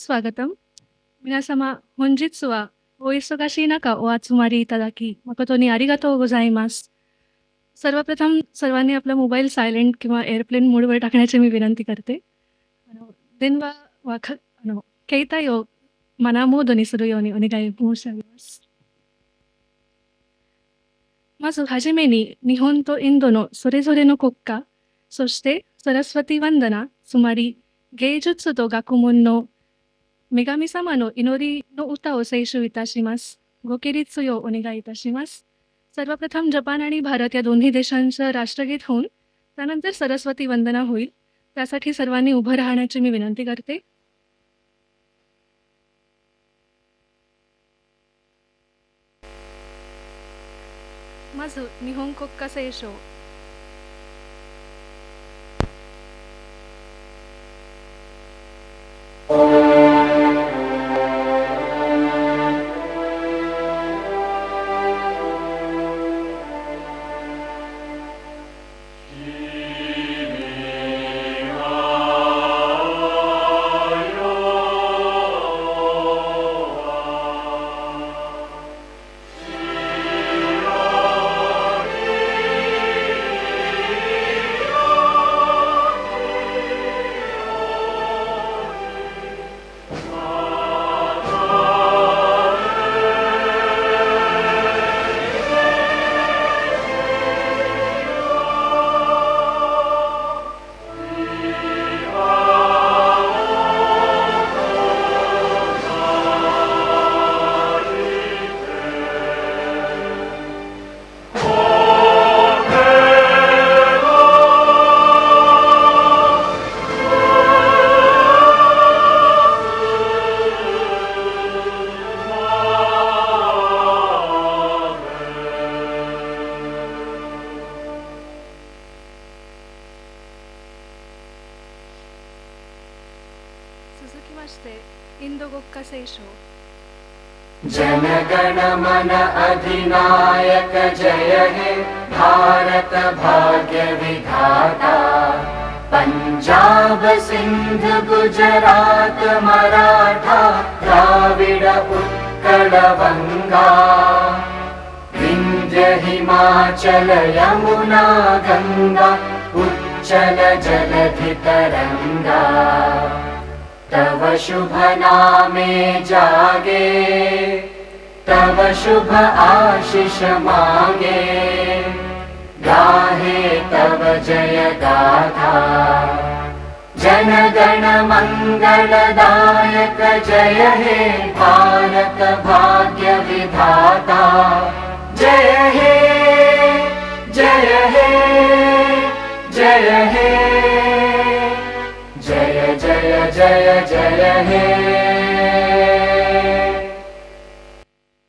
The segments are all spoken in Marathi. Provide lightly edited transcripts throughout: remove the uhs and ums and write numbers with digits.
su스와가తం. 미나사마 혼지츠와お忙しい中お集まりいただき誠にありがとうございます。सर्वप्रथम सर्वांनी आपला मोबाईल सायलेंट किंवा एअरप्लेन मोडवर टाकण्याची मी विनंती करते. 電話は携帯をマナーモードにするようにお願い申し上げます。まずはじめに日本とインドのそれぞれの国歌、そしてサラスワティ・ワンダナ、つまり芸術と学問の女神様の祈りの歌を斉唱いたします。ご起立をお願いいたします。सर्वप्रथम जपान आणि भारत या दोन्ही देशांचं राष्ट्रगीत होऊन त्यानंतर सरस्वती वंदना होईल. त्यासाठी सर्वांनी उभं राहण्याची मी विनंती करते. まず日本国歌斉唱。続きましてインド国歌斉唱。जनगण मन अधिनायक जय हे भारत भाग्य विधाता पंजाब सिंध गुजरात मराठा द्राविड उत्कल बंगा विंध्य हिमाचल यमुना गंगा उच्चल जलधि तरंगा तव शुभ नामे जागे तव शुभ आशीष मागे गाहे तव जय गाथा जन गण मंगलदायक जय हे भारत भाग्य विधाता जय हे जय हे जय हे जय जय जय जय हे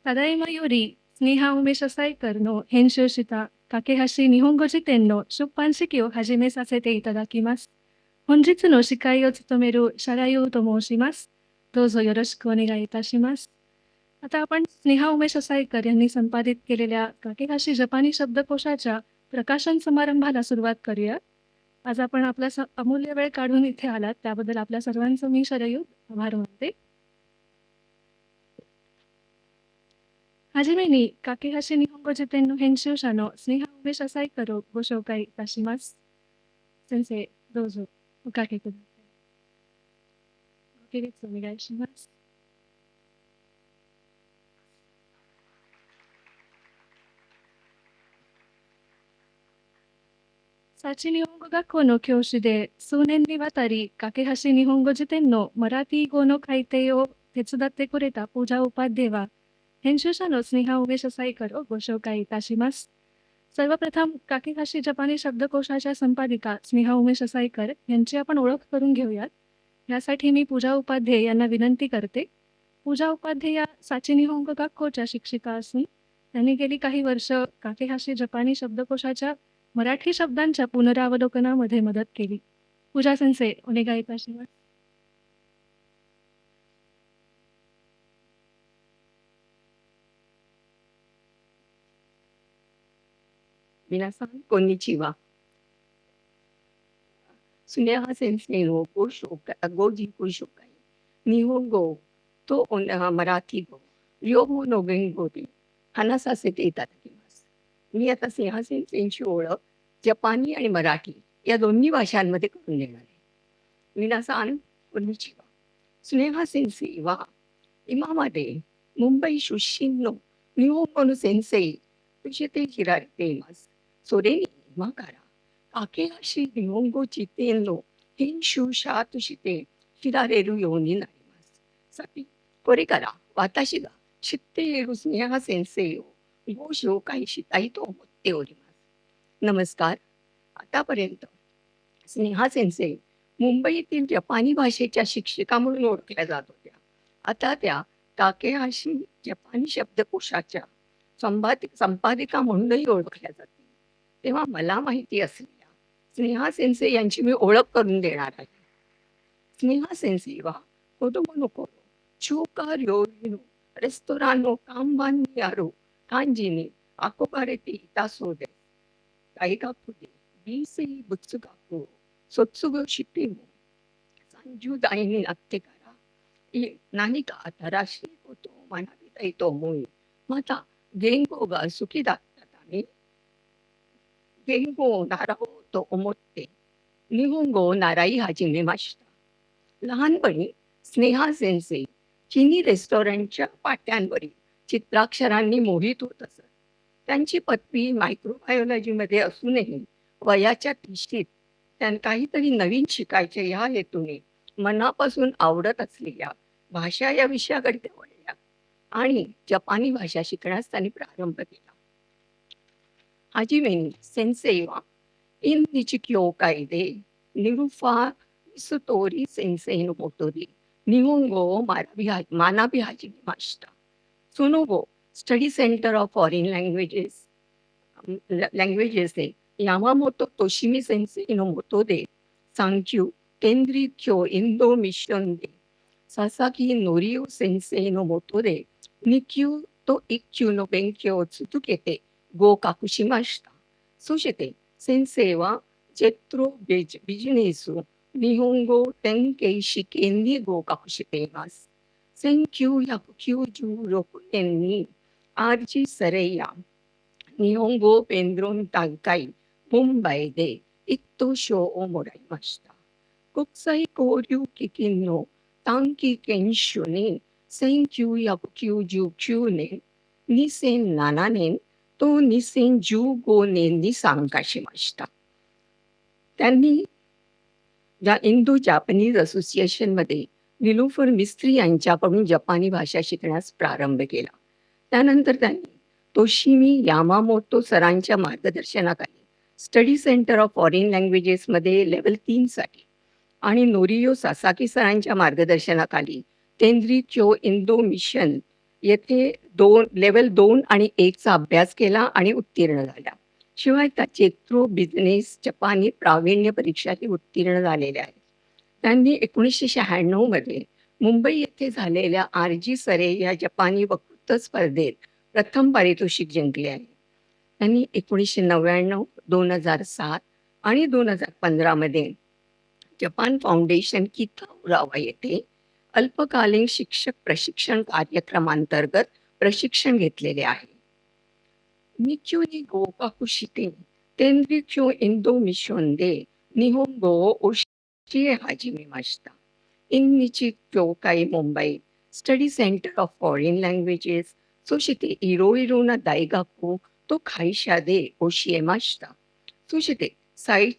ただいまよりスニーハン梅書サイクルの編集した架橋日本語辞典の出版式を始めさせていただきます。本日の司会を務めるシャラユーと申します。どうぞよろしくお願いいたします。आता आपण स्नेहा उमेश सायकर यांनी संपादित केलेल्या काकेहाशी जपानी शब्दकोशाच्या प्रकाशन समारंभाला सुरुवात करूया. आज आपण आपला अमूल्य वेळ काढून इथे आलात त्याबद्दल आपल्या सर्वांचं मी शरयू आभार मानते. はじめに架橋日本語辞典の編集者のスネハウメシャサイクルをご紹介いたします。先生、どうぞおかけください。ご起立お願いします。साची日本語学校の教師で数年にわたり架橋日本語辞典のマラティ語の改訂を手伝ってくれたプージャ・ウパッデは編集者のスネハウメシャサイクルをご紹介いたします。सर्वप्रथम काकेहाशी जपानी शब्दकोशाच्या संपादिका स्नेहा उमेश सायकर यांची आपण ओळख करून घेऊयात. यासाठी मी पूजा उपाध्ये यांना विनंती करते. पूजा उपाध्ये या साची निहोंगो गक्कोच्या शिक्षिका असून त्यांनी गेली काही वर्ष काकेहाशी जपानी शब्दकोशाच्या मराठी शब्दांच्या पुनरावलोकनामध्ये मदत केली. पूजा सेन्से ओनेगाई ताशिमास. 皆さん、こんにちは。スネハ先生のご自己紹介日本語とマラティ語、両方の言語で話させていただきます。मी आता स्नेहा सेनसेंची ओळख जपानी आणि मराठी या दोन्ही भाषांमध्ये करून देणार आहे. 皆さん、こんにちは。スネハ先生は今までムンバイ出身の日本語の先生として知られています。それに今から架け橋日本語辞典の編集者として知られるようになります。さて、これから私が知っているスネハ先生をご紹介したいと思っております。नमस्कार. आतापर्यंत स्नेहा सेन्से मुंबईतील जपानी भाषेच्या शिक्षिका म्हणून ओळखल्या जात होत्या. आता त्या ताकेहाशी जपानी शब्दकोशाच्या संपादिका म्हणूनही ओळखल्या जातील. तेव्हा मला माहिती असलेल्या स्नेहा सेन्से यांची मी ओळख करून देणार आहे. स्नेहा सेन्से वा कोडोमो नो कोरो चूका र्योरी no restaurant no कांबानにある漢字に憧れていたそうです。大学で美生物学を卒業しても30代になってから何か新しいことを学びたいと思い、また言語が好きだったため、言語を習おうと思って日本語を習い始めました。लहानपणी Sneha sensei चिनी रेस्टॉरंटच्या पाट्यांवरील चित्राक्षरांनी मोहित होत असत. त्यांची पदवी मायक्रोबायोलॉजीमध्ये असूनही वयाच्या 30शीत त्यांना काहीतरी नवीन शिकायचे ह्या हेतूने मनापासून आवडत असलेल्या भाषा या विषयाकडे त्या वळल्या आणि जपानी भाषा शिकण्यास त्यांनी प्रारंभ केला. はじめに先生はインディチ協会でニルファー・ストーリー先生のもとで日本語を学び始めました。その後、スタディセンター・オブ・フォリン・ラングエージェスで山本俊美先生のもとで3級天理教インドミッションで佐々木則夫先生のもとで2級と1級の勉強を続けて合格しました。そして先生はジェットビジネス日本語典型試験に合格しています。1996年にRGサレイヤ日本語弁論大会ムンバイで一等賞をもらいました。国際交流基金の短期研修に1999年、2007年と2015年に参加しました。त्यांनी इंडो जॅपनीज असोसिएशनमध्ये निलोफर मिस्त्री यांच्याकडून जपानी भाषा शिकण्यास प्रारंभ केला. त्यानंतर त्यांनी तोशिमी यामामोतो सरांच्या मार्गदर्शनाखाली स्टडी सेंटर ऑफ फॉरेन लँग्वेजेसमध्ये लेव्हल 3 साठी आणि नोरियो सासाकी सरांच्या मार्गदर्शनाखाली तेंद्रीक्यो इंडो मिशन येथे लेव्हल 2 आणि 1 चा अभ्यास केला आणि उत्तीर्ण झाला. शिवाय त्या चेत्रो बिझनेस जपानी प्रावीण्य परीक्षाही उत्तीर्ण झालेल्या आहेत. त्यांनी 1996 मध्ये मुंबई येथे झालेल्या RG सरे या जपानी वक्तृत्व स्पर्धेत प्रथम पारितोषिक जिंकले आहे. त्यांनी 1999, 2007 आणि 2015 मध्ये जपान फाउंडेशन किताउरावा येथे अल्पकालीन शिक्षक प्रशिक्षण कार्यक्रमांतर्गत प्रशिक्षण घेतलेले आहे. निक्यू नि गोकाकु शिते तेंद्रीक्यो इंडो मिशनで日本語を教え始めました。in日協会ムンバイスタディセンターオブフォリンラングエージェスそしていろいろな大学と会社で教えました。そして幸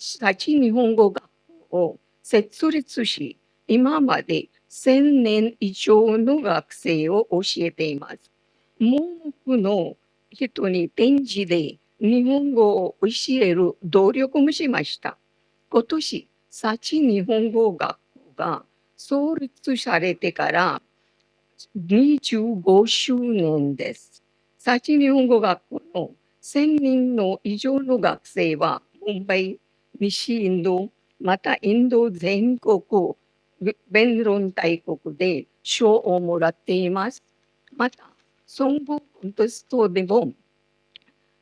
日本語学校を設立し今まで1000年以上の学生を教えています。盲目の人に展示で日本語を教える努力もしました。今年、幸日本語学校が創立されてから25周年です。幸日本語学校の1000人の以上の学生は、ムンバイ、西インド、またインド全国弁論大国で賞をもらっています。また、ソングコンテストでも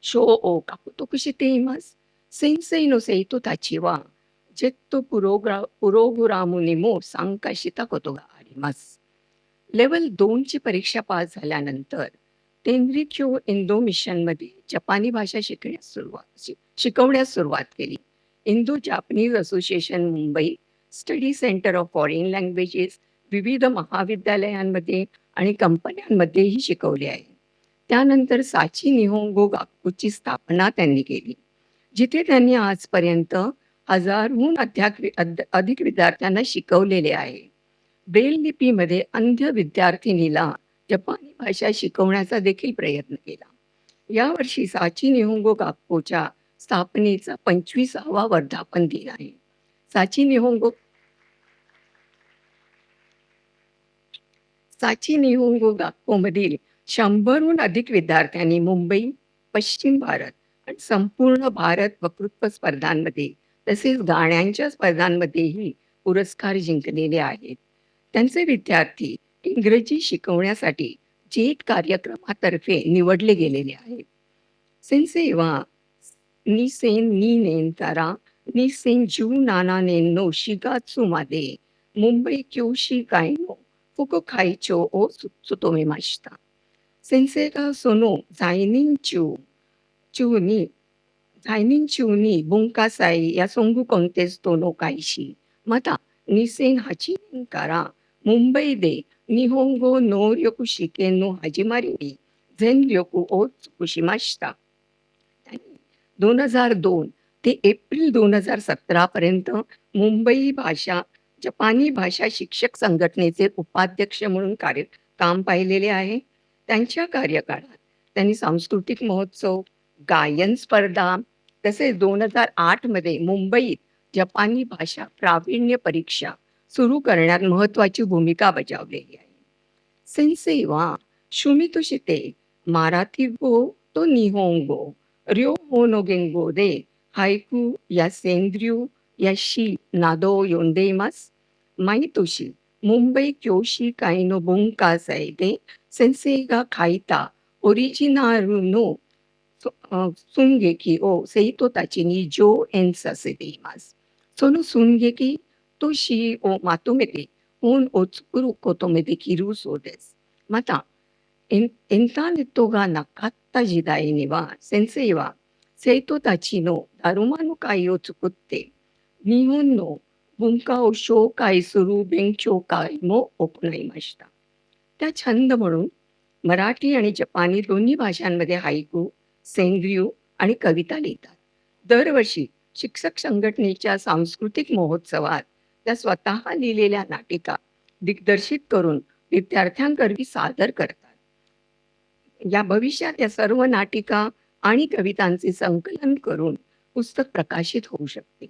賞を獲得しています。先生の生徒たちは、ジェットプログラムにも参加したことがあります。लेवल 2 ची परीक्षा पास झाल्यानंतर तेनरिक्यो इंदो मिशनमध्ये जपानी भाषा शिकवण्यास सुरुवात केली. Indo Japanese association Mumbai, study centre of foreign languages, विविध महाविद्यालयांमध्ये आणि कंपन्यांमध्येही शिकवले आहे. त्यानंतर साची निहोंगो गाक्कूची स्थापना त्यांनी केली, जिथे त्यांनी आजपर्यंत हजारहून अधिक विद्यार्थ्यांना शिकवलेले आहे. ब्रेल लिपीमध्ये अंध विद्यार्थिनीला जपानी भाषा शिकवण्याचा देखील प्रयत्न केला. यावर्षी साची निहोंगो गाक्कोच्या स्थापनेचा 25वा वर्धापन दिन आहे. साची निहोंगो गाक्कोमधील 100हून अधिक विद्यार्थ्यांनी मुंबई, पश्चिम भारत आणि संपूर्ण भारत वक्तृत्व स्पर्धांमध्ये तसेच गाण्यांच्या स्पर्धांमध्येही पुरस्कार जिंकलेले आहेत. त्यांचे विद्यार्थी इंग्रजी शिकवण्यासाठी जेट कार्यक्रमातर्फे निवडले गेलेले आहेत. सेन्सेई वा निसेन नी नेन तारा निसेन जू नाना नेन नो शिगात्सू मादे मुंबई क्योशी कायनो फुको खाईचो ओ सुतोमे माशिता. सेन्सेई गा सोनो झायनिन चू नी बुंकासाई या सोंगू कोंटेस्तो नो काईशी मता निसेन हाची नेन कारा मुंबई दे निहोंगो नो रयोकू शिकेन नो हाजिमारी नी झेन रयोकू ओ त्सुकुशिमाशिता. 2002 ते एप्रिल 2017 पर्यंत मुंबई जपानी भाषा शिक्षक संघटनेचे उपाध्यक्ष म्हणून काम पाहिलेले आहे. त्यांच्या कार्यकाळात त्यांनी सांस्कृतिक महोत्सव, गायन स्पर्धा तसेच 2008 मध्ये मुंबईत जपानी भाषा प्रावीण्य परीक्षा सुरू करण्यात महत्वाची भूमिका बजावलेली आहे. सेन्सेई वा शुमितोशिते माराठी गो तो निहोंगो रयो होनो गेंगो दे हायकू या सेंद्र्यू या शी नादो योंदेमास माईतोशी मुंबई क्योशी काईनो बुंकासाई दे सेन्सेई गा खाईता ओरिजिनालू नो सुंगेकी ओ सेइतो ताची नी जो एन सासेदेइमास. その寸劇と詩をまとめて本を作ることもできるそうです。また、インターネットがなかった時代には、先生は生徒たちのだるまの会を作って、日本の文化を紹介する勉強会も行いました。त्या छंद म्हणून मराठी आणि जपानी दोन्ही भाषांमध्ये हायकू, सेंद्रियू आणि कविता लिहितात. दरवर्षी शिक्षक संघटनेच्या सांस्कृतिक महोत्सवात त्या स्वतः लिहिलेल्या नाटिका दिग्दर्शित करून विद्यार्थ्यांकरवी सादर करतात. या भविष्यात या सर्व नाटिका आणि कवितांचे संकलन करून पुस्तक प्रकाशित होऊ शकते.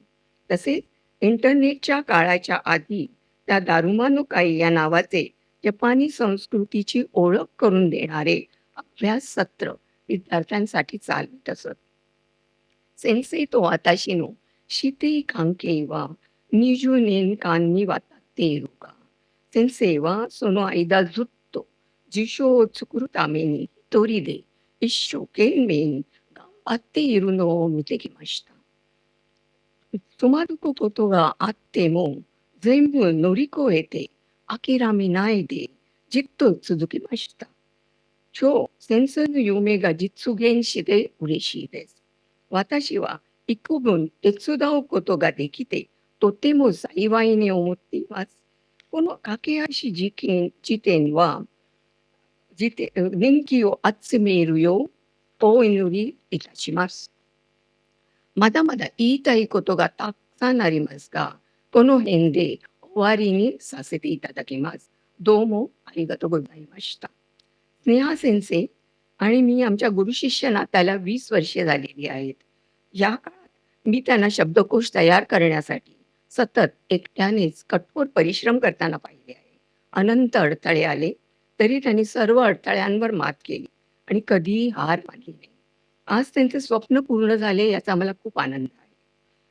तसेच इंटरनेटच्या काळाच्या आधी त्या दारुमा नो काई या नावाचे जपानी संस्कृतीची ओळख करून देणारे अभ्यास सत्र विद्यार्थ्यांसाठी चालवित असत. सेन्सेई तो वाताशी नो शिते कांके वा20年間にわたっているが、先生はその間ずっと辞書を作るために一人で一生懸命に頑張っているのを見てきました。つまることがあっても全部乗り越えて諦めないでじっと続けました。今日先生の夢が実現して嬉しいです。私は幾分手伝うことができてとても幸いに思っています。この駆け足事典は人気を集めるようお祈りいたします。まだまだ言いたいことがたくさんありますが、この辺で終わりにさせていただきます。どうもありがとうございました。स्नेहा सेन्से आणि मी आमच्या गुरुशिष्य नात्याला 20 वर्षे झालेली आहेत. या काळात मी त्यांना शब्दकोश तयार करण्यासाठी सतत एकट्यानेच कठोर परिश्रम करताना पाहिले आहे. अनंत अडथळे आले तरी त्यांनी सर्व अडथळ्यांवर मात केली आणि कधीही हार मानली नाही. आज त्यांचे स्वप्न पूर्ण झाले याचा मला खूप आनंद आहे.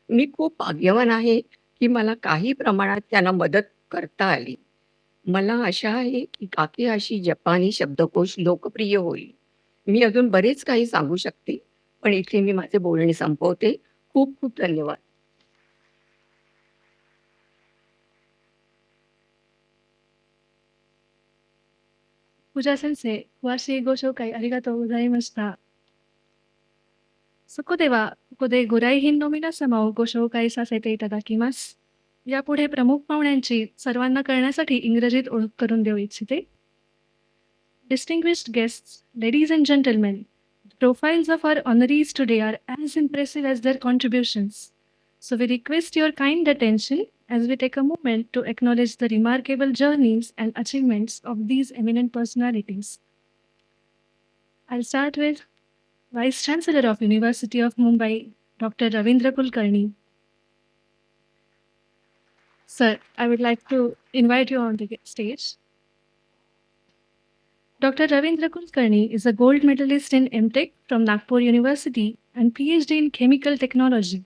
मी खूप भाग्यवान आहे की मला काही प्रमाणात त्यांना मदत करता आली. मला आशा आहे की काकेहाशी जपानी शब्दकोश लोकप्रिय होईल. मी अजून बरेच काही सांगू शकते, पण इथे मी माझे बोलणे संपवते. खूप खूप धन्यवाद. プジャ先生、詳しいご紹介ありがとうございました。そこでは、ここでご来賓の皆様をご紹介させていただきます。यापुढे प्रमुख पाहुण्यांची सर्वांना कळण्यासाठी इंग्रजीत ओळख करून देऊ इच्छिते. Distinguished guests, ladies and gentlemen, the profiles of our honorees today are as impressive as their contributions. So we request your kind attention as we take a moment to acknowledge the remarkable journeys and achievements of these eminent personalities. I'll start with Vice Chancellor of University of Mumbai, Dr. Ravindra Kulkarni. Sir, I would like to invite you on the stage. Dr. Ravindra Kulkarni is a gold medalist in MTech from Nagpur University and PhD in Chemical Technology.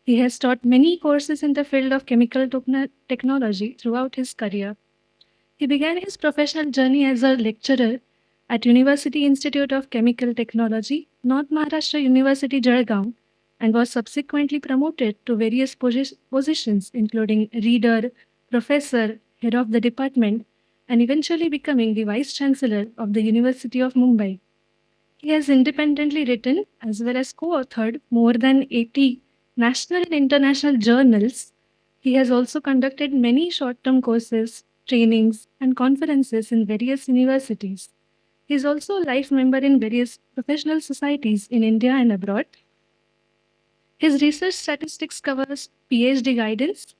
He has taught many courses in the field of chemical technology throughout his career. He began his professional journey as a lecturer at University Institute of Chemical Technology, North Maharashtra University, Jalgaon, and was subsequently promoted to various positions including reader, professor, head of the department, and eventually becoming the Vice Chancellor of the University of Mumbai. He has independently written as well as co-authored more than 80 national and international journals. He has also conducted many short-term courses, trainings, and conferences in various universities. He is also a life member in various professional societies in India and abroad. His research statistics covers PhD guidance,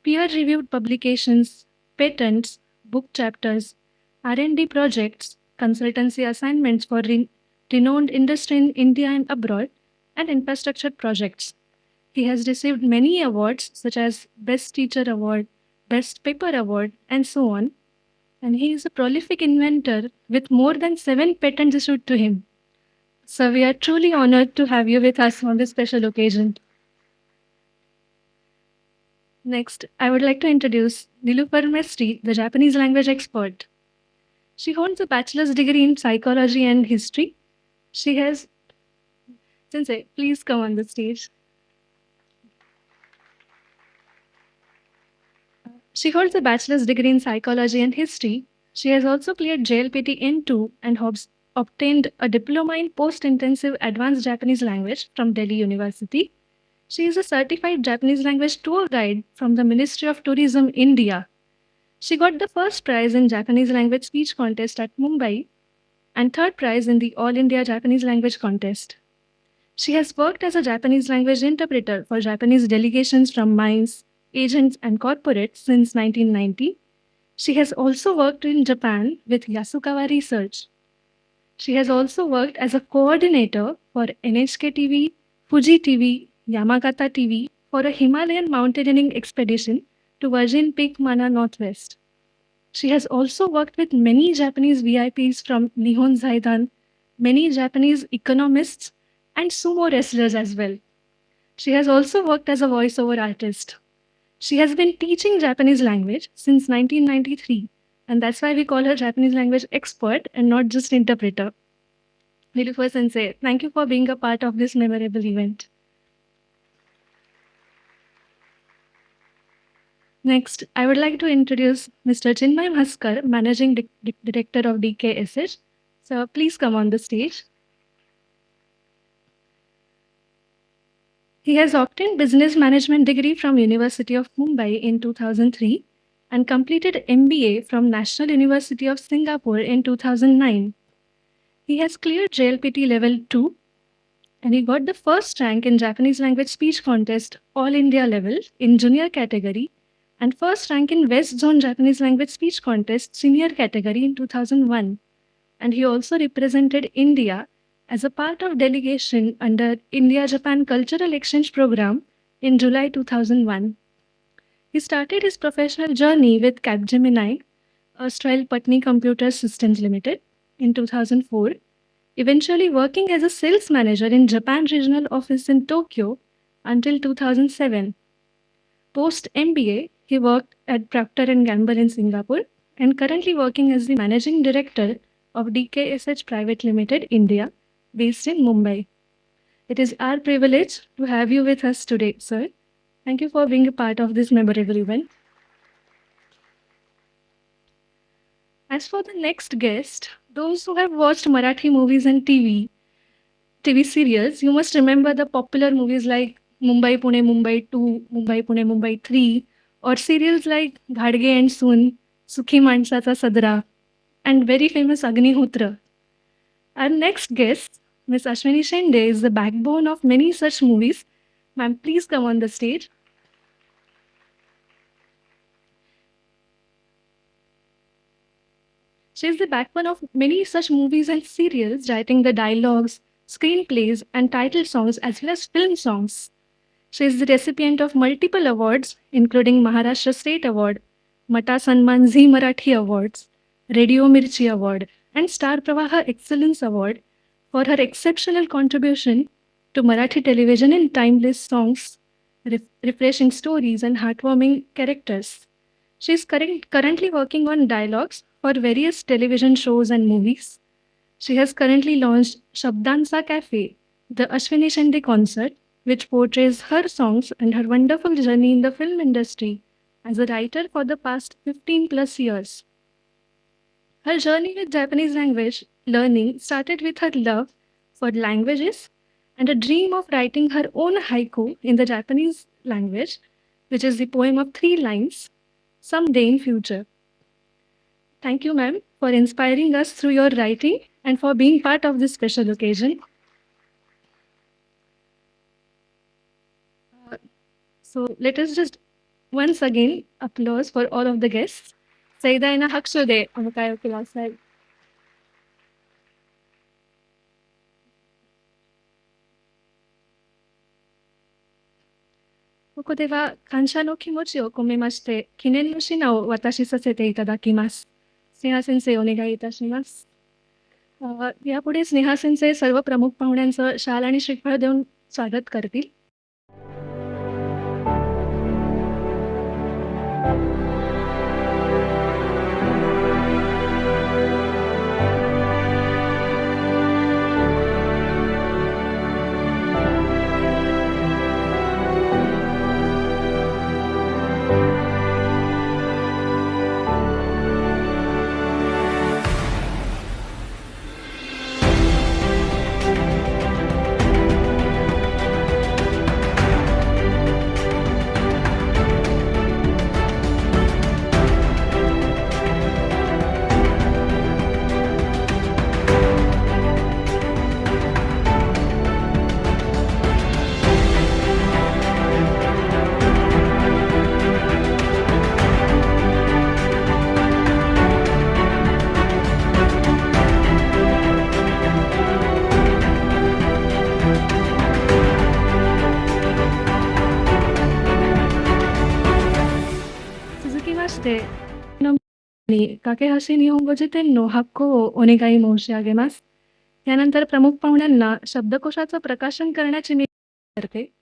peer-reviewed publications, patents, book chapters, R&D projects, consultancy assignments for renowned industry in India and abroad, and infrastructure projects. He has received many awards such as Best Teacher Award, Best Paper Award, and so on. And he is a prolific inventor with more than 7 patents issued to him. So we are truly honored to have you with us on this special occasion. Next, I would like to introduce Nilufar Mestri, the Japanese language expert. She holds a bachelor's degree in psychology and history. She has... Sensei, please come on the stage. She holds a bachelor's degree in psychology and history. She has also cleared JLPT N2 and has obtained a diploma in post-intensive advanced Japanese language from Delhi University. She is a certified Japanese language tour guide from the Ministry of Tourism, India. She got the first prize in Japanese language speech contest at Mumbai and third prize in the All India Japanese language contest. She has worked as a Japanese language interpreter for Japanese delegations from mines, agents, and corporates since 1990. She has also worked in Japan with Yasukawa Research. She has also worked as a coordinator for NHK TV, Fuji TV, Yamagata TV for a Himalayan mountaineering expedition to Virgin Peak Mana Northwest. She has also worked with many Japanese VIPs from Nihon Zaidan, many Japanese economists, and sumo wrestlers as well. She has also worked as a voiceover artist. She has been teaching Japanese language since 1993, and that's why we call her Japanese language expert and not just interpreter. Nilufar Sensei, thank you for being a part of this memorable event. Next, I would like to introduce Mr. Chinmay Bhaskar, Managing Director of DKSH. So please come on the stage. He has obtained business management degree from University of Mumbai in 2003 and completed MBA from National University of Singapore in 2009. He has cleared JLPT level 2 and he got the first rank in Japanese language speech contest all India level in junior category and first rank in West Zone Japanese language speech contest senior category in 2001. And he also represented India as a part of delegation under India-Japan Cultural Exchange Program in July 2001. He started his professional journey with Capgemini, erstwhile Patni Computer Systems Limited, in 2004, eventually working as a sales manager in Japan Regional Office in Tokyo until 2007. Post-MBA, he worked at Procter & Gamble in Singapore and currently working as the Managing Director of DKSH Private Limited, India, based in Mumbai. It is our privilege to have you with us today, sir. Thank you for being a part of this memorable event. As for the next guest, those who have watched Marathi movies and TV serials, you must remember the popular movies like Mumbai Pune Mumbai 2, Mumbai Pune Mumbai 3, or serials like Ghadge and Soon, Sukhi Mansacha Sadra, and very famous Agnihotra. Our next guest, Miss Ashwini Shende, is the backbone of many such movies. Ma'am, please come on the stage. She is the backbone of many such movies and serials, writing the dialogues, screenplays, and title songs as well as film songs. She is the recipient of multiple awards, including Maharashtra State Award, Mata Sanman Zee Marathi Awards, Radio Mirchi Award, and Star Pravaha Excellence Award for her exceptional contribution to Marathi television in timeless songs, refreshing stories, and heartwarming characters. She is currently working on dialogues for various television shows and movies. She has currently launched Shabdansa Cafe, the Ashwini Shende concert, which portrays her songs and her wonderful journey in the film industry as a writer for the past 15 plus years. Her journey with Japanese language learning started with her love for languages and a dream of writing her own haiku in the Japanese language, which is the poem of 3 lines, someday in future. Thank you, ma'am, for inspiring us through your writing and for being part of this special occasion. So let us just once again applause for all of the guests. Saida ina haksude amakayo kilasay. Koko ここでは感謝の気持ちを込めまして記念の品を渡しさせていただきます。स्नेहा सेन्से お願いいたします。यापुढे स्नेहा सेन्से सर्व प्रमुख पाहुण्यांचं शाल आणि श्रीफळ देऊन स्वागत करतील. काकेहाशी निहोंगो जितेंनो हक्को ओनेगाई मोशियागेमास. यानंतर प्रमुख पाहुण्यांना शब्दकोशाचं प्रकाशन करण्याची विनंती करते.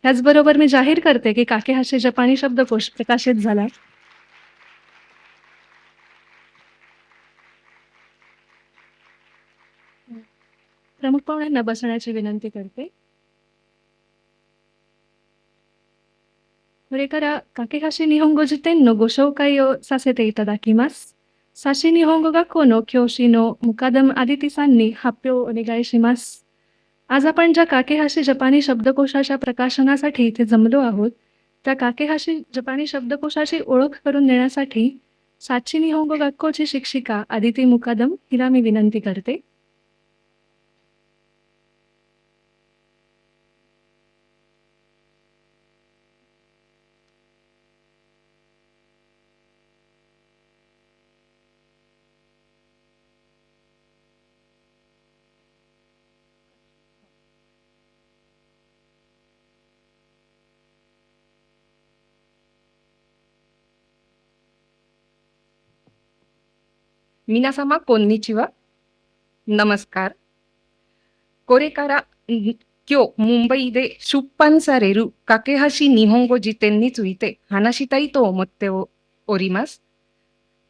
त्याचबरोबर मी जाहीर करते की काकेहाशी जपानी शब्दकोश प्रकाशित झाला. प्रमुख पाहुण्यांना बसण्याची विनंती करते. これから架け橋日本語辞典のご紹介をさせていただきます。サシ日本語学校の教師のムカダムアディティさんに発表をお願いします。आज आपण ज्या काकेहाशी जपानी शब्दकोशाच्या प्रकाशनासाठी इथे जमलो आहोत, त्या काकेहाशी जपानी शब्दकोशाची ओळख करून देण्यासाठी साची निहोंगो गक्कोची शिक्षिका आदिती मुकादम हिला मी विनंती करते. मिनासामा कोन्निचिवा. नमस्कार. これから मुंबईで出版される架け橋日本語辞典について話したいと思っております。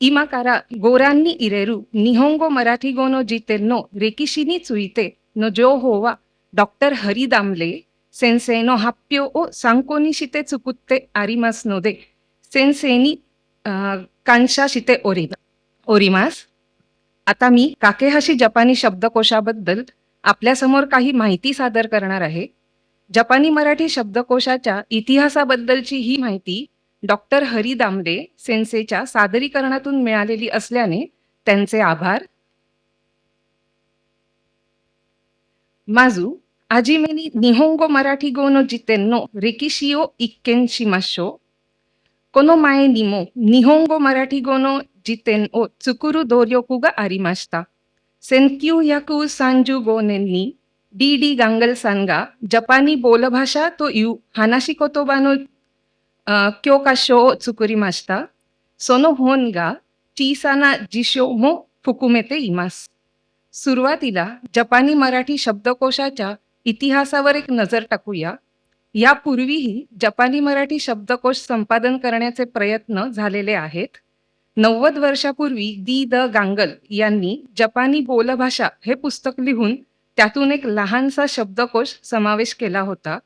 今からご覧に入れる日本語マラティ語の辞典の歴史についての情報は Dr. ハリダムレ先生の発表を参考にして作ってありますので、先生に感謝しております。आता मी काकेहाशी जपानी शब्दकोशाबद्दल आपल्यासमोर काही माहिती सादर करणार आहे. जपानी मराठी शब्दकोशाच्या इतिहासाबद्दलची ही माहिती डॉक्टर हरी दामले सेन्सेच्या सादरीकरणातून मिळालेली असल्याने त्यांचे आभार. माजू आजिमेनी निहोंगो मराठी गो नो जितेन नो रेकिशिओ इक्केन शिमाशो. कोनो माए निमो निहोंगो मराठी गो नो जितेन ओ tsukuru doryoku ga arimashita. 1935年に D.D. ガンガルさんがジャパニボールバシャという話し言葉の教科書を作りました。その本が小さな辞書も含めています。सुरुवातीला जपानी मराठी शब्दकोशाच्या इतिहासावर एक नजर टाकूया. यापूर्वीही जपानी मराठी शब्दकोश संपादन करण्याचे प्रयत्न झालेले आहेत. 90 वर्षापूर्वी दी द गांगल यांनी जपानी बोलभाषा हे पुस्तक लिहून त्यातून एक लहानसा शब्दकोश समावेश केला होता.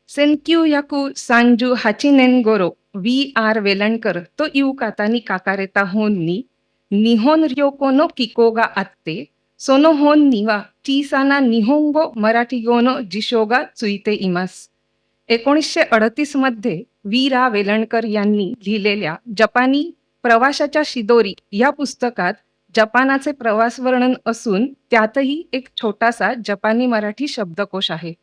1938年頃 V.R. ウェランカルという方に書かれた本に日本旅行の機構があって、その本には小さな日本語マラティ語の辞書がついています。1938 मध्ये वी रा वेलणकर यांनी लिहिलेल्या जपानी प्रवासाच्या शिदोरी या पुस्तकात जपानाचे प्रवास वर्णन असून त्यातही एक छोटासा जपानी मराठी शब्दकोश आहे.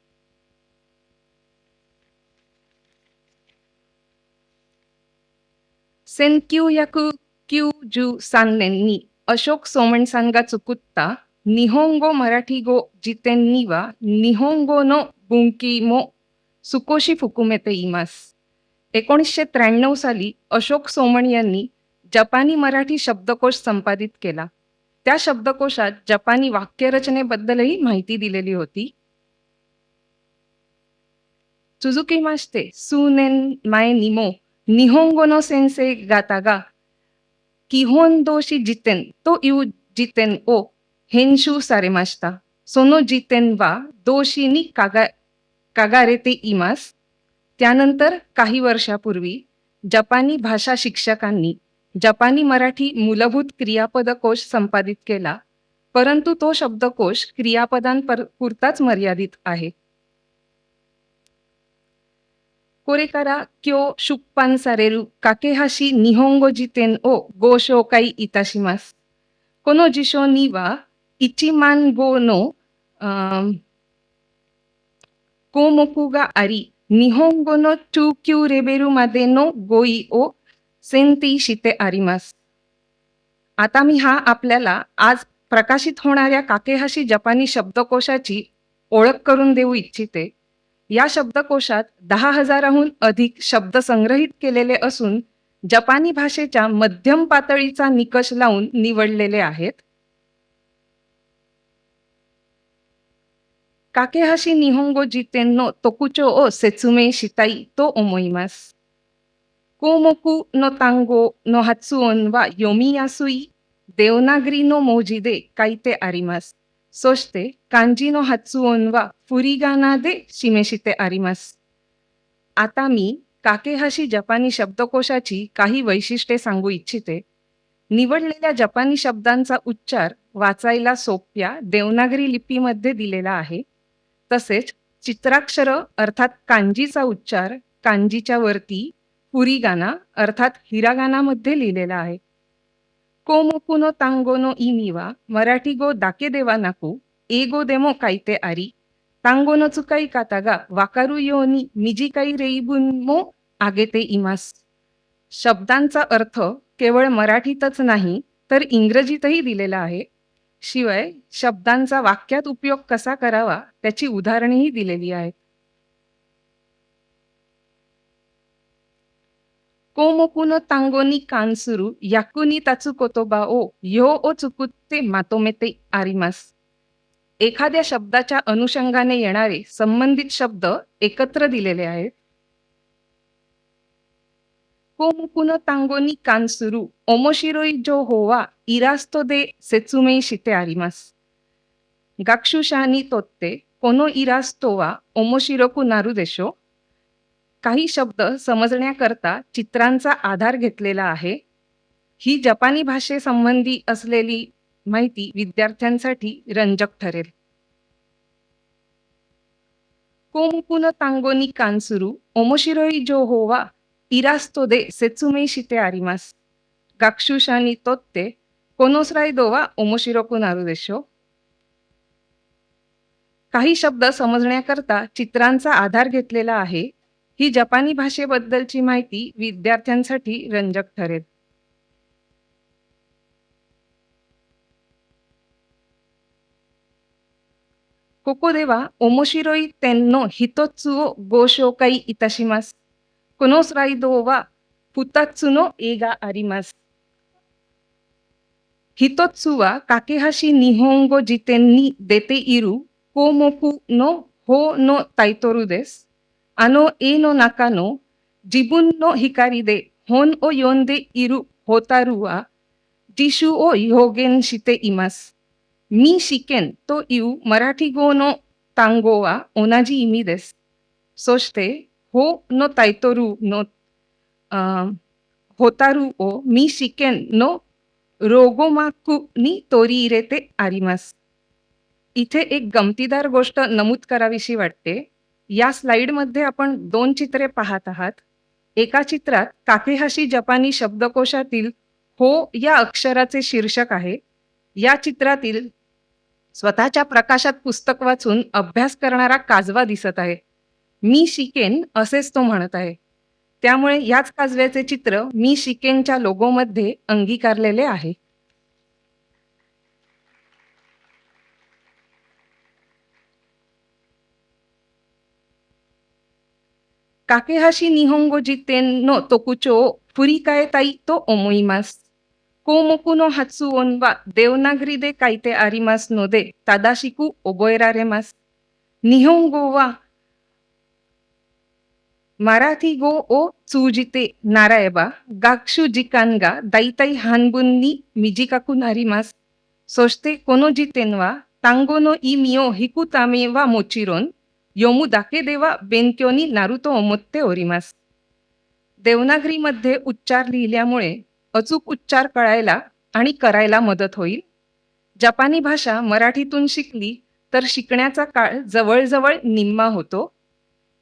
सेन्क्यूयाकू क्यूजू सान्नेंनी अशोक सोमन सांगा चुकुत्ता निहोंगो मराठी गो जितेन्नी वा निहोंगो नो बुंकी मो सुकोशी फुकुमेते इमास. 1993 साली अशोक सोमण यांनी जपानी मराठी शब्दकोश संपादित केला. त्या शब्दकोशात जपानी वाक्यरचनेबद्दलही माहिती दिलेली होती. सुजुकी मास्ते सुनेन माय निमो निहोंगो नो सेन्से गातागा किहोन दोशी जितेन तो यू जितेन ओ हेन्शू सारेमास्ता. सोनो जितेन वा दोशी नि कागारेते इमास. त्यानंतर काही वर्षापूर्वी जपानी भाषा शिक्षकांनी जपानी मराठी मूलभूत क्रियापदकोश संपादित केला, परंतु तो शब्दकोश क्रियापदांपुरताच मर्यादित आहे. これから今日出版される架け橋日本語辞典をご紹介いたします。この辞書には1万語の項目があり、日本語の中級レベルまでの語彙を選定してあります。आता मी आपल्याला आज प्रकाशित होणाऱ्या काकेहाशी जपानी शब्दकोशाची ओळख करून देऊ इच्छिते. या शब्दकोशात 10,000हून अधिक शब्द संग्रहित केलेले असून जपानी भाषेच्या मध्यम पातळीचा निकष लावून निवडलेले आहेत. काकेहाशी निहोंगो जितेन नो तोकुचो ओ सेत्सुमे शिताई तो ओमोइमास. कोमोकु नो तांगो नो हात्सुओन वा योमियासुई देवनागरी नो मोजीで書いてあります。そして漢字の発音は振り仮名で示してあります。आता मी काकेहाशी जपानी शब्दकोशाची काही वैशिष्ट्ये सांगू इच्छिते. निवडलेल्या जपानी शब्दांचा उच्चार वाचायला सोप्या देवनागरी लिपीमध्ये दिलेला आहे. तसेच चित्राक्षर अर्थात कांजीचा उच्चार कांजीच्या वरती फुरिगाना अर्थात हिरागानामध्ये लिहिलेला आहे. कोमोकु नो तांगो नो इमी वा मराठी गो दाके देवा नाकू एगो देमो कायते आरी तांगो नो चुकाई कातागा वाकारू योनी मिजिकाई रेईबुन मो आगेते इमास. शब्दांचा अर्थ केवळ मराठीतच नाही तर इंग्रजीतही दिलेला आहे. शिवाय शब्दांचा वाक्यात उपयोग कसा करावा त्याची उदाहरणेही दिलेली आहेत. Komoku no tango ni kansuru yaku ni tatsu kotoba o yo o tsukutte matomete arimasu. एखाद्या शब्दाच्या अनुषंगाने येणारे संबंधित शब्द एकत्र दिलेले आहेत. कोमुकु नो तांगो नि कान्सुरु ओमोशिरोई जो होवा इरास्तो दे सेत्सुमेई शिते आरिमासु. गाक्षुशा नि तोत्ते कोनो इरास्तो वा ओमोशिरोकु नारू देशो. काही शब्द समजण्याकरता चित्रांचा आधार घेतलेला आहे. ही जपानी भाषेसंबंधी असलेली माहिती विद्यार्थ्यांसाठी रंजक ठरेल. कोमुकु नो तांगो नि कान्सुरु ओमोशिरोई जो होवा इरास्तो दे सेत्सुमेई शिते आरिमासु. गाक्षुशा नि तोत्ते कोनोसराइदो वा ओमोशिरोकु नारू देशो. काही शब्द समजण्याकरता चित्रांचा आधार घेतलेला आहे. ही जपानी भाषेबद्दलची माहिती विद्यार्थ्यांसाठी रंजक ठरेल. कोकोदेवा ओमोशिरोई तेन्नो हितोत्सु ओ गोशोकाई इताशिमासु. कोनोसराइदो वा फुतात्सु नो एगा आरिमासु. हितोत्सु वा काकेहाशी निहोंगो जितेन नि देते इरु कोमोकु नो हो नो ताइतोरु देसु. आनो ए नो नाका नो जिबुन नो हिकारी दे होन ओ योंदे इरु होतारु वा जिशु ओ योगेन शिते इमासु. मी शिकेन तो इउ मराठी गो नो तांगो वा ओनाजी इमी देसु. सोस्ते हो नो ताइतोरु नो होतारु ओ मी शिकेन नो रोगोमाकु नि तोरी इरेते आरिमासु. इथे एक गमतीदार गोष्ट नमूद करावीशी वाटते. या स्लाइडमध्ये आपण 2 चित्रे पाहत आहात. एका चित्रात काकेहाशी जपानी शब्दकोशातील हो या अक्षराचे शीर्षक आहे. या चित्रातील स्वतःच्या प्रकाशात पुस्तक वाचून अभ्यास करणारा काजवा दिसत आहे. मी शिकेन असेच तो म्हणत आहे. त्यामुळे याच काजव्याचे चित्र मी शिकेनच्या लोगोमध्ये अंगीकारलेले आहे. काकेहाशी निहोंगो जितेन नो तोकुचो फुरिकाएताई तो ओमोइमासु. कोमोकु नो हात्सुओन वा देवनागरी दे काइते आरिमासु नो दे तादाशिकु ओबोएरारेमासु. निहोंगो वा माराठी गो ओ चूजिते नाराएबा गाक्षु जिकान गा दाइताई हानबुन नि मिजिकाकु नारिमासु. सोस्ते कोनो जितेन वा तांगो नो इमिओ हिकुतामे वा मोचिरोन योमु दाके देवा बेनक्यो नि नारुतो ओमोत्ते ओरिमासु. देवनागरीमध्ये उच्चार लिहिल्यामुळे अचूक उच्चार कळायला आणि करायला मदत होईल. जपानी भाषा मराठीतून शिकली तर शिकण्याचा काळ जवळजवळ निम्मा होतो.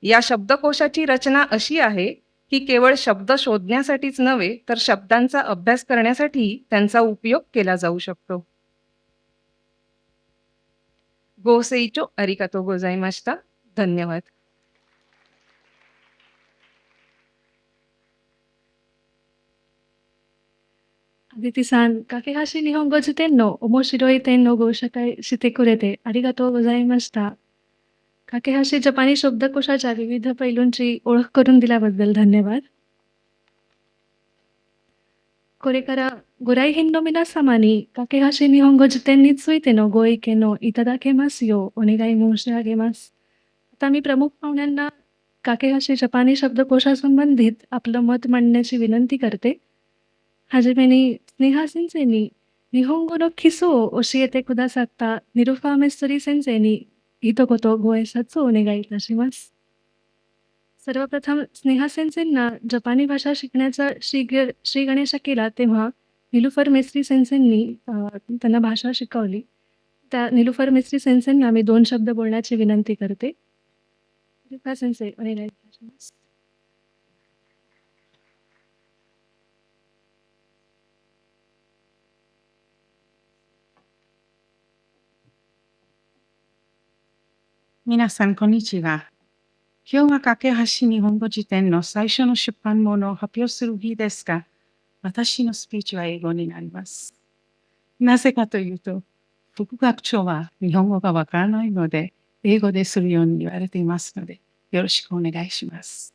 या शब्दकोशाची रचना अशी आहे की केवळ शब्द शोधण्यासाठीच नव्हे तर शब्दांचा अभ्यास करण्यासाठी त्यांचा उपयोग केला जाऊ शकतो. गोसेइचो अरिगातो गोजाइमाशिता. धन्यवाद. Aditi-san, kakehashi nihongo jiten no omoshiroi ten no goushakai shite kurete arigatou gozaimashita. काकेहाशी जपानी शब्दकोशाच्या विविध पैलूंची ओळख करून दिल्याबद्दल धन्यवाद. これからご来賓の皆様に架け橋日本語辞典についてのご意見をいただけますようお願い申し上げます。आता मी प्रमुख पाहुण्यांना काकेहाशी जपानी शब्दकोशासंबंधित आपलं मत मांडण्याची विनंती करते. はじめにस्नेहा先生に日本語の基礎を教えてくださったニルファーメストリー先生に一言ご挨拶をお願いいたします。सर्वप्रथम स्नेहा सेन्सेंना जपानी भाषा शिकण्याचा श्री गणेशा केला तेव्हा निलुफर मेस्त्री सेन्सेंनी त्यांना भाषा शिकवली. त्या निलुफर मेस्त्री सेन्सेंना मी 2 शब्द बोलण्याची विनंती करते. Nilufer sensei ओनेगाई इताशिमासु. 皆さん、こんにちは。今日は架け橋日本語辞典の最初の出版物を発表する日ですが、私のスピーチは英語になります。なぜかというと、副学長は日本語がわからないので、英語でするように言われていますので、よろしくお願いします。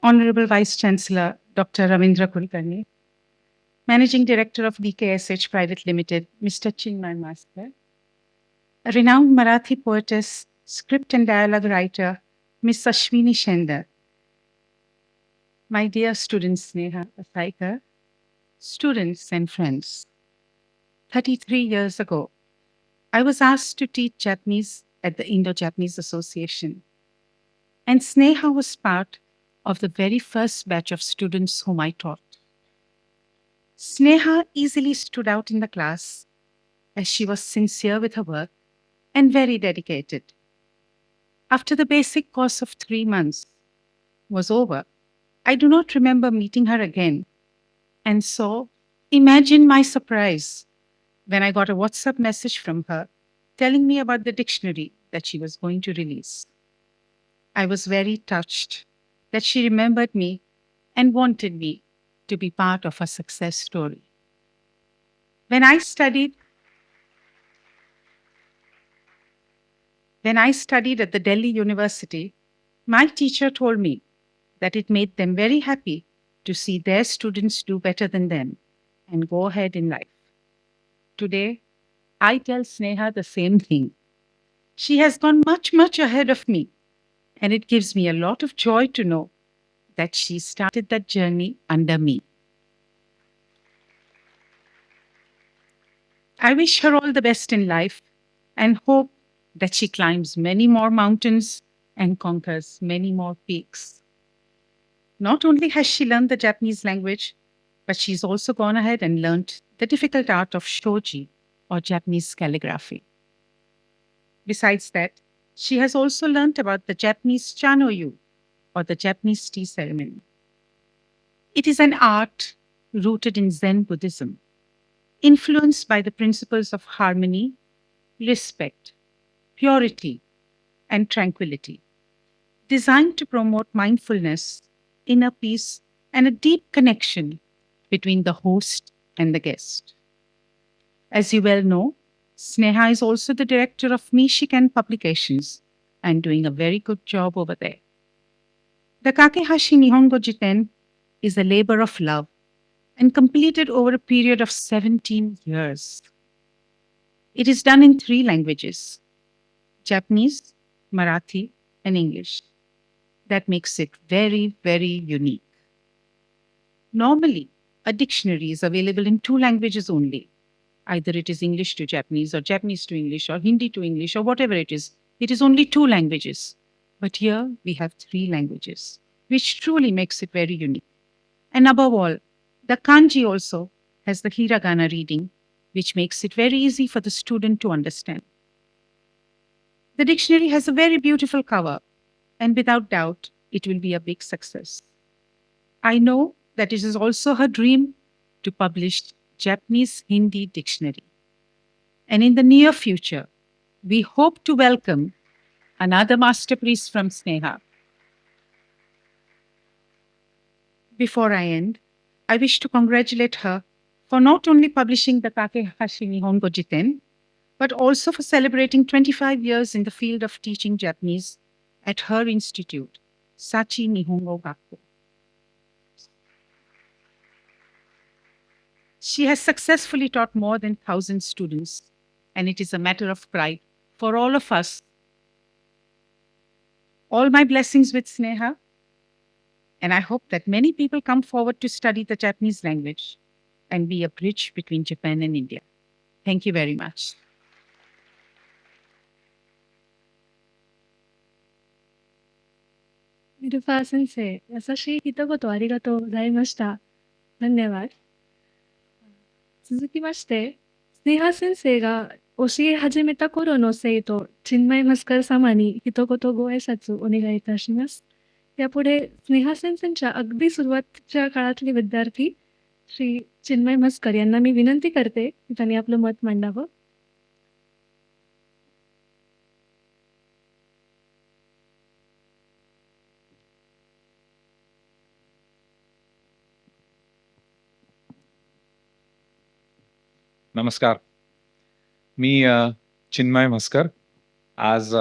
Honorable Vice Chancellor Dr. Ravindra Kulkarni, Managing Director of DKSH Private Limited, Mr. Chinmay Master, a renowned Marathi poetess, script and dialogue writer, Miss Ashwini Shender, my dear student Sneha Asaikar, students and friends. 33 years ago, I was asked to teach Japanese at the Indo-Japanese Association, and Sneha was part of the very first batch of students whom I taught. Sneha easily stood out in the class as she was sincere with her work and very dedicated. After the basic course of 3 months was over, I do not remember meeting her again. And so, imagine my surprise when I got a WhatsApp message from her telling me about the dictionary that she was going to release. I was very touched that she remembered me and wanted me to be part of her success story. When I studied at the Delhi University, my teacher told me that it made them very happy to see their students do better than them and go ahead in life. Today, I tell Sneha the same thing. She has gone much, much ahead of me, and it gives me a lot of joy to know that she started that journey under me. I wish her all the best in life and hope that she climbs many more mountains and conquers many more peaks. Not only has she learned the Japanese language, but she's also gone ahead and learned the difficult art of shoji, or Japanese calligraphy. Besides that, she has also learned about the Japanese chanoyu, or the Japanese tea ceremony. It is an art rooted in Zen Buddhism, influenced by the principles of harmony, respect, purity, and tranquility, designed to promote mindfulness, inner peace, and a deep connection between the host and the guest. As you well know, Sneha is also the director of Mishiken Publications and doing a very good job over there. The Kakehashi Nihongo Jiten is a labor of love and completed over a period of 17 years. It is done in 3 languages: Japanese, Marathi, and English. That makes it very, very unique. Normally, a dictionary is available in 2 languages only. Either it is English to Japanese, or Japanese to English, or Hindi to English, or whatever it is. It is only 2 languages. But here we have 3 languages, which truly makes it very unique. And above all, the kanji also has the hiragana reading, which makes it very easy for the student to understand. The dictionary has a very beautiful cover, and without doubt, it will be a big success. I know that it is also her dream to publish Japanese Hindi dictionary. And in the near future, we hope to welcome another masterpiece from Sneha. Before I end, I wish to congratulate her for not only publishing the Kakehashi Nihongo Jiten, but also for celebrating 25 years in the field of teaching Japanese at her institute, Sachi Nihongo Gakko. She has successfully taught more than 1,000 students, and it is a matter of pride for all of us. All my blessings with Sneha, and I hope that many people come forward to study the Japanese language and be a bridge between Japan and India. Thank you very much. ミルファー先生、優しい一言ありがとうございました。धन्यवाद。続きまして、スネハ先生が教え始めた頃の生徒、चिन्मय मस्कर様に一言ご挨拶お願いいたします。यापुढे स्नेहा सेनच्या अगदी सुरुवातीच्या काळातले विद्यार्थी श्री चिन्मय मस्कर यांना मी विनंती करते की त्यांनी आपलं मत मांडावं. नमस्कार. मी चिन्मय म्हस्कर आज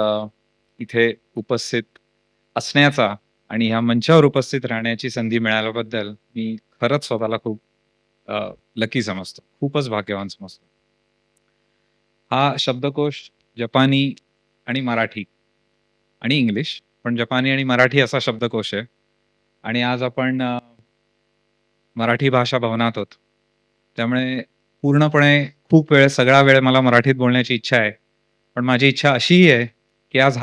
इथे उपस्थित असण्याचा आणि ह्या मंचावर उपस्थित राहण्याची संधी मिळाल्याबद्दल मी खरंच स्वतःला खूप लकी समजतो. खूपच भाग्यवान समजतो. हा शब्दकोश जपानी आणि मराठी आणि इंग्लिश, पण जपानी आणि मराठी असा शब्दकोश आहे. आणि आज आपण मराठी भाषा भवनात आहोत. त्यामुळे पूर्णपणे खूप वेळ, सगळा वेळ मला मराठीत बोलण्याची इच्छा आहे. पण माझी इच्छा अशीही आहे, की आज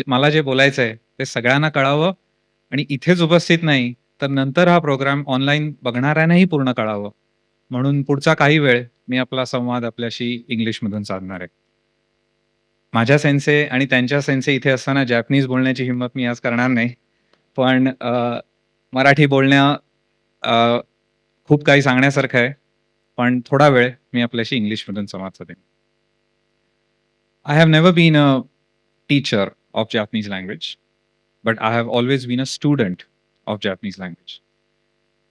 मला जे बोलायचंय ते सगळ्यांना कळावं आणि इथेच उपस्थित नाही, तर नंतर हा प्रोग्राम ऑनलाईन बघणाऱ्यांनाही पूर्ण कळावं. म्हणून पुढचा काही वेळ मी आपला संवाद आपल्याशी इंग्लिशमधून साधणार आहे. माझ्या सेन्से आणि त्यांच्या सेन्से इथे असताना जॅपनीज बोलण्याची हिंमत मी आज करणार नाही. पण मराठी बोलणं खूप काही सांगण्यासारखं आहे. पण थोडा वेळ मी आपल्याशी इंग्लिशमधून संवाद साधेन. I have never been a teacher of Japanese language, but I have always been a student of Japanese language.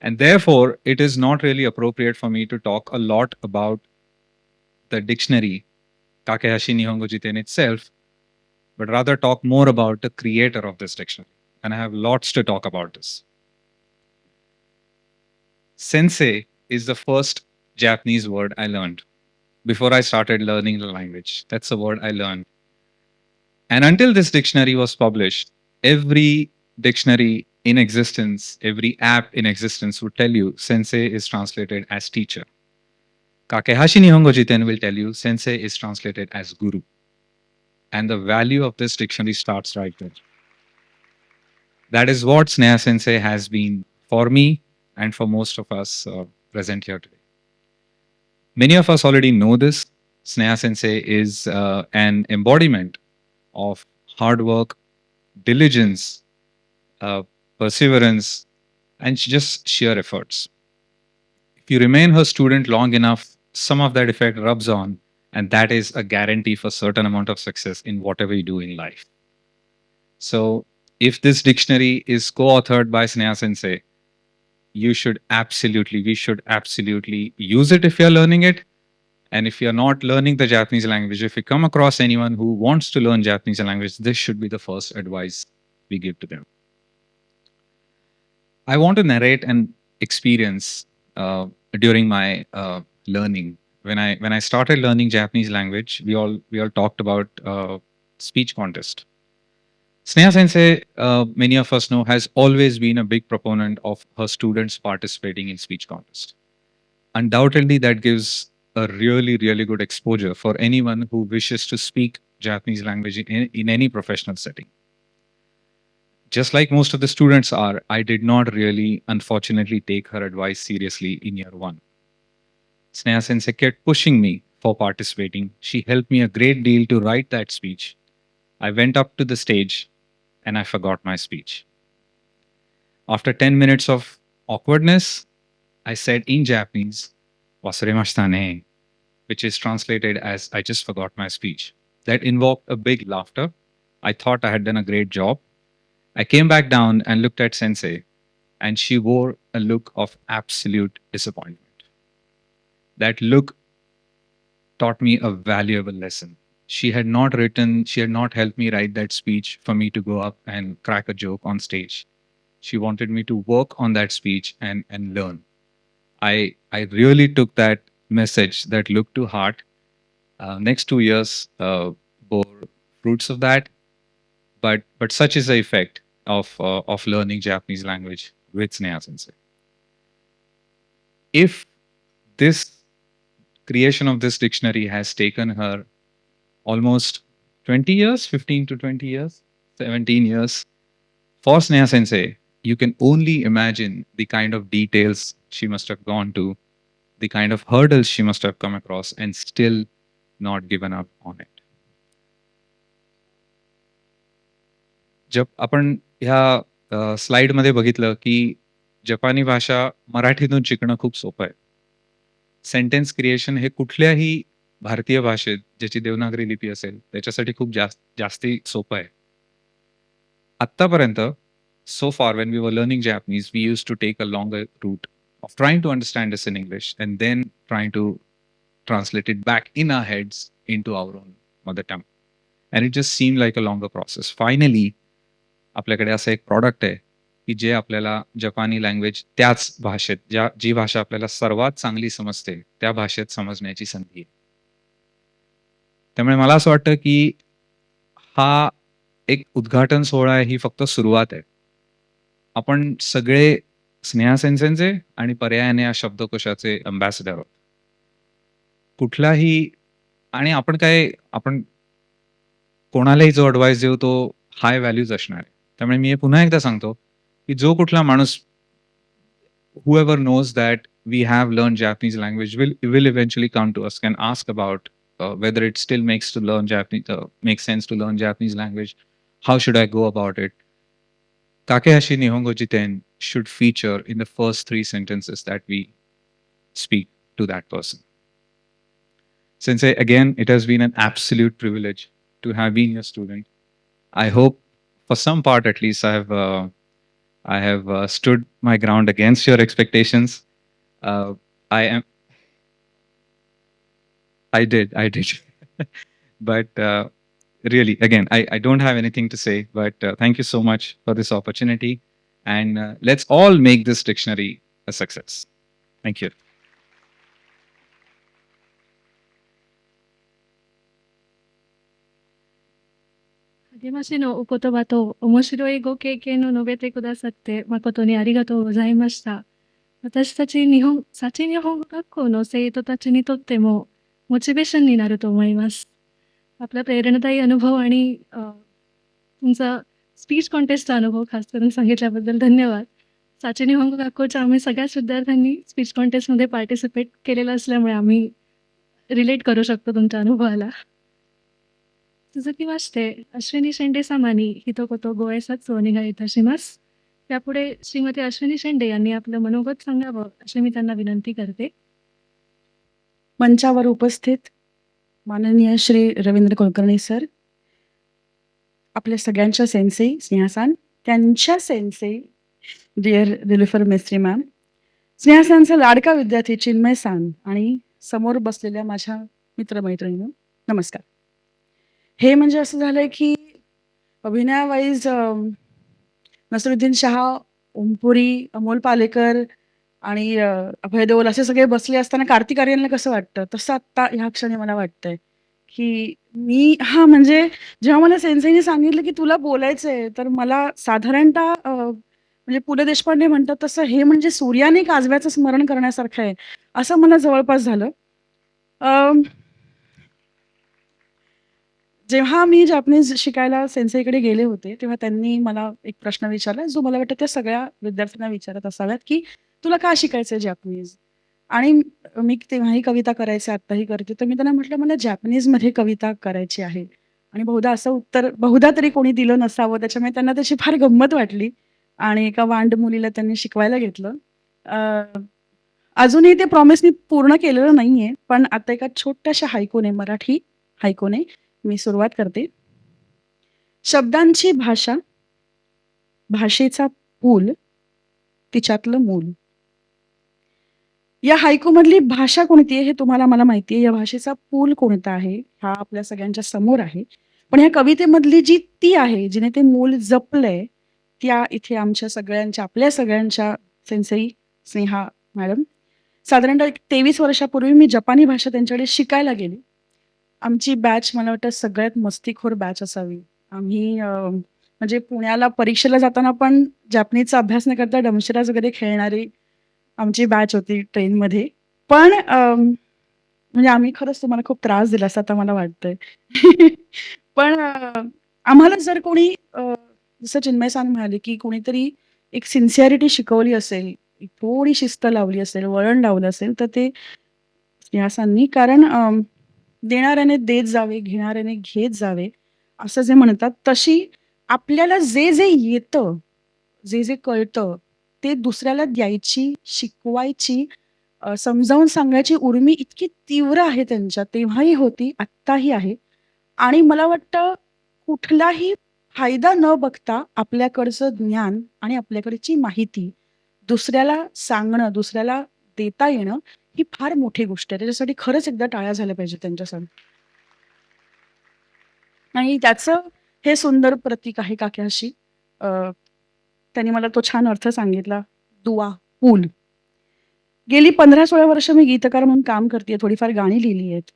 And therefore, it is not really appropriate for me to talk a lot about the dictionary, Kakehashi Nihongo Jiten itself, but rather talk more about the creator of this dictionary. And I have lots to talk about this. Sensei is the first Japanese word I learned before I started learning the language. That's a word I learned. And until this dictionary was published, every dictionary in existence, every app in existence would tell you sensei is translated as teacher. Kakehashi Nihongo Jiten will tell you sensei is translated as guru. And the value of this dictionary starts right there. That is what Sneha Sensei has been for me and for most of us present here today. Many of us already know this. Sneha Sensei is an embodiment of hard work, diligence, perseverance, and just sheer efforts. If you remain her student long enough, some of that effect rubs on, and that is a guarantee for certain amount of success in whatever you do in life. So if this dictionary is co-authored by Sneha Sensei, we should absolutely use it if you're learning it. And if you're not learning the Japanese language, if you come across anyone who wants to learn Japanese language, this should be the first advice we give to them. I want to narrate an experience during my learning. When I started learning Japanese language, we all talked about speech contest. Sneha Sensei, many of us know, has always been a big proponent of her students participating in speech contest. Undoubtedly, that gives a really good exposure for anyone who wishes to speak Japanese language in any professional setting. Just like most of the students are, I did not really, unfortunately, take her advice seriously in year one. Sneha Sensei kept pushing me for participating. She helped me a great deal to write that speech. I went up to the stage and I forgot my speech. After 10 minutes of awkwardness, I said in Japanese, "Wasuremashita ne," which is translated as "I just forgot my speech." That invoked a big laughter. I thought I had done a great job. I came back down and looked at Sensei, and she wore a look of absolute disappointment. That look taught me a valuable lesson. She had not helped me write that speech for me to go up and crack a joke on stage. She wanted me to work on that speech and learn. I really took that message, that look to heart. Next 2 years bore fruits of that, but such is the effect of learning Japanese language with Sneha Sensei. If this creation of this dictionary has taken her almost 20 years, 15 to 20 years, 17 years, for Sneha Sensei, you can only imagine the kind of details she must have gone to, the kind of hurdles she must have come across, and still not given up on it. जब आपण ह्या स्लाइडमध्ये बघितलं की जपानी भाषा मराठीतून शिकणं खूप सोपं आहे. सेंटेन्स क्रिएशन हे कुठल्याही भारतीय भाषेत ज्याची देवनागरी लिपी असेल त्याच्यासाठी खूप जास्ती सोपं आहे. आत्तापर्यंत so far when we were learning Japanese, we used to take a longer route of trying to understand this in English and then trying to translate it back in our heads into our own mother tongue. And it just seemed like a longer process. Finally, आपल्याकडे असं एक प्रॉडक्ट आहे, की जे आपल्याला जपानी लँग्वेज त्याच भाषेत जी भाषा आपल्याला सर्वात चांगली समजते, त्या भाषेत समजण्याची संधी आहे. त्यामुळे मला असं वाटतं, की हा एक उद्घाटन सोहळा आहे, ही फक्त सुरुवात आहे. आपण सगळे स्नेहा सेन्सेंचे आणि पर्यायाने या शब्दकोशाचे अँबॅसेडर आहोत. कुठलाही आणि आपण कोणालाही जो ॲडव्हाइस देऊ तो हाय व्हॅल्यूज असणार आहे. त्यामुळे मी हे पुन्हा एकदा सांगतो, की जो कुठला माणूस whoever knows that we have learned Japanese language will eventually come to us and ask about whether it still makes sense to learn Japanese language. How should I go about it? Kakehashi Nihongo Jiten should feature in the first 3 sentences that we speak to that person. Sensei, again, it has been an absolute privilege to have been your student. I hope, for some part at least, I have stood my ground against your expectations. I did, but really, again, I don't have anything to say. But thank you so much for this opportunity, and let's all make this dictionary a success. Thank you. 励ましのお言葉と面白いご経験を述べてくださって誠にありがとうございました。私たち幸日本語学校の生徒たちにとってもモチベーションになると思います。आपला प्रेरणादायी अनुभव आणि तुमचा स्पीच कॉन्टेस्टचा अनुभव खास करून सांगितल्याबद्दल धन्यवाद. साची निहोंगो गाक्कोच्या आम्ही सगळ्याच विद्यार्थ्यांनी स्पीच कॉन्टेस्टमध्ये पार्टिसिपेट केलेलं असल्यामुळे आम्ही रिलेट करू शकतो तुमच्या अनुभवाला. 続きまして、アシュニ・シェンデ様に一言ご挨拶をお願いいたします。यापुढे श्रीमती अश्विनी शेंडे यांनी आपलं मनोगत सांगावं अशी मी त्यांना विनंती करते. मंचावर उपस्थित माननीय श्री रवींद्र कुलकर्णी सर, आपल्या सगळ्यांच्या सेन्सेई स्नेहासान, त्यांच्या सेन्सेई डिअर निलुफर मेस्त्री मॅम, स्नेहासानचा लाडका विद्यार्थी चिन्मय सान आणि समोर बसलेल्या माझ्या मित्रमैत्रिणींनो नमस्कार. हे म्हणजे असं झालंय की अभिनयावाईज नसरुद्दीन शहा, ओमपुरी, अमोल पालेकर आणि अभय देओल असे सगळे बसले असताना कार्तिक आर्यनला कसं वाटतं तसं आत्ता ह्या क्षणी मला वाटतंय की मी म्हणजे जेव्हा मला सेन्सेईने सांगितलं की तुला बोलायचंय तर मला साधारणतः म्हणजे पु ल देशपांडे म्हणतात तसं हे म्हणजे सूर्याने काजव्याचं स्मरण करण्यासारखं आहे असं मला जवळपास झालं. जेव्हा मी जॅपनीज शिकायला सेन्सेईकडे गेले होते तेव्हा त्यांनी मला एक प्रश्न विचारला जो मला वाटतं त्या सगळ्या विद्यार्थ्यांना विचारत असाव्यात की तुला का शिकायचंय जॅपनीज. आणि मी तेव्हाही कविता करायचे आत्ताही करते तर मी त्यांना म्हटलं मला जॅपनीजमध्ये कविता करायची आहे आणि बहुधा असं उत्तर बहुधा तरी कोणी दिलं नसावं त्याच्यामुळे त्यांना त्याची फार गंमत वाटली आणि एका वांड मुलीला त्यांनी शिकवायला घेतलं. अजूनही ते प्रॉमिसनी पूर्ण केलेलं नाहीये पण आता एका छोट्याशा हायकोने मराठी हायकोने मी सुरुवात करते. शब्दांची भाषा, भाषेचा पूल, तिच्यातलं मूल. या हायकोमधली भाषा कोणती आहे हे तुम्हाला मला माहिती आहे. या भाषेचा पूल कोणता आहे हा आपल्या सगळ्यांच्या समोर आहे. पण ह्या कवितेमधली जी ती आहे जिने ते मूल जपलंय त्या इथे आपल्या सगळ्यांच्या सेन्सेई स्नेहा मॅडम साधारणतः 23 वर्षापूर्वी मी जपानी भाषा त्यांच्याकडे शिकायला गेली. आमची बॅच मला वाटतं सगळ्यात मस्तीखोर बॅच असावी. आम्ही म्हणजे पुण्याला परीक्षेला जाताना पण जॅपनीजचा अभ्यास न करता डमशराज वगैरे खेळणारी आमची बॅच होती ट्रेनमध्ये. पण म्हणजे आम्ही खरंच तुम्हाला खूप त्रास दिला असं आता मला वाटतंय. पण आम्हाला जर कोणी जसं चिन्मय सान म्हणाले की कोणीतरी एक सिन्सिअरिटी शिकवली असेल, थोडी शिस्त लावली असेल, वळण लावलं असेल तर ते स्नेहासांनी. कारण देणाऱ्याने देत जावे, घेणाऱ्याने घेत जावे असं जे म्हणतात तशी आपल्याला जे जे येतं, जे जे कळतं ते दुसऱ्याला द्यायची, शिकवायची, समजावून सांगायची उर्मी इतकी तीव्र आहे त्यांच्या. तेव्हाही होती, आत्ताही आहे. आणि मला वाटतं कुठलाही फायदा न बघता आपल्याकडचं ज्ञान आणि आपल्याकडची माहिती दुसऱ्याला सांगणं, दुसऱ्याला देता येणं ही फार मोठी गोष्ट आहे. त्याच्यासाठी खरंच एकदा टाळ्या झाल्या पाहिजेत त्यांच्यासाठी. आणि त्याचं हे सुंदर प्रतीक आहे काकेहाशी. त्यांनी मला तो छान अर्थ सांगितला. दुआ, पूल. गेली 15-16 वर्ष मी गीतकार म्हणून काम करते, थोडीफार गाणी लिहिली आहेत.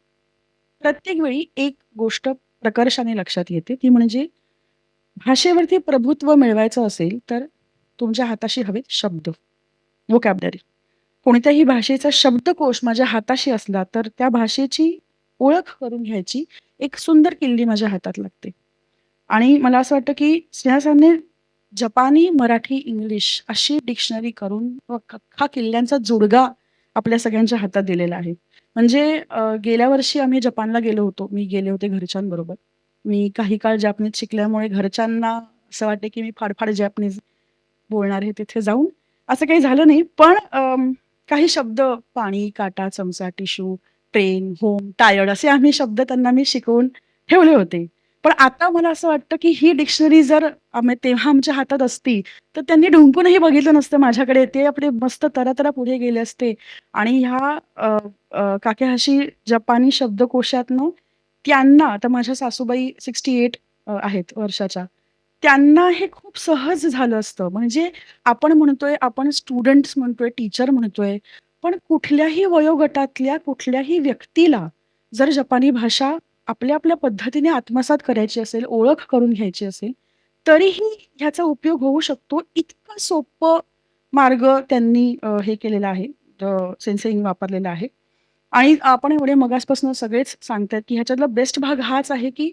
प्रत्येक वेळी एक गोष्ट प्रकर्षाने लक्षात येते, ती म्हणजे भाषेवरती प्रभुत्व मिळवायचं असेल, तर तुमच्या हाताशी हवेत शब्द, व्होकॅब्युलरी. कोणत्याही भाषेचा शब्दकोश माझ्या हाताशी असला, तर त्या भाषेची ओळख करून घ्यायची एक सुंदर किल्ली माझ्या हातात लागते. आणि मला असं वाटतं, की स्नेहा सरांनी जपानी, मराठी, इंग्लिश अशी डिक्शनरी करून अख्खा किल्ल्यांचा जोडगा आपल्या सगळ्यांच्या हातात दिलेला आहे. म्हणजे गेल्या वर्षी आम्ही जपानला गेलो होतो. मी गेले होते घरच्यांबरोबर. मी काही काळ जॅपनीज शिकल्यामुळे घरच्यांना असं वाटते, की मी फाडफाड जॅपनीज बोलणार आहे. तिथे जाऊन असं काही झालं नाही. पण काही शब्द पाणी, काटा, चमचा, टिश्यू, ट्रेन, होम, टायर्ड असे आम्ही शब्द त्यांना मी शिकवून ठेवले होते. पण आता मला असं वाटतं, की ही डिक्शनरी जर तेव्हा आमच्या हातात असती, तर त्यांनी ढुंकूनही बघितलं नसतं माझ्याकडे. ते आपले मस्त तरा पुढे गेले असते आणि ह्या काकेहाशी जपानी शब्दकोशातनं त्यांना, आता माझ्या सासूबाई 68 आहेत वर्षाच्या. त्यांना हे खूप सहज झालं असतं. म्हणजे आपण म्हणतोय, आपण स्टुडंट्स म्हणतोय, टीचर म्हणतोय, पण कुठल्याही वयोगटातल्या कुठल्याही व्यक्तीला जर जपानी भाषा आपल्या पद्धतीने आत्मसात करायची असेल, ओळख करून घ्यायची असेल, तरीही ह्याचा उपयोग होऊ शकतो. इतकं सोपं मार्ग त्यांनी हे केलेला आहे, सेन्सिंग वापरलेला आहे. आणि आपण एवढे मगासपासून सगळेच सांगतायत, की ह्याच्यातला बेस्ट भाग हाच आहे, की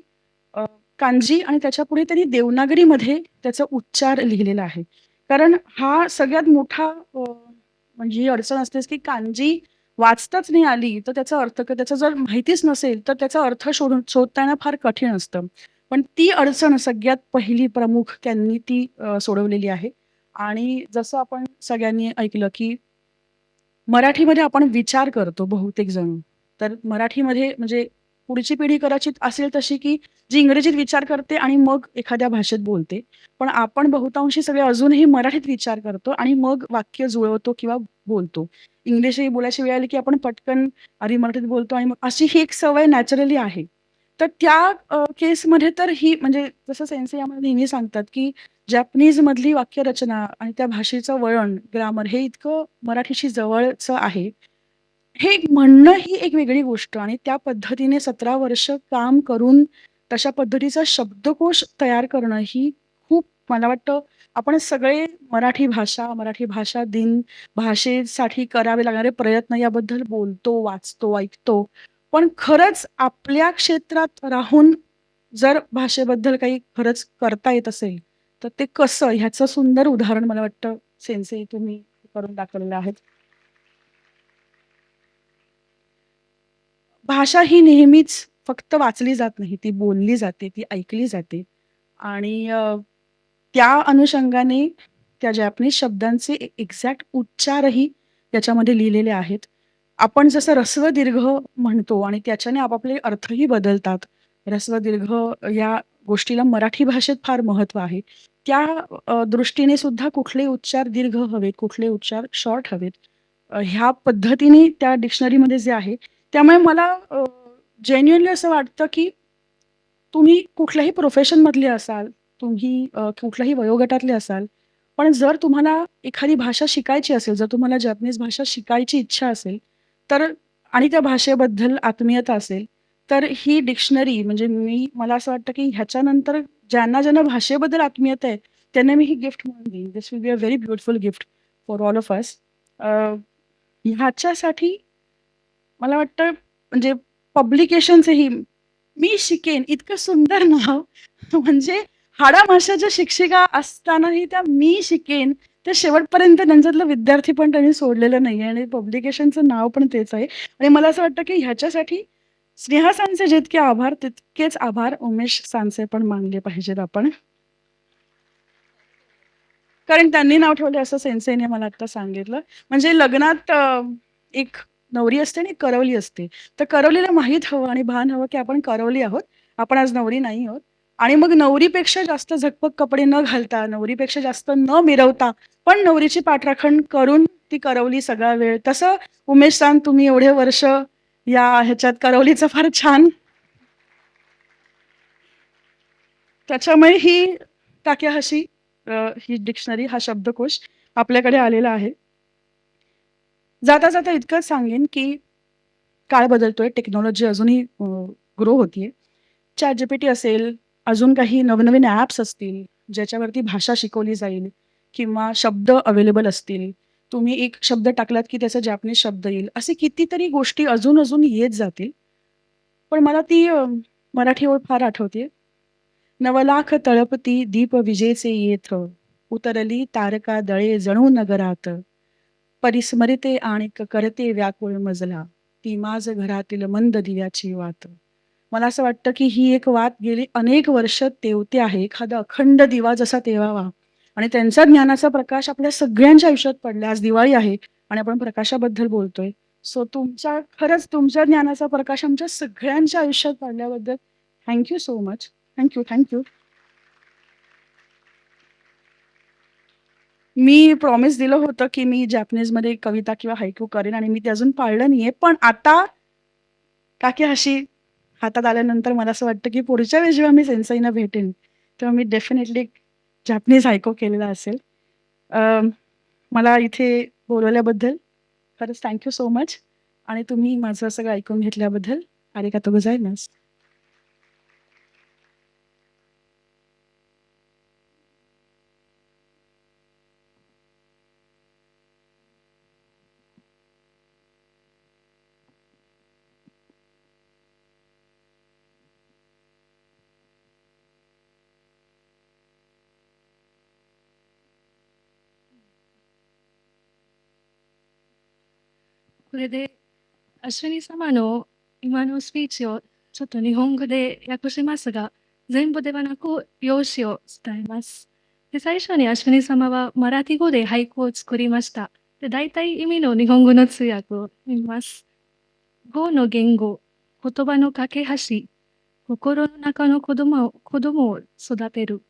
कांजी आणि त्याच्यापुढे त्यांनी देवनागरीमध्ये त्याचा उच्चार लिहिलेला आहे. कारण हा सगळ्यात मोठा म्हणजे ही अडचण असतेच, की कांजी वाचताच नाही आली, तर त्याचा अर्थ त्याचा जर माहितीच नसेल, तर त्याचा अर्थ शोधता येणं फार कठीण असतं. पण ती अडचण सगळ्यात पहिली प्रमुख त्यांनी ती सोडवलेली आहे. आणि जसं आपण सगळ्यांनी ऐकलं, की मराठीमध्ये आपण विचार करतो बहुतेक जण. तर मराठीमध्ये म्हणजे पुढची पिढी कदाचित असेल तशी, की जी इंग्रजीत विचार करते आणि मग एखाद्या भाषेत बोलते. पण आपण बहुतांशी सगळे अजूनही मराठीत विचार करतो आणि मग वाक्य जुळवतो किंवा बोलतो. इंग्लिशही बोलायची वेळ आली, की आपण पटकन आधी मराठीत बोलतो आणि मग अशी ही एक सवय नॅचरली आहे. तर त्या केसमध्ये तर ही म्हणजे जसं सेन्से आम्हाला नेहमी सांगतात, की जॅपनीजमधली वाक्यरचना आणि त्या भाषेचं वळण, ग्रामर हे इतकं मराठीशी जवळचं आहे. हे म्हणणं ही एक वेगळी गोष्ट आणि त्या पद्धतीने 17 वर्ष काम करून तशा पद्धतीचा शब्दकोश तयार करणं ही खूप मला वाटतं आपण सगळे मराठी भाषा दिन, भाषेसाठी करावे लागणारे प्रयत्न याबद्दल बोलतो, वाचतो, ऐकतो. पण खरंच आपल्या क्षेत्रात राहून जर भाषेबद्दल काही खरंच करता येत असेल, तर ते कसं ह्याचं सुंदर उदाहरण मला वाटतं सेन्से तुम्ही करून दाखवलेलं आहे. भाषा ही नेहमीच फक्त वाचली जात नाही, ती बोलली जाते, ती ऐकली जाते आणि त्या अनुषंगाने त्या जॅपनीज शब्दांचे एक्झॅक्ट उच्चारही त्याच्यामध्ये लिहिलेले आहेत. आपण जसं ऱ्हस्व, दीर्घ म्हणतो आणि त्याच्याने आपापले अर्थही बदलतात. ऱ्हस्व, दीर्घ या गोष्टीला मराठी भाषेत फार महत्त्व आहे. त्या दृष्टीने सुद्धा कुठले उच्चार दीर्घ हवेत, कुठले उच्चार शॉर्ट हवेत, ह्या पद्धतीने त्या डिक्शनरीमध्ये जे आहे त्यामुळे मला जेन्युइनली असं वाटतं, की तुम्ही कुठल्याही प्रोफेशनमधले असाल, तुम्ही कुठल्याही वयोगटातले असाल, पण जर तुम्हाला एखादी भाषा शिकायची असेल, जर तुम्हाला जॅपनीज भाषा शिकायची इच्छा असेल, तर आणि त्या भाषेबद्दल आत्मीयता असेल, तर ही डिक्शनरी म्हणजे मला असं वाटतं, की ह्याच्यानंतर ज्यांना भाषेबद्दल आत्मीयता आहे, त्यांना मी ही गिफ्ट म्हणून देईन. This will be a very beautiful gift for all of us. ह्याच्यासाठी मला वाटतं म्हणजे पब्लिकेशनचंही मी शिकेन इतकं सुंदर नाव म्हणजे हाडामाशाच्या शिक्षिका असतानाही त्या मी शिकेन ते शेवटपर्यंत त्यांच्यातलं विद्यार्थी पण त्यांनी सोडलेलं नाही आणि पब्लिकेशनचं नाव पण तेच आहे. आणि मला असं वाटतं, की ह्याच्यासाठी स्नेहा सांचे जितके आभार, तितकेच आभार उमेश सांचे पण मानले पाहिजेत आपण. कारण त्यांनी नाव ठेवले असं सेन्सेने मला आता सांगितलं. म्हणजे लग्नात एक नवरी असते आणि करवली असते. तर करवलीला माहीत हवं आणि भान हवं, की आपण करवली आहोत. आपण आज नवरी नाही आहोत. आणि मग नवरीपेक्षा जास्त झकपक कपडे न घालता, नवरीपेक्षा जास्त न मिरवता, पण नवरीची पाठराखण करून ती करवली सगळा वेळ. तसं उमेश सांग तुम्ही एवढे वर्ष या ह्याच्यात करवलीचं फार छान त्याच्यामुळे ही काकेहाशी ही डिक्शनरी, हा शब्दकोश आपल्याकडे आलेला आहे. जाता जाता इतकंच सांगेन की काळ बदलतोय, टेक्नॉलॉजी अजूनही ग्रो होतीये. ChatGPT असेल, अजून काही नवनवीन ॲप्स असतील, ज्याच्यावरती भाषा शिकवली जाईल किंवा शब्द अवेलेबल असतील. तुम्ही एक शब्द टाकलात की त्याचा जॅपनीज शब्द येईल. असे कितीतरी गोष्टी अजून येत जातील. पण मला ती मराठी ओळ फार आठवते. नवलाख तळपती दीप विजेचे येथ, उतरली तारका दळे जणू नगरात. परिस्मरिते आणिक करते व्याकुळ मजला, ती माझ घरातील मंद दिव्याची वात. मला असं वाटतं की ही एक वात गेली अनेक वर्ष तेवते आहे. एखादा अखंड दिवा जसा तेवावा आणि त्यांचा ज्ञानाचा प्रकाश आपल्या सगळ्यांच्या आयुष्यात पडला. आज दिवाळी आहे आणि आपण प्रकाशाबद्दल बोलतोय. सो खरंच तुमच्या ज्ञानाचा प्रकाश आमच्या सगळ्यांच्या आयुष्यात पडल्याबद्दल thank you so much. Thank you. मी प्रॉमिस दिलं होतं की मी जॅपनीजमध्ये कविता किंवा हायकू करेन आणि मी ते अजून पाळलं नाहीये. पण आता काकेहाशी हातात आल्यानंतर मला असं वाटतं की पुढच्या वेळेस जेव्हा मी सेन्सेईना भेटेन, तेव्हा मी डेफिनेटली जॅपनीज हायकू केलेला असेल. मला इथे बोलवल्याबद्दल खरंच थँक यू सो मच आणि तुम्ही माझं सगळं ऐकून घेतल्याबद्दल आरिगातो गोजाइमास. これで、アシュニ様の今のスピーチをちょっと日本語で訳しますが、全部ではなく用紙を伝えます。で、最初にアシュニ様はマラティ語で俳句を作りました。で、大体意味の日本語の通訳を読みます。語の言語、言葉の架け橋、心の中の子供を育てる。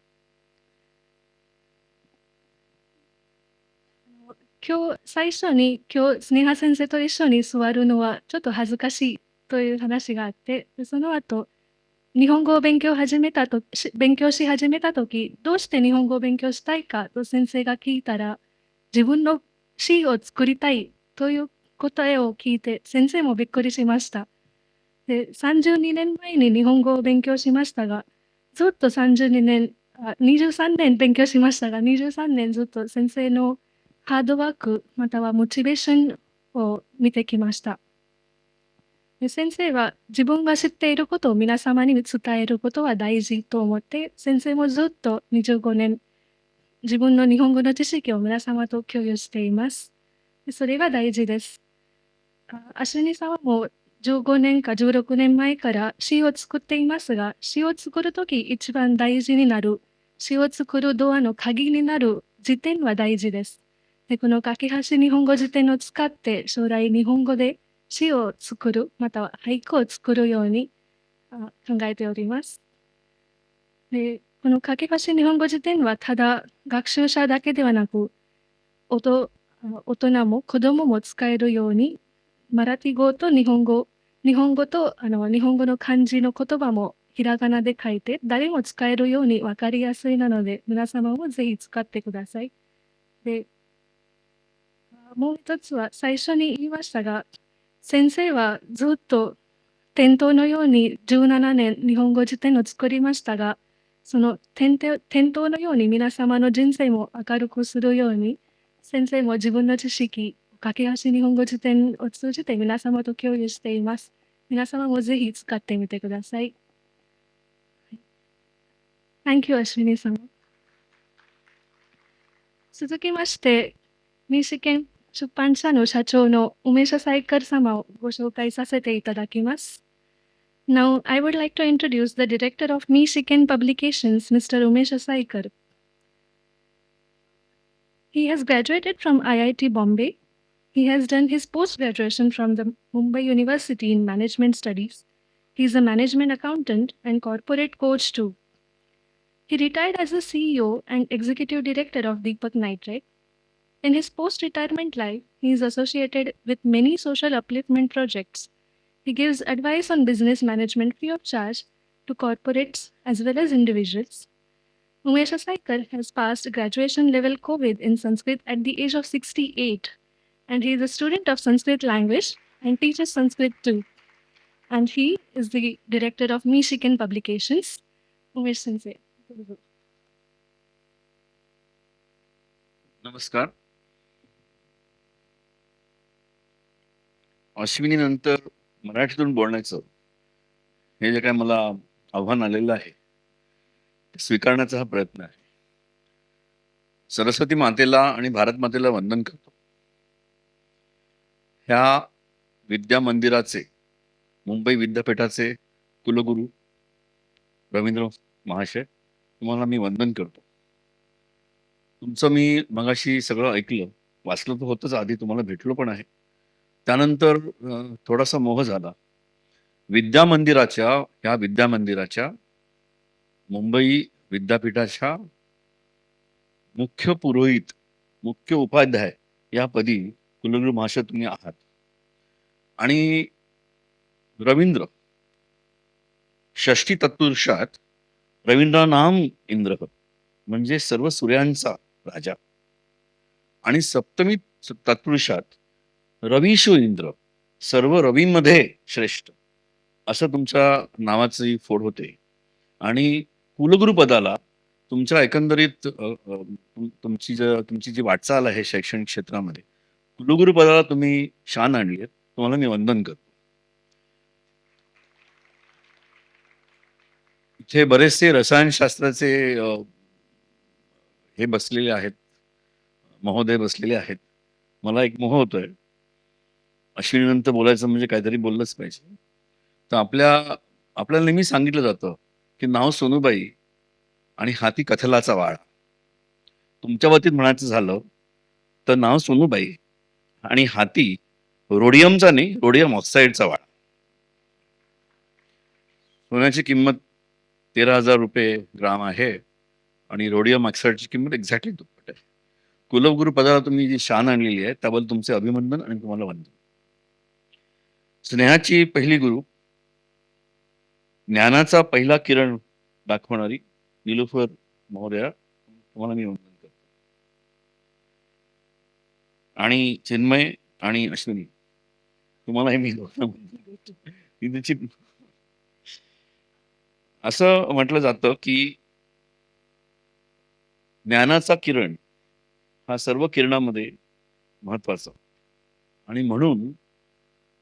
最初に今日スネハ先生と一緒に座るのはちょっと恥ずかしいという話があって、でその後日本語を勉強し始めた時、どうして日本語を勉強したいかと先生が聞いたら、自分の詩を作りたいという答えを聞いて先生もびっくりしました。で、32年前に日本語を勉強しましたが、ずっと23年勉強しましたが、23年ずっと先生のハードワークまたはモチベーションを見てきました。で、先生は自分が知っていることを皆様に伝えることは大事と思って、先生もずっと25年、自分の日本語の知識を皆様と共有しています。で、それが大事です。アシュニ様も15年か16年前から詩を作っていますが、詩を作るとき一番大事になる、詩を作るドアの鍵になる辞典は大事です。で、この架け橋日本語辞典を使って将来日本語で詩を作る、または俳句を作るように考えております。で、この架け橋日本語辞典はただ学習者だけではなく、大人も子供も使えるように、マラティ語と日本語と日本語の漢字の言葉もひらがなで書いて、誰も使えるように分かりやすいなので、皆様もぜひ使ってください。で、もう一つは最初に言いましたが、先生はずっと店頭のように17年日本語辞典を作りましたが、その店頭のように皆様の人生も明るくするように、先生も自分の知識、架け橋日本語辞典を通じて皆様と共有しています。皆様もぜひ使ってみてください。Thank you, アシュニ様。続きまして、民主研出版社の社長の梅社サイカル様をご紹介させていただきます。Now, I would like to introduce the director of Michigan Publications, Mr. Umesha Saikar. He has graduated from IIT Bombay. He has done his post-graduation from the Mumbai University in Management Studies. He is a management accountant and corporate coach too. He retired as the CEO and executive director of Deepak Nitrite. In his post-retirement life, he is associated with many social upliftment projects. He gives advice on business management free of charge to corporates as well as individuals. Umesh Saikar has passed graduation level COVID in Sanskrit at the age of 68, and he is a student of Sanskrit language and teaches Sanskrit too. And he is the director of Michigan Publications. Umesh Sensei. नमस्कार. अश्विनी नंतर मराठीतून बोलण्याचं हे जे काय मला आव्हान आलेलं आहे ते स्वीकारण्याचा हा प्रयत्न आहे. सरस्वती मातेला आणि भारत मातेला वंदन करतो. ह्या विद्या मंदिराचे मुंबई विद्यापीठाचे कुलगुरू रवींद्र महाशय, तुम्हाला मी वंदन करतो. तुमचं मी मगाशी सगळं ऐकलं, वाचलं तर होतंच, आधी तुम्हाला भेटलो पण आहे. त्यानंतर थोडासा मोह झाला. विद्या मंदिराच्या मुंबई विद्यापीठाच्या मुख्य पुरोहित, मुख्य उपाध्याय या पदी कुलगुरू महाशय तुम्ही आहात. आणि रवींद्र षष्ठी तत्पुरुषात रवींद्रानाम इंद्र म्हणजे सर्व सूर्यांचा राजा, आणि सप्तमी तत्पुरुषात रवीशो इंद्र सर्व रवींमध्ये श्रेष्ठ, असं तुमच्या नावाची फोड होते. आणि कुलगुरू पदाला तुमच्या एकंदरीत तुमची जी वाटचाल आहे शैक्षणिक क्षेत्रामध्ये, कुलगुरू पदाला तुम्ही शान आणली आहे. तुम्हाला मी वंदन करतो. इथे बरेचसे रसायनशास्त्राचे हे बसलेले आहेत, महोदय बसलेले आहेत. मला एक मोह होतोय, अश्विनीनंतर बोलायचं म्हणजे काहीतरी बोललंच पाहिजे. तर आपल्याला नेहमी सांगितलं जातं की नाव सोनूबाई आणि हाती कथलाचा वाळा. तुमच्या बाबतीत म्हणायचं झालं तर नाव सोनूबाई आणि हाती रोडियमचा नाही, रोडियम ऑक्साईडचा वाळा. सोन्याची किंमत 13,000 रुपये ग्राम आहे आणि रोडियम ऑक्साईडची किंमत एक्झॅक्टली दुप्पट आहे. कुलगुरू पदाला तुम्ही जी शान आणलेली आहे त्याबद्दल तुमचे अभिनंदन आणि तुम्हाला वंदन. स्नेहाची पहिली गुरु, ज्ञानाचा पहिला किरण दाखवणारी निलुफर महोदया, तुम्हाला मी वंदन करतो. आणि चिन्मय आणि अश्विनी, तुम्हालाही मी वंदन करतो. असं म्हटलं जातं की ज्ञानाचा किरण हा सर्व किरणामध्ये महत्वाचा, आणि म्हणून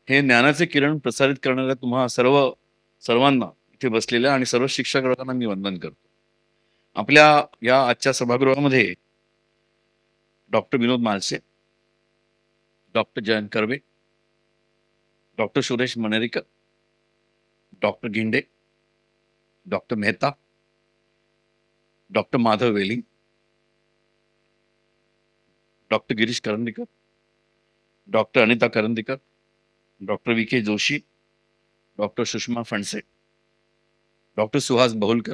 हे ज्ञानाचे किरण प्रसारित करणाऱ्या तुम्हा सर्वांना इथे बसलेल्या आणि सर्व शिक्षक वर्गांना मी वंदन करतो. आपल्या या आजच्या सभागृहामध्ये doctor Vinod Malse, doctor Jayant Karve, doctor Suresh Manerikar, doctor Ginde, doctor Mehta, doctor Madhav Weling, doctor Girish Karandikar, doctor Anita Karandikar, doctor V K Joshi, doctor Sushma Phanse, doctor Suhas Bahulkar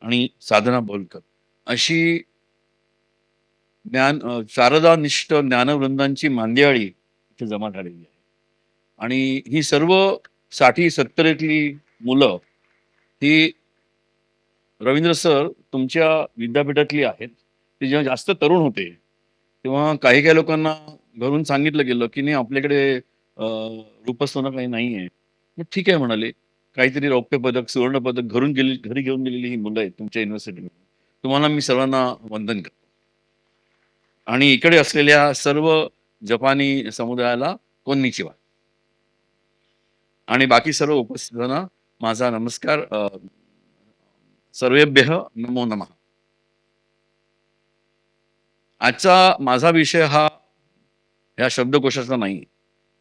आणि साधना बहुलकर, अशी शारदानिष्ठ ज्ञानवृंदांची मांदियाळी इथे जमा झालेली आहे. आणि ही सर्व 60-70तली मुलं ही रवींद्र सर तुमच्या विद्यापीठातली आहेत. ते जेव्हा जास्त तरुण होते तेव्हा काही लोकांना घरून सांगितलं गेलं की नाही, आपल्याकडे रूपसोनं काही नाहीये. मग ठीक आहे म्हणाले, काहीतरी रौप्य पदक, सुवर्ण पदक घरी घेऊन गेलेली ही मुलं आहेत तुमच्या युनिव्हर्सिटीमध्ये. तुम्हाला मी सर्वांना वंदन करतो. आणि इकडे असलेल्या सर्व जपानी समुदायाला कोन्निचिवा, आणि बाकी सर्व उपस्थितांना माझा नमस्कार. सर्वेभ्यः नमो नमः. आजचा माझा विषय हा ह्या शब्दकोशाचा नाही,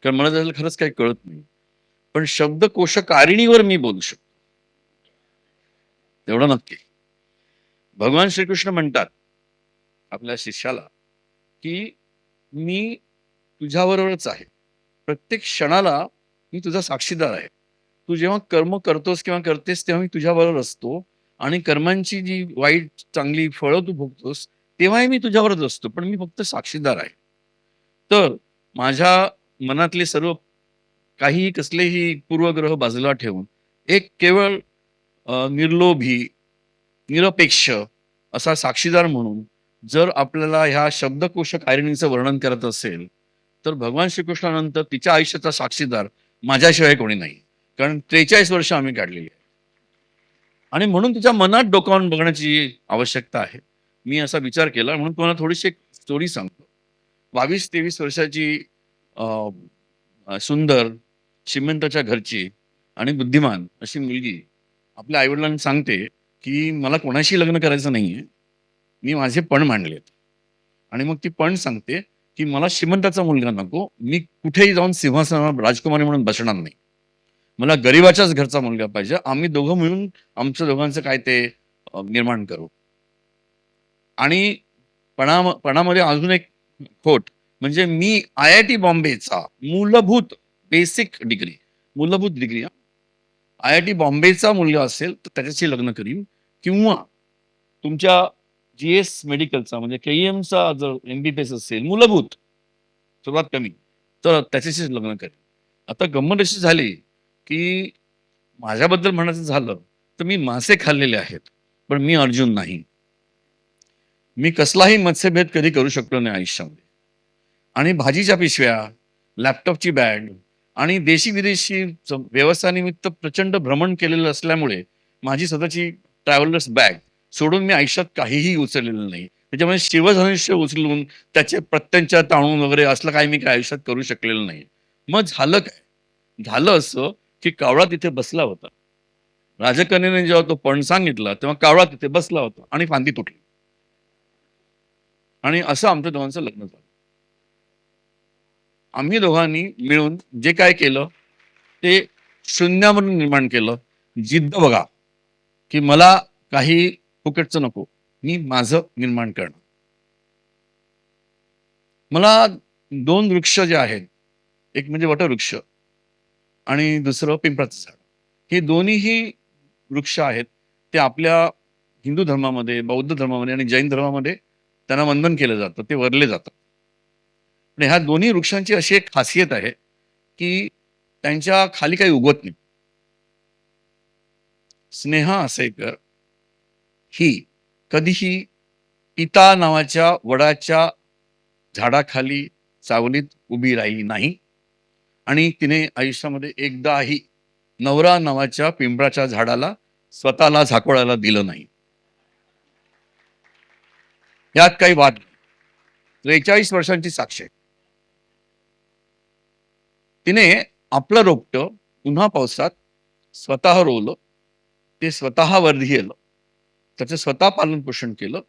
कारण मला त्याला खरंच काही कळत नाही. पण शब्दकोशकारिणीवर मी बोलू शकतो, एवढं नक्की. भगवान श्रीकृष्ण म्हणतात आपल्या शिष्याला की मी तुझ्याबरोबरच आहे, प्रत्येक क्षणाला मी तुझा साक्षीदार आहे. तू जेव्हा कर्म करतोस किंवा करतेस तेव्हा मी तुझ्याबरोबर असतो, आणि कर्मांची जी वाईट चांगली फळं तू भोगतोस तेव्हाही मी तुझ्याबरोबर असतो, पण मी फक्त साक्षीदार आहे. तर माझ्या मनातले सर्व काही कसलेही पूर्वग्रह बाजूला ठेवून एक केवळ निर्लोभी, निरपेक्ष असा साक्षीदार म्हणून जर आपल्याला ह्या शब्दकोश कारिणीचं वर्णन करत असेल तर भगवान श्रीकृष्णानंतर तिच्या आयुष्याचा साक्षीदार माझ्याशिवाय कोणी नाही. कारण 43 वर्ष आम्ही काढलेली आहे आणि म्हणून तिच्या मनात डोकावून बघण्याची आवश्यकता आहे. मी असा विचार केला म्हणून तुम्हाला थोडीशी एक स्टोरी सांगतो. 22-23 वर्षाची सुंदर श्रीमंताच्या घरची आणि बुद्धिमान अशी मुलगी आपल्या आईवडिलांना सांगते की मला कोणाशी लग्न करायचं नाहीये, मी माझे पण मांडलेत. आणि मग ती पण सांगते की मला श्रीमंताचा मुलगा नको, मी कुठेही जाऊन सिंहासनावर राजकुमारी म्हणून बसणार नाही, मला गरिबाच्याच घरचा मुलगा पाहिजे, आम्ही दोघं मिळून आमच्या दोघांचं काय ते निर्माण करू. आणि पणामध्ये अजून एक खोट म्हणजे मी IIT बॉम्बेचा मूलभूत डिग्री IIT बॉम्बेचा मुलगा असेल तर त्याच्याशी लग्न करीन, किंवा तुमच्या GS मेडिकलचा म्हणजे KEMचा जर MBBS असेल मूलभूत सर्वात कमी तर त्याच्याशीच लग्न करेन. आता गंमत अशी झाली की माझ्याबद्दल म्हणायचं झालं तर मी मासे खाल्लेले आहेत पण मी अर्जुन नाही. मी कसलाही मत्स्यभेद कधी करू शकलो नाही आयुष्यामध्ये. आणि भाजीच्या पिशव्या, लॅपटॉपची बॅग आणि देशी विदेशी व्यवसायानिमित्त प्रचंड भ्रमण केलेलं असल्यामुळे माझी स्वतःची ट्रॅव्हलर्स बॅग सोडून मी आयुष्यात काहीही उचललेलं नाही. त्याच्यामुळे शिवधनुष्य उचलून त्याचे प्रत्यंच्या ताणून वगैरे असलं काही मी काय आयुष्यात करू शकलेलं नाही. मग झालं काय? झालं असं की कावळा तिथे बसला होता. राजकन्येने जेव्हा तो पण सांगितला तेव्हा कावळा तिथे बसला होता आणि फांदी तुटली. आणि असं आमच्या दोघांचं लग्न झालं. आम्ही दोघांनी मिळून जे काय केलं ते शून्यावरून निर्माण केलं. जिद्द बघा की मला काही फुकटचं नको, मी माझं निर्माण करणं. मला 2 वृक्ष जे आहेत, एक म्हणजे वटवृक्ष आणि दुसरं पिंपळाचं झाड, हे दोन्हीही वृक्ष आहेत ते आपल्या हिंदू धर्मामध्ये, बौद्ध धर्मामध्ये आणि जैन धर्मामध्ये त्यांना वंदन केलं जातं, ते वरले जातात. आणि ह्या दोन्ही वृक्षांची अशी एक खासियत आहे की त्यांच्या खाली काही उगवत नाही. स्नेहा आसेकर ही कधीही पिता नावाच्या वडाच्या झाडाखाली सावलीत उभी राहिली नाही आणि तिने आयुष्यामध्ये एकदाही नवरा नावाच्या पिंपळाच्या झाडाला स्वतःला झाकोळायला दिलं नाही. यात काही वाद नाही. 43 वर्षांची साक्ष आहे. तिने आपलं रोपटं पुन्हा पावसात स्वतः रोवलं, ते स्वतः वर गेलं, त्याचं स्वतः पालन पोषण केलं.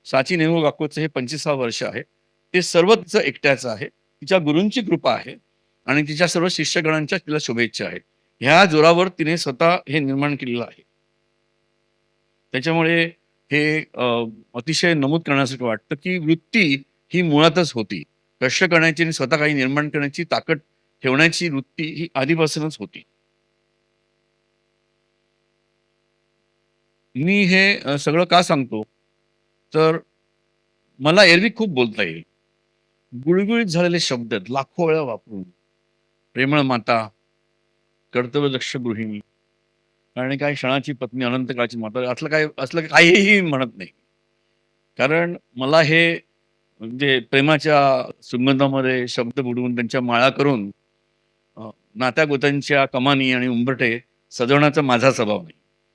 साची नेहरू काकूचं हे 25वं वर्ष आहे. ते सर्व तिचं एकट्याचं आहे. तिच्या गुरूंची कृपा आहे आणि तिच्या सर्व शिष्यगणांच्या तिला शुभेच्छा आहेत. ह्या जोरावर तिने स्वतः हे निर्माण केलेलं आहे. त्याच्यामुळे हे अतिशय नमूद करण्यासारखं वाटतं की वृत्ती ही मुळातच होती. कष्ट करण्याची आणि स्वतः काही निर्माण करण्याची ताकद ठेवण्याची वृत्ती ही आधीपासूनच होती. मी हे सगळं का सांगतो तर मला एरवी खूप बोलता येईल. गुळगुळीत झालेले शब्द आहेत, लाखो वेळा वापरून प्रेमळ माता, कर्तव्यदक्ष गृहिणी आणि काय क्षणाची पत्नी, अनंत काळची माता, असलं काहीही म्हणत नाही. कारण मला हे म्हणजे प्रेमाच्या सुगंधामध्ये शब्द बुडवून त्यांच्या माळा करून नात्यागोत्यांच्या कमानी आणि उंबरठे सजवण्याचा माझा स्वभाव नाही.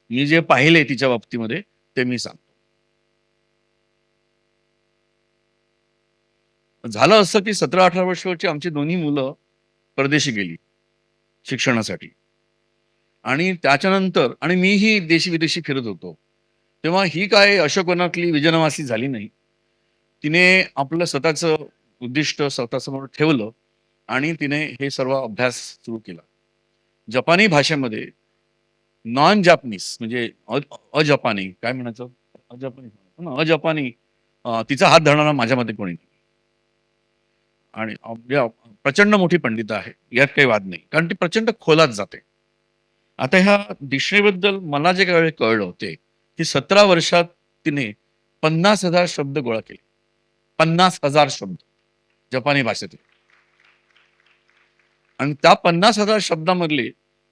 मी जे पाहिले तिच्या बाबतीमध्ये ते मी सांगतो. झालं असं की 17-18 वर्षाची आमची दोन्ही मुलं परदेशी गेली शिक्षणासाठी आणि त्याच्यानंतर आणि मीही देशी विदेशी फिरत होतो. तेव्हा ही काय अशोकवनातली विजनवासी झाली नाही. तिने आपलं स्वतःचं उद्दिष्ट स्वतःसमोर ठेवलं आणि तिने हे सर्व अभ्यास सुरू केला. जपानी भाषेमध्ये नॉन जापनीज म्हणजे अजपानी काय म्हणायचं, अजपानी तिचा हात धरणारा माझ्यामध्ये कोणी नाही. आणि प्रचंड मोठी पंडित आहे, यात काही वाद नाही, कारण ती प्रचंड खोलात जाते. आता ह्या डिक्शनरीबद्दल मला जे काही कळलं होते की 17 वर्षात तिने 50,000 शब्द गोळा केले. 50,000 शब्द जपानी भाषेतले. आणि त्या 50,000 शब्दामधले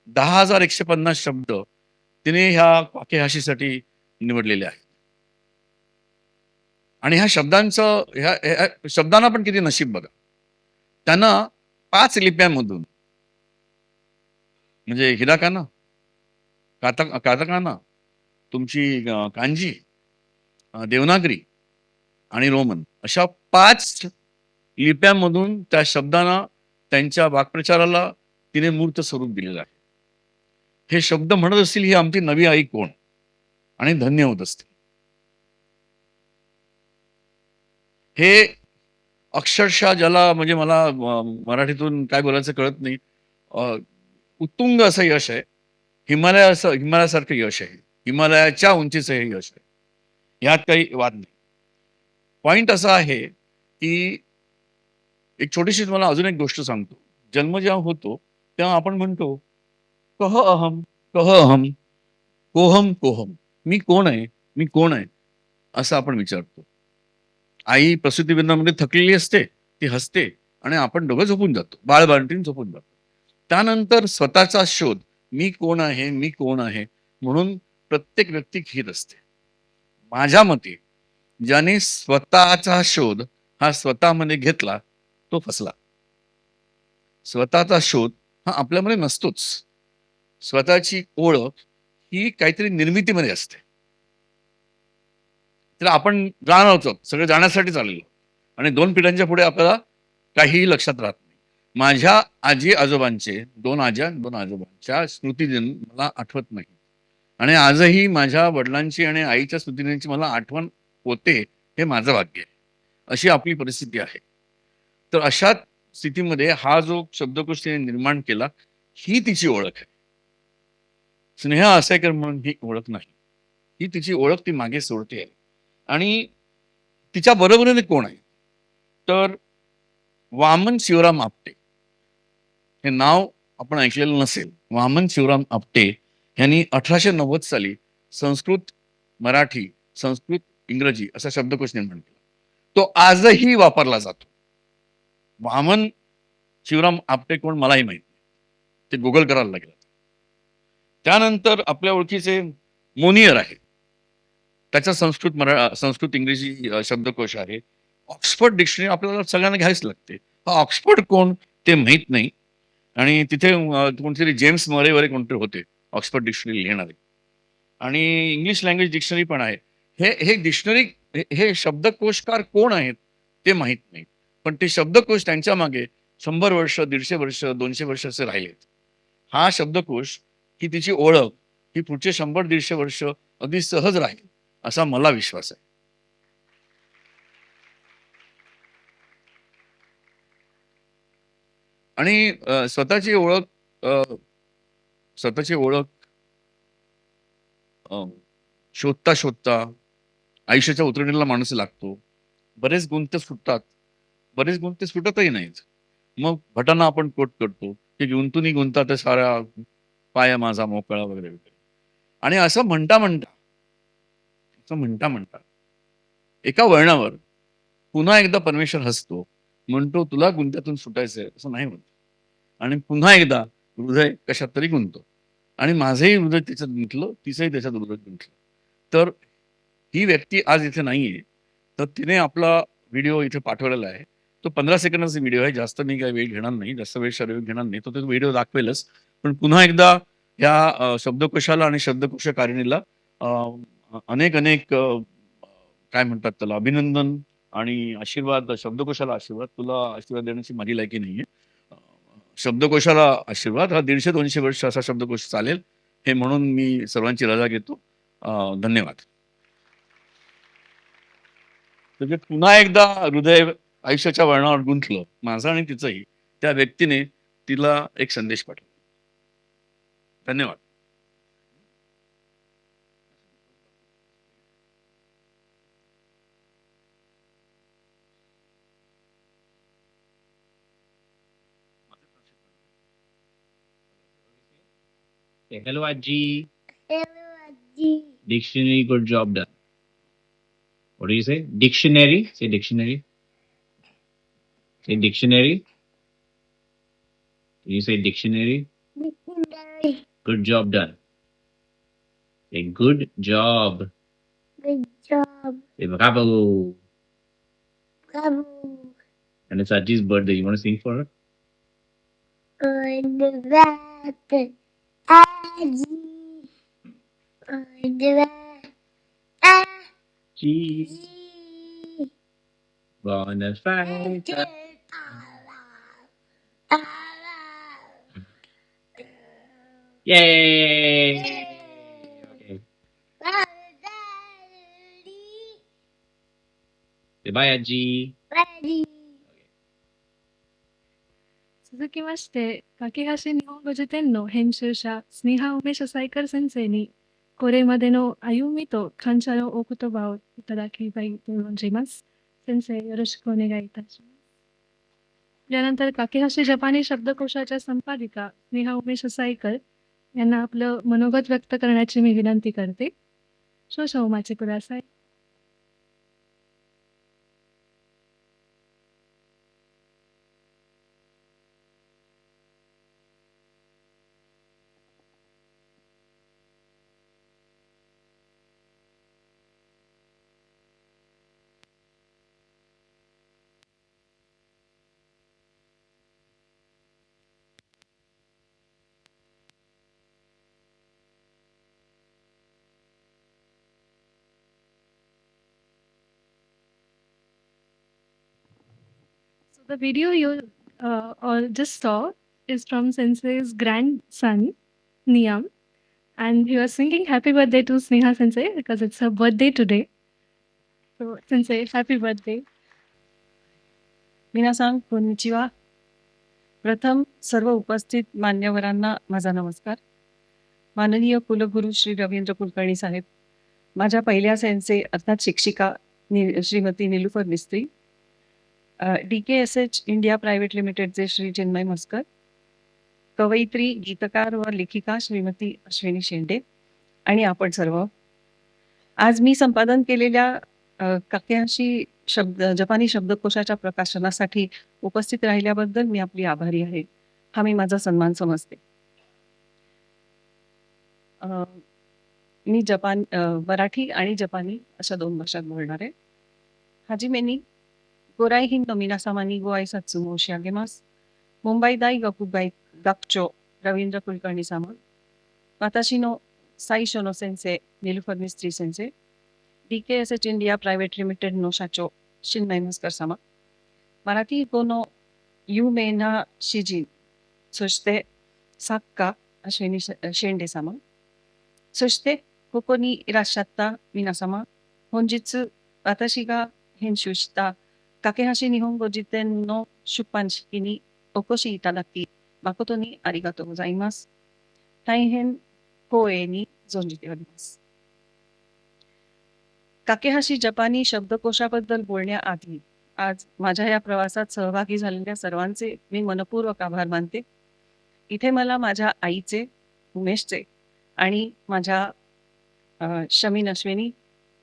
10,150 शब्द तिने ह्या वाकेहाशीसाठी निवडलेले आहेत. आणि ह्या शब्दांचं ह्या शब्दांना पण किती नशीब बघा. त्यांना 5 लिप्यांमधून म्हणजे हिराकाना, काताकाना, तुमची कांजी, देवनागरी आणि रोमन अशा 5 लिप्यांमधून त्या शब्दांना त्यांच्या वाक्प्रचाराला तिने मूर्त स्वरूप दिलेलं आहे. हे शब्द म्हणत असतील ही आमची नवी आई कोण आणि धन्य होत असते. हे अक्षरशः ज्याला म्हणजे मला मराठीतून काय बोलायचं कळत नाही, उत्तुंग असं यश आहे. हिमालयासारखं यश आहे. हिमालयाच्या उंचीचं हे यश आहे. ह्यात काही वाद नाही. पॉइंट असा आहे की एक छोटीशी तुम्हाला अजून एक गोष्ट सांगतो. जन्म जेव्हा होतो तेव्हा आपण म्हणतो कह अहम, कह अहम, कोहम कोहम. मी कोण आहे, मी कोण आहे असं आपण विचारतो. आई प्रसूतीवेदनामध्ये थकलेली असते, ती हसते आणि आपण दोघं झोपून जातो. बाळबाळंतीण झोपून जातो. त्यानंतर स्वतःचा शोध, मी कोण आहे, मी कोण आहे म्हणून प्रत्येक व्यक्ती घेत असते. माझ्या मते ज्याने स्वतःचा शोध हा स्वतःमध्ये घेतला तो फसला. स्वतःचा शोध हा आपल्यामध्ये नसतोच. स्वतःची ओळख ही काहीतरी निर्मितीमध्ये असते. तर आपण जाणार होतो, सगळे जाण्यासाठी चाललेलो आणि 2 पिढ्यांच्या पुढे आपल्याला काहीही लक्षात राहत नाही. माझ्या आजी आजोबांचे 2 आज्या 2 आजोबांच्या स्मृतिदिन मला आठवत नाही आणि आजही माझ्या वडिलांची आणि आईच्या स्मृतिदिनाची मला आठवण होते, हे माझं भाग्य आहे. अशी आपली परिस्थिती आहे. तर अशा स्थितीमध्ये हा जो शब्दकोश तिने निर्माण केला ही तिची ओळख आहे. स्नेहा आसेकर म्हणून ही ओळख नाही. ही तिची ओळख ती मागे सोडते. आणि तिच्या बरोबरीने कोण आहे तर वामन शिवराम आपटे. हे नाव आपण ऐकलेलं नसेल. वामन शिवराम आपटे यांनी 1890 साली संस्कृत, मराठी, संस्कृत, इंग्रजी असा शब्दकोश निर्माण केला. तो आजही वापरला जातो. वामन शिवराम आपटे कोण मलाही माहित नाही. ते गुगल करायला लागेल. त्यानंतर आपल्या ओळखीचे मोनियर आहे. त्याचा संस्कृत इंग्रजी शब्दकोश आहे. ऑक्सफर्ड डिक्शनरी आपल्याला सगळ्यांना घ्यायच लागते. हा ऑक्सफर्ड कोण ते माहित नाही आणि तिथे कोणतरी जेम्स मरे वगैरे कोणतरी होते ऑक्सफर्ड डिक्शनरी लिहिणारे. आणि इंग्लिश लँग्वेज डिक्शनरी पण आहे. हे डिक्शनरी हे शब्दकोशकार कोण आहेत ते माहित नाही. पण ते शब्दकोश त्यांच्या मागे 100 वर्ष, 150 वर्ष, 200 वर्ष असे राहिलेत. हा शब्दकोश ही तिची ओळख ही पुढचे 100-150 वर्ष अगदी सहज राहील असा मला विश्वास आहे. आणि स्वतःची ओळख शोधता शोधता आयुष्याच्या उतरणीला माणूस लागतो. बरेच गुंत सुटतात, बरेच गुंत सुटतही नाहीत. मग भटांना आपण कोट करतो की गुंतूनी गुंतात सारा पाया माझा मोकळा वगैरे वगैरे. आणि असं म्हणता म्हणता एका वळणावर पुन्हा एकदा परमेश्वर हसतो, म्हणतो तुला गुंत्यातून सुटायचंय असं नाही म्हणतो. आणि पुन्हा एकदा हृदय कशात तरी गुंततो आणि माझंही हृदय त्याच्यात गुंतलं, तिचंही त्याच्यात हृदय गुंतलं. तर ही व्यक्ती आज इथे नाहीये. तर तिने आपला व्हिडिओ इथे पाठवलेला आहे. तो 15 सेकंदाचा व्हिडिओ आहे. जास्त मी काही वेळ घेणार नाही, जास्त वेळ शरीर घेणार नाही. तो व्हिडिओ दाखवेलच. पण पुन्हा एकदा या शब्दकोशाला आणि शब्दकोशकारिणीला अनेक काय म्हणतात त्याला अभिनंदन आणि आशीर्वाद. शब्दकोशाला आशीर्वाद. तुला आशीर्वाद देण्याची माझी लायकी नाहीये. शब्दकोशाला आशीर्वाद. हा 150-200 वर्ष असा शब्दकोश चालेल हे म्हणून मी सर्वांची रजा घेतो. धन्यवाद. म्हणजे पुन्हा एकदा हृदय आयुष्याच्या वळणावर गुंतलं माझं आणि तिचंही. त्या व्यक्तीने तिला एक संदेश पाठवला. धन्यवाद. Hello, Aji. Hello, Aji. Dictionary, good job done. What do you say? Dictionary. Say dictionary. Say dictionary. Can you say dictionary? Dictionary. Good job done. Say good job. Good job. Say bravo. Kabu. And it's Ajji's birthday. You want to sing for her? On the back. Aji. On the back. She Aji. bonafide. Yay! Okay. Say bye, Ajji. Ready. 続きまして、架橋日本語辞典の編集者、スネハウメシャサイカル先生に、これまでの歩みと感謝のお言葉をいただきたいと思います。先生、よろしくお願いいたします。त्यानंतर काकेहाशी जपानी शब्दकोशाच्या संपादिका स्नेहा उमेश साईकर यांना आपलं मनोगत व्यक्त करण्याची मी विनंती करते. शोशौमाचे कुरासाय. So the video you all just saw is from Sensei's grandson, Niyam, and he was singing happy birthday to Sneha Sensei because it's her birthday today. So Sensei, happy birthday. मीनासांग कोनिचिवा. प्रथम सर्व उपस्थित मान्यवरांना माझा नमस्कार. माननीय कुलगुरू श्री रवींद्र कुलकर्णी साहेब, माझ्या पहिल्या सेन्से अर्थात शिक्षिका श्रीमती निलुफर मिस्त्री, DKSH इंडिया प्रायव्हेट लिमिटेडचे श्री चिन्मय मस्कर, कवयित्री, गीतकार व लेखिका श्रीमती अश्विनी शेंडे आणि आपण सर्व. आज मी संपादन केलेल्या काकेहाशी जपानी शब्दकोशाच्या प्रकाशनासाठी उपस्थित राहिल्याबद्दल मी आपली आभारी आहे. हा मी माझा सन्मान समजते. मी मराठी आणि जपानी अशा 2 भाषात बोलणार आहे. हाजिमेनी गोराई हिंद मिनासामानी गो आयसात्सु मोशियागेमास. मुंबई दाई गकुगाई गक्चो रवींद्र कुलकर्णी सामा. वाताशी नो साईशो नो सेन्से निलुफर मिस्त्री सेन्से. DKSH इंडिया प्रायव्हेट लिमिटेड नो शाचो शिन्मय मस्कर सामा. मराठी गोनो युमेना शिजिन. そして作家アシュニシェンデ様、そしてここにいらっしゃった皆様、本日私が編集した架け橋日本語辞典の出版式にお越しいただき誠にありがとうございます。大変光栄に存じております。काकेहाशी जपानी शब्दकोशाबद्दल बोलण्याआधी आज माझ्या या प्रवासात सहभागी झालेल्या सर्वांचे मी मनपूर्वक आभार मानते. इथे मला माझ्या आईचे, उमेशचे आणि माझ्या शमीन अश्विनी,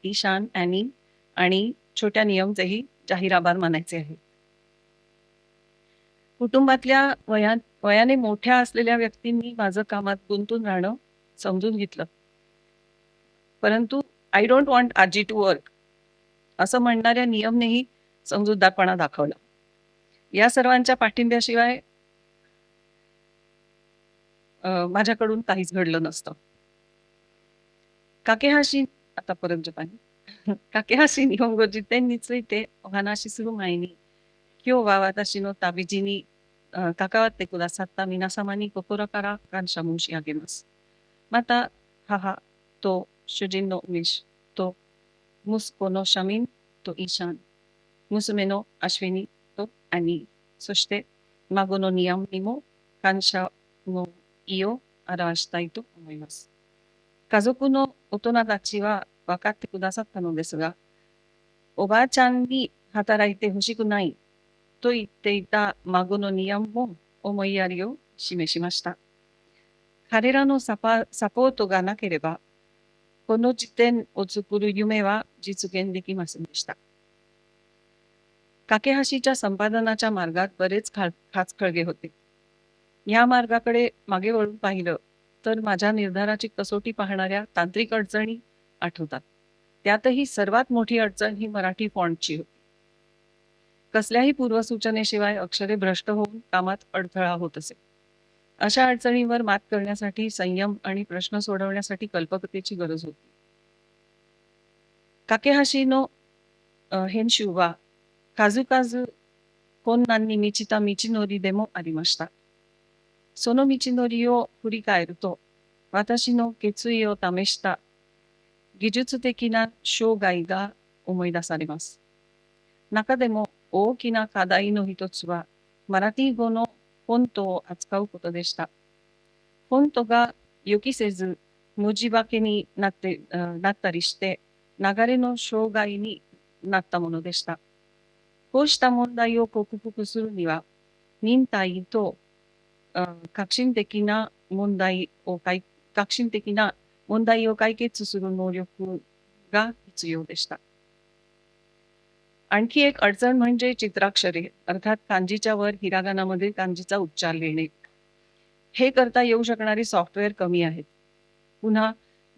ईशान, ॲनी आणि छोट्या नियमचेही जाहीर आभार मानायचे आहे. कुटुंबातल्या वयाने मोठ्या असलेल्या व्यक्तींनी माझं कामात गुंतून राहणं समजून घेतलं, परंतु आय डोंट वॉन्ट आजी टू वर्क असं म्हणणाऱ्या नियमनेही समजूतदारपणा दाखवला. या सर्वांच्या पाठिंब्याशिवाय माझ्याकडून काहीच घडलं नसतं. काकेहाशी आता परत जपानी. काकेहाशी निहोंगो जितेनについてお話しする前に、今日は私の旅路に関わってくださった皆様に心から感謝申し上げます。また母と主人のウィッシュと息子のシャミンとイーシャン、娘のアシュウィニとアニー、そして孫のニヤムにも感謝の意を表したいと思います。家族の大人たちは分かってくださったのですが、おばあちゃんに働いてほしくないと言っていた孫のニヤムも思いやりを示しました。彼らのサポートがなければ、この辞典を作る夢は実現できませんでした。काकेहाशीच्या संपादनाच्या मार्गात बरेच खाचखळगे होते. या मार्गाकडे मागे वळून पाहिलं तर माझ्या निर्धाराची कसोटी पाहणाऱ्या तांत्रिक अडचणी आठवतात. त्यातही सर्वात मोठी अडचण ही मराठी फॉन्टची होती. कसल्याही पूर्वसूचनेशिवाय अक्षरे भ्रष्ट होऊन कामात अडथळा होत असे. अशा अडचणींवर मात करण्यासाठी संयम आणि प्रश्न सोडवण्यासाठी कल्पकतेची गरज होती. काकेहाशी नो हेन्शू वा काजुकाजु कोन्नानに満ちた道のりでもありました。その道のりを振り返ると、私の決意を試した技術的な障害が思い出されます。中でも大きな課題の一つは、マラティ語のフォントを扱うことでした。フォントが予期せず文字化けになったりして、流れの障害になったものでした。こうした問題を克服するには、忍耐と革新的な問題を解決する能力が必要でした。आणखी एक अडचण म्हणजे चित्राक्षरे अर्थात कांजीच्या वर हिरागानामध्ये कांजीचा उच्चार लिहिणे. हे करता येऊ शकणारी सॉफ्टवेअर कमी आहेत. पुन्हा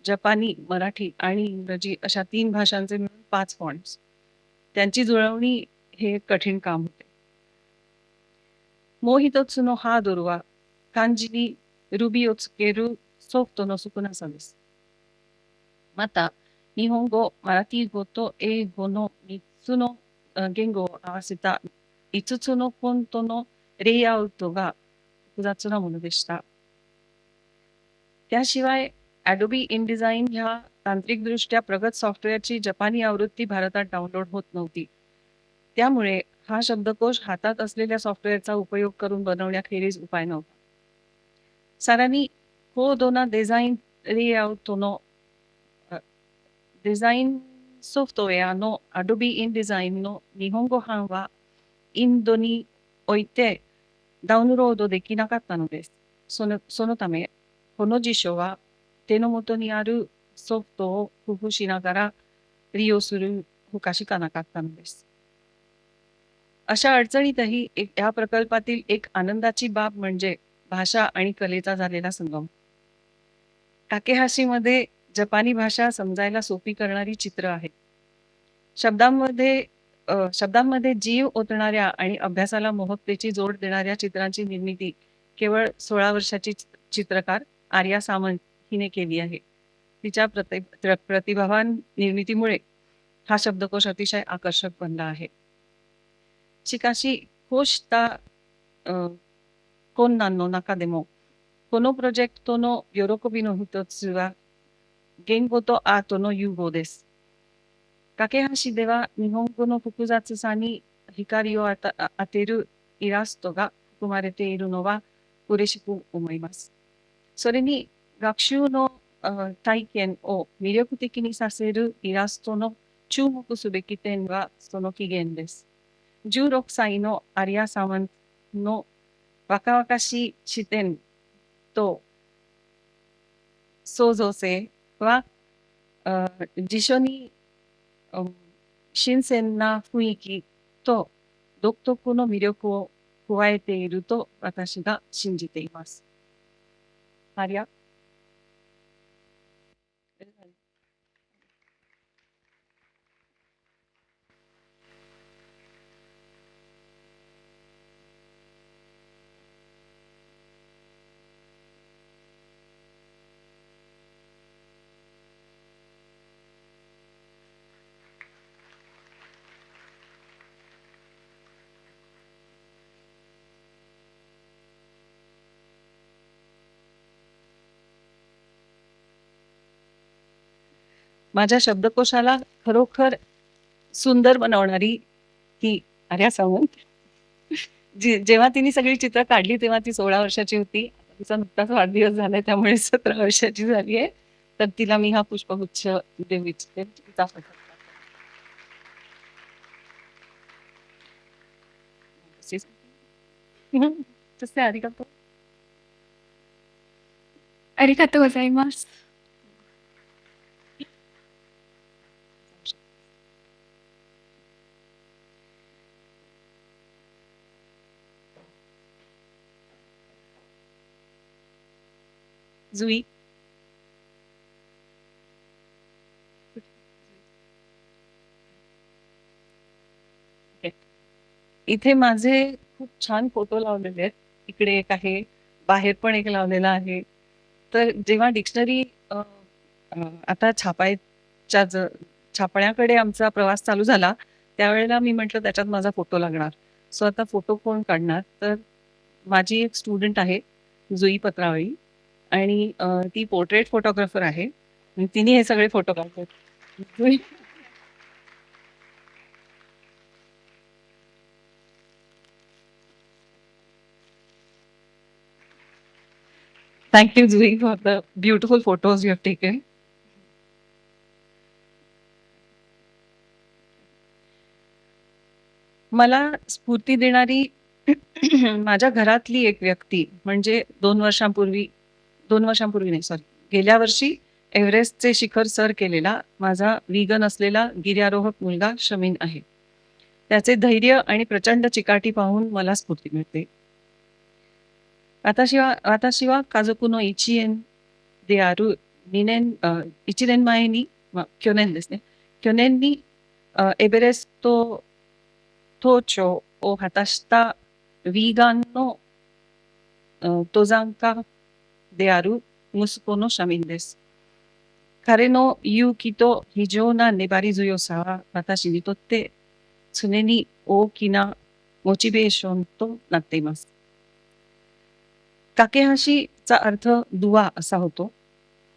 जपानी, मराठी आणि इंग्रजी अशा 3 भाषांचे मिळून 5 फॉन्ट्स. त्यांची जुळवणी हे एक कठीण काम होते. मोहितोत्सु नो हादोरु वा कांजीにrubyをつけるソフトの少なさです。また、日本語、マラティ語と英語の3つの言語を合わせた5つのフォントのレイアウトが複雑なものでした。त्याशिवाय Adobe InDesign ह्या तांत्रिकदृष्ट्या प्रगत सॉफ्टवेअरची जपानी आवृत्ती भारतात डाउनलोड होत नव्हती. त्यामुळे हा शब्दकोश हातात असलेल्या सॉफ्टवेअरचा उपयोग करून बनवण्याखेरीज उपाय नव्हता. さらに高度なデザインレイアウトのデザインソフトウェアの Adobe InDesign の日本語版はインドにおいてダウンロードできなかったのです。そのため、この辞書は手の元にあるソフトを工夫しながら利用するほかしかなかったのです。अशा अडचणीतही या प्रकल्पातील एक आनंदाची बाब म्हणजे भाषा आणि कलेचा झालेला संगम. काकेहाशीमध्ये जपानी भाषा समजायला सोपी करणारी चित्र आहेत. शब्दांमध्ये जीव ओतणाऱ्या आणि अभ्यासाला मोहकतेची जोड देणाऱ्या चित्रांची निर्मिती केवळ 16 वर्षाची चित्रकार आर्या सामंत हिने केली आहे. तिच्या प्रतिभावान निर्मितीमुळे हा शब्दकोश अतिशय आकर्षक बनला आहे. しかし、こうした困難の中でも、このプロジェクトの喜びの一つは、言語とアートの融合です。架け橋では日本語の複雑さに光を当てるイラストが含まれているのは嬉しく思います。それに学習の体験を魅力的にさせるイラストの注目すべき点はその起源です。16歳のアリア・サマンの若々しい視点と創造性は辞書に新鮮な雰囲気と独特の魅力を加えていると私が信じています。アリア。माझ्या शब्दकोशाला खरोखर सुंदर बनवणारी ही आर्या सावंत. जेव्हा तिने सगळी चित्र काढली तेव्हा ती 16 वर्षाची होती. तिचा नुकताच वाढदिवस झालाय त्यामुळे 17 वर्षाची झाली आहे. तर तिला मी हा पुष्पगुच्छ देऊ इच्छिते. तिचा तसे आरिगातो. ありがとうございます。जुई. इथे माझे खूप छान फोटो लावलेले आहेत. इकडे एक आहे, बाहेर पण एक लावलेला आहे. तर जेव्हा डिक्शनरी आता छापण्याकडे आमचा प्रवास चालू झाला, त्यावेळेला मी म्हटलं त्याच्यात माझा फोटो लागणार. सो आता फोटो कोण काढणार? तर माझी एक स्टुडंट आहे, जुई पत्रावळी आणि ती पोर्ट्रेट फोटोग्राफर आहे आणि तिने हे सगळे फोटो काढलेत. जुई Thank you, Zui, for the beautiful photos you have taken. मला स्फूर्ती देणारी माझ्या घरातली एक व्यक्ती म्हणजे 2 वर्षांपूर्वी नाही सॉरी, गेल्या वर्षी एव्हरेस्टचे शिखर सर केलेला माझा वीगन असलेला गिर्यारोहक मुलगा शमीन आहे. त्याचे धैर्य आणि प्रचंड चिकाटी पाहून मला स्फूर्ती मिळते. 私は家族の一員である1年前に、去年ですね。去年にエベレスト登頂を果たしたヴィーガンの登山家である息子のシャミンです。彼の勇気と非常な粘り強さは私にとって常に大きなモチベーションとなっています。काकेहाशीचा अर्थ दुवा असा होतो.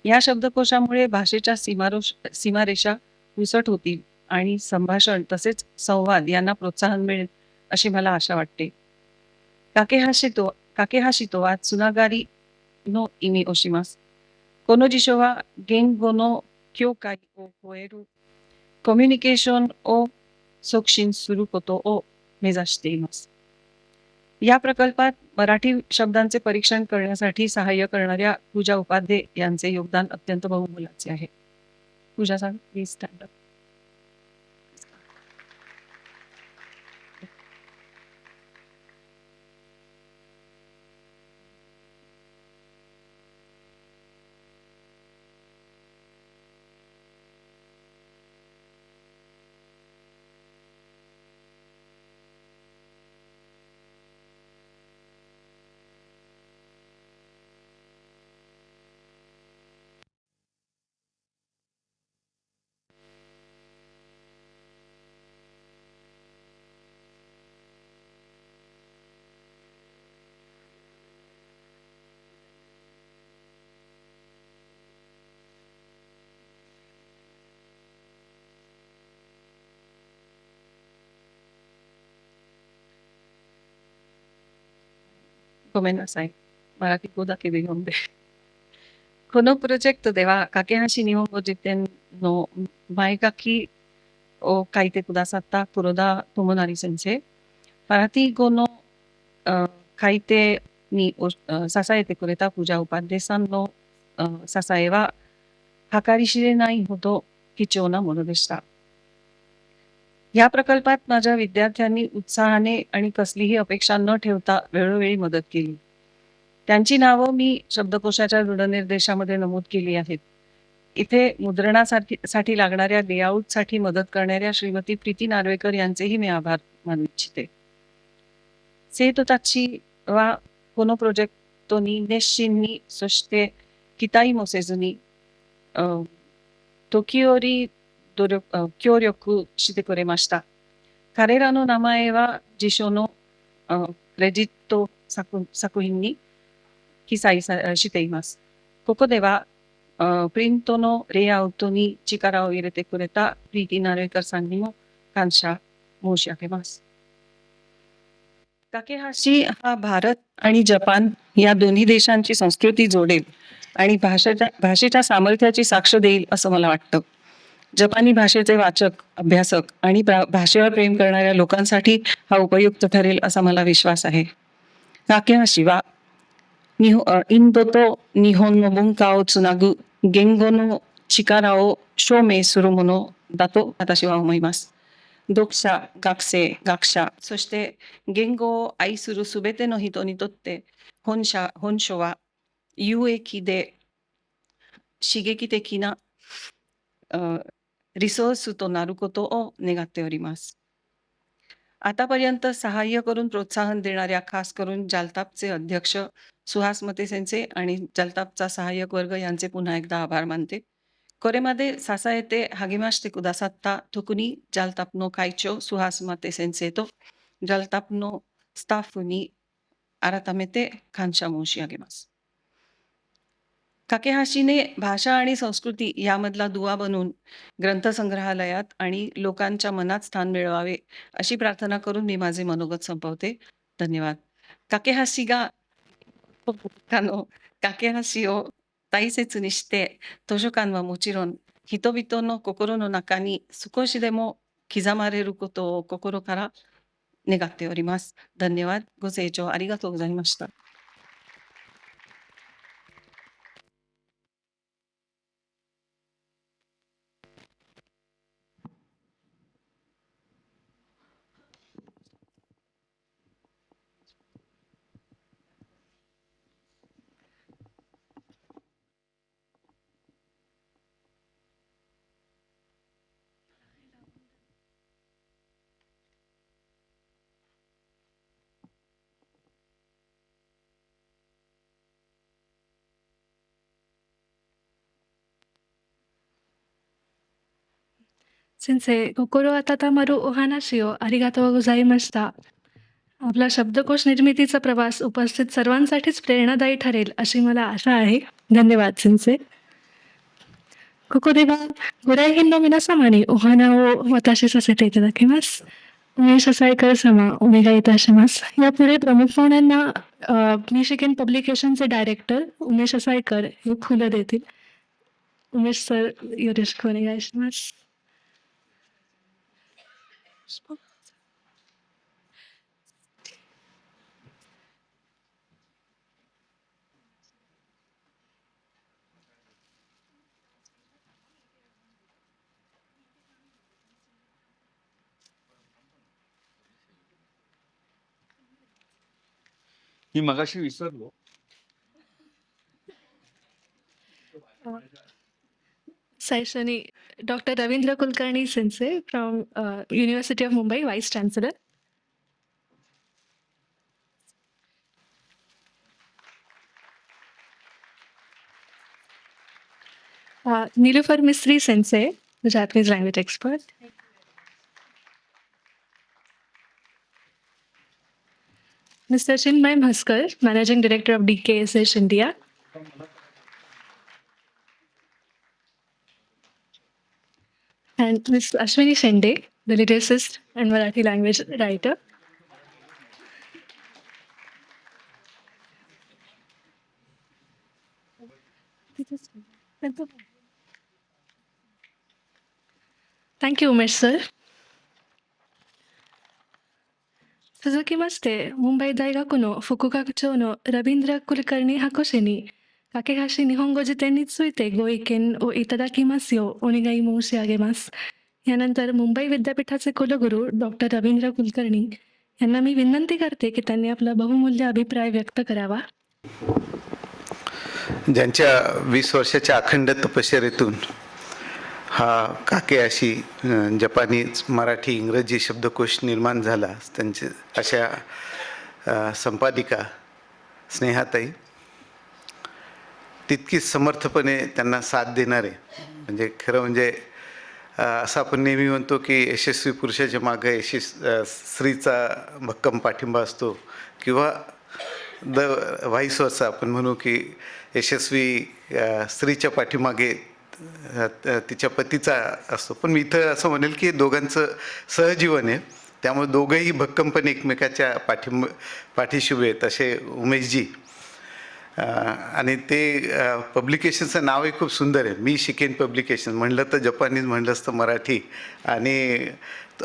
या शब्दकोशामुळे भाषेच्या सीमारेषा पुसट होतील आणि संभाषण तसेच संवाद यांना प्रोत्साहन मिळेल अशी मला आशा वाटते. काकेहाशी तो वा त्सुनागारी नो इमी ओशिमास. कोनोजिशो वा गेंगो नो क्योकाई ओ कोएरु कम्युनिकेशन ओ सोक्शिन सुरू कोतो ओ मेजाशिते इमास. या प्रकल्पात मराठी शब्दांचे परीक्षण करण्यासाठी सहाय्य करणाऱ्या पूजा उपाध्ये यांचे योगदान अत्यंत बहुमोलाचे आहे. पूजा सांग प्लीज स्टँड अप.ごめんなさい。marathi語だけで読んで。このプロジェクトでは、架け橋日本語辞典の前書きを書いてくださった黒田智成先生、マラティ語の改訂に支えてくれたプジャウパッデさんの支えは計り知れないほど貴重なものでした。या प्रकल्पात माझ्या विद्यार्थ्यांनी उत्साहाने आणि कसलीही अपेक्षा न ठेवता वेळोवेळी मदत केली. त्यांची नावं मी शब्दकोशाच्या दृढनिर्देशामध्ये नमूद केली आहेत. इथे मुद्रणासाठी लागणाऱ्या लेआउटसाठी मदत करणाऱ्या श्रीमती प्रीती नार्वेकर यांचेही मी आभार मानू इच्छिते. 生徒たちはこのプロジェクトに熱心に、そして期待もせずに、時折協力してくれました。彼らの名前は辞書のクレジット作品に記載しています。ここではプリントのレイアウトに力を入れてくれたプリティナレーカーさんにも感謝申し上げます。काकेहाशी हा भारत आणि जपान या दोन्ही देशांची संस्कृती जोडेल आणि भाषेच्या सामर्थ्याची साक्ष देईल असं मला वाटतं. जपानी भाषेचे वाचक, अभ्यासक आणि भाषेवर प्रेम करणाऱ्या लोकांसाठी हा उपयुक्त ठरेल असा मला विश्वास आहे. काकेहाशी वा इंडो तो निहोन नो बुंका ओ त्सुनागु गेंगो नो चिकारा ओ शोमे सुरू मोनो दातो वatashi wa omoimasu. 読者、学生、学者、そして言語を愛するすべての人にとって本書は有益で刺激的なリソースとなることを願っております。आतापर्यंत सहाय्य करून प्रोत्साहन देणाऱ्या खास करून जालतापचे अध्यक्ष सुहास मते सेन्से आणि जालतापचा सहाय्यक वर्ग यांचे पुन्हा एकदा आभार मानते. कोरेमादे सासायते हागिमाशते कुदासात्ता थुकुनी जालतापनो कायचो सुहास मते सेन्सेतो जालतापनो स्टाफुनी आरातामेते खानशा मोशी आगेमास. काकेहाशीने भाषा आणि संस्कृती यामधला दुवा बनून ग्रंथसंग्रहालयात आणि लोकांच्या मनात स्थान मिळवावे अशी प्रार्थना करून मी माझे मनोगत संपवते. धन्यवाद. काकेहाशी कानो काकेहाशी ओ ताईसेच निष्ठे तोशोकान वा मोचिरोन हितोबितो नो कोकोरो नो नाकाに少しでも刻まれることを心から願っております。धन्यवाद. ご清聴ありがとうございました。先生、心温まるお話をありがとうございました。आपला शब्दकोश निर्मितीचा प्रवास उपस्थित सर्वांसाठीच प्रेरणादायी ठरेल अशी मला आशा आहे. धन्यवाद सेन्से. ここではご来賓の皆様にお花を渡しさせていただきます。उमेश असायकर様お願いいたします。यापुढे प्रमुख पाहुण्यांना मिशिगन पब्लिकेशनचे डायरेक्टर उमेश असायकर हे फुलं देतील. उमेश सर योरेशकोお願いします。मी मगाशी विसरलो. सैशनी डॉक्टर रवींद्र कुलकर्णी सेन्से from university of Mumbai vice chancellor. Nilufar Mistry Sensei, the Japanese language expert. Mr. Chinmay Bhaskar, Managing Director of DKSH India. And Ms. Ashwini Shende, the lyricist and Marathi language writer. Thank you, Umesh sir. 続きまして、ムンバイ大学の副学長のラビンドラ・クルカルニ博士に、架け橋日本語辞典についてご意見をいただきますようお願い申し上げます。यानंतर मुंबई विद्यापीठाचे कुलगुरू डॉक्टर रवींद्र कुलकर्णी यांना मी विनंती करते की त्यांनी आपला बहुमूल्य अभिप्राय व्यक्त करावा. ज्यांच्या 20 वर्षाच्या अखंड तपश्चर्येतून हा काकेहाशी जपानी मराठी इंग्रजी शब्दकोश निर्माण झाला, त्यांचे अशा संपादिका स्नेहाताई, तितकीच समर्थपणे त्यांना साथ देणारे, म्हणजे खरं म्हणजे असं आपण नेहमी म्हणतो की यशस्वी पुरुषाच्या मागे स्त्रीचा भक्कम पाठिंबा असतो, किंवा द व्हाईस वर्सा आपण म्हणू की यशस्वी स्त्रीच्या पाठीमागे तिच्या पतीचा असतो. पण मी इथं असं म्हणेल की दोघांचं सहजीवन आहे, त्यामुळे दोघंही भक्कमपणे एकमेकाच्या पाठीशी उभे आहेत असे उमेशजी. आणि ते पब्लिकेशनचं नावही खूप सुंदर आहे, मी शिकेन पब्लिकेशन. म्हणलं तर जपानीज, म्हणलंच तर मराठी, आणि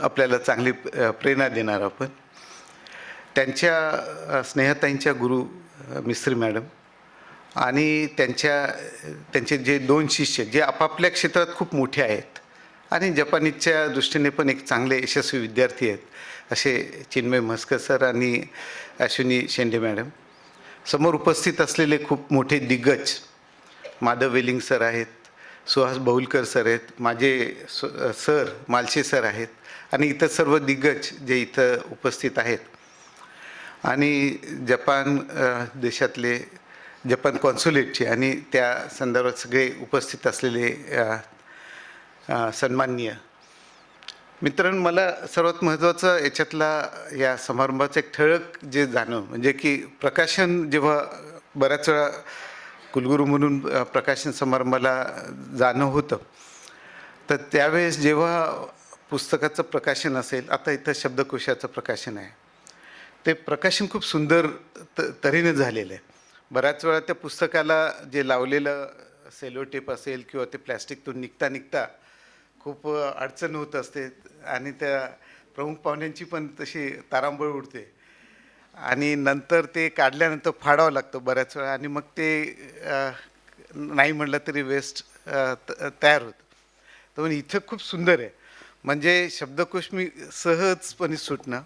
आपल्याला चांगली प्रेरणा देणार आपण. त्यांच्या स्नेहताईंच्या गुरु मिस्त्री मॅडम आणि त्यांचे जे 2 शिष्य जे आपापल्या क्षेत्रात खूप मोठे आहेत आणि जपानीच्या दृष्टीने पण एक चांगले यशस्वी विद्यार्थी आहेत, असे चिन्मय म्हस्कर सर आणि अश्विनी शेंडे मॅडम. समोर उपस्थित असलेले खूप मोठे दिग्गज माधव वेलिंग सर आहेत, सुहास बहुलकर सर आहेत, माझे सर मालशे सर आहेत, आणि इतर सर्व दिग्गज जे इथं उपस्थित आहेत आणि जपान देशातले जपान कॉन्सुलेटचे आणि त्या संदर्भात सगळे उपस्थित असलेले सन्माननीय मित्रांनो, मला सर्वात महत्त्वाचं याच्यातला या समारंभाचं एक ठळक जे जाणवं म्हणजे की प्रकाशन जेव्हा बऱ्याच वेळा कुलगुरू म्हणून प्रकाशन समारंभाला जाणं होतं, तर त्यावेळेस जेव्हा पुस्तकाचं प्रकाशन असेल, आता इथं शब्दकोशाचं प्रकाशन आहे, ते प्रकाशन खूप सुंदर तऱ्हेने झालेलं आहे. बऱ्याच वेळा त्या पुस्तकाला जे लावलेलं सेलोटेप असेल किंवा ते प्लॅस्टिकतून निघता खूप अडचण होत असते आणि त्या प्रमुख पाहुण्यांची पण तशी तारांबळ उडते आणि नंतर ते काढल्यानंतर फाडावं लागतं बऱ्याच वेळा आणि मग ते नाही म्हटलं तरी वेस्ट तयार होतं. तर इथं खूप सुंदर आहे, म्हणजे शब्दकोश मी सहजपणे सुटणं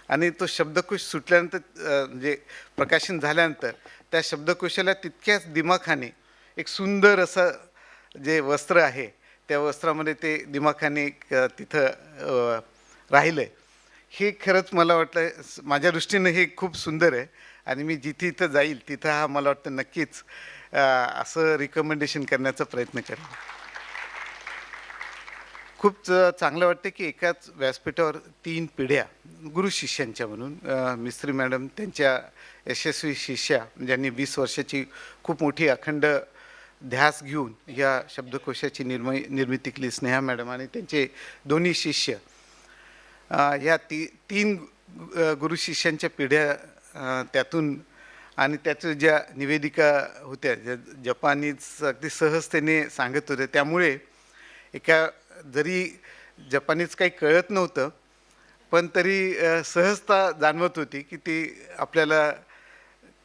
आणि तो शब्दकोश सुटल्यानंतर म्हणजे प्रकाशन झाल्यानंतर त्या शब्दकोशाला तितक्याच दिमाखाने एक सुंदर असं जे वस्त्र आहे त्या वस्त्रामध्ये ते दिमाखाने तिथं राहिलं आहे. हे खरंच मला वाटलं माझ्या दृष्टीनं हे खूप सुंदर आहे आणि मी जिथे इथं जाईल तिथं हा मला वाटतं नक्कीच असं रिकमेंडेशन करण्याचा प्रयत्न करेन. खूप चांगलं वाटतं की एकाच व्यासपीठावर 3 पिढ्या गुरु शिष्यांच्या म्हणून मिस्त्री मॅडम त्यांच्या यशस्वी शिष्या ज्यांनी 20 वर्षाची खूप मोठी अखंड ध्यास घेऊन या शब्दकोशाची निर्मिती केली, स्नेहा मॅडम आणि त्यांचे दोन्ही शिष्य, या 3 गुरु शिष्यांच्या पिढ्या त्यातून आणि त्याच्या ज्या निवेदिका होत्या ज्या जपानीज अगदी सहजतेने सांगत होत्या, त्यामुळे एका जरी जपानीज काही कळत नव्हतं पण तरी सहजता जाणवत होती की ती आपल्याला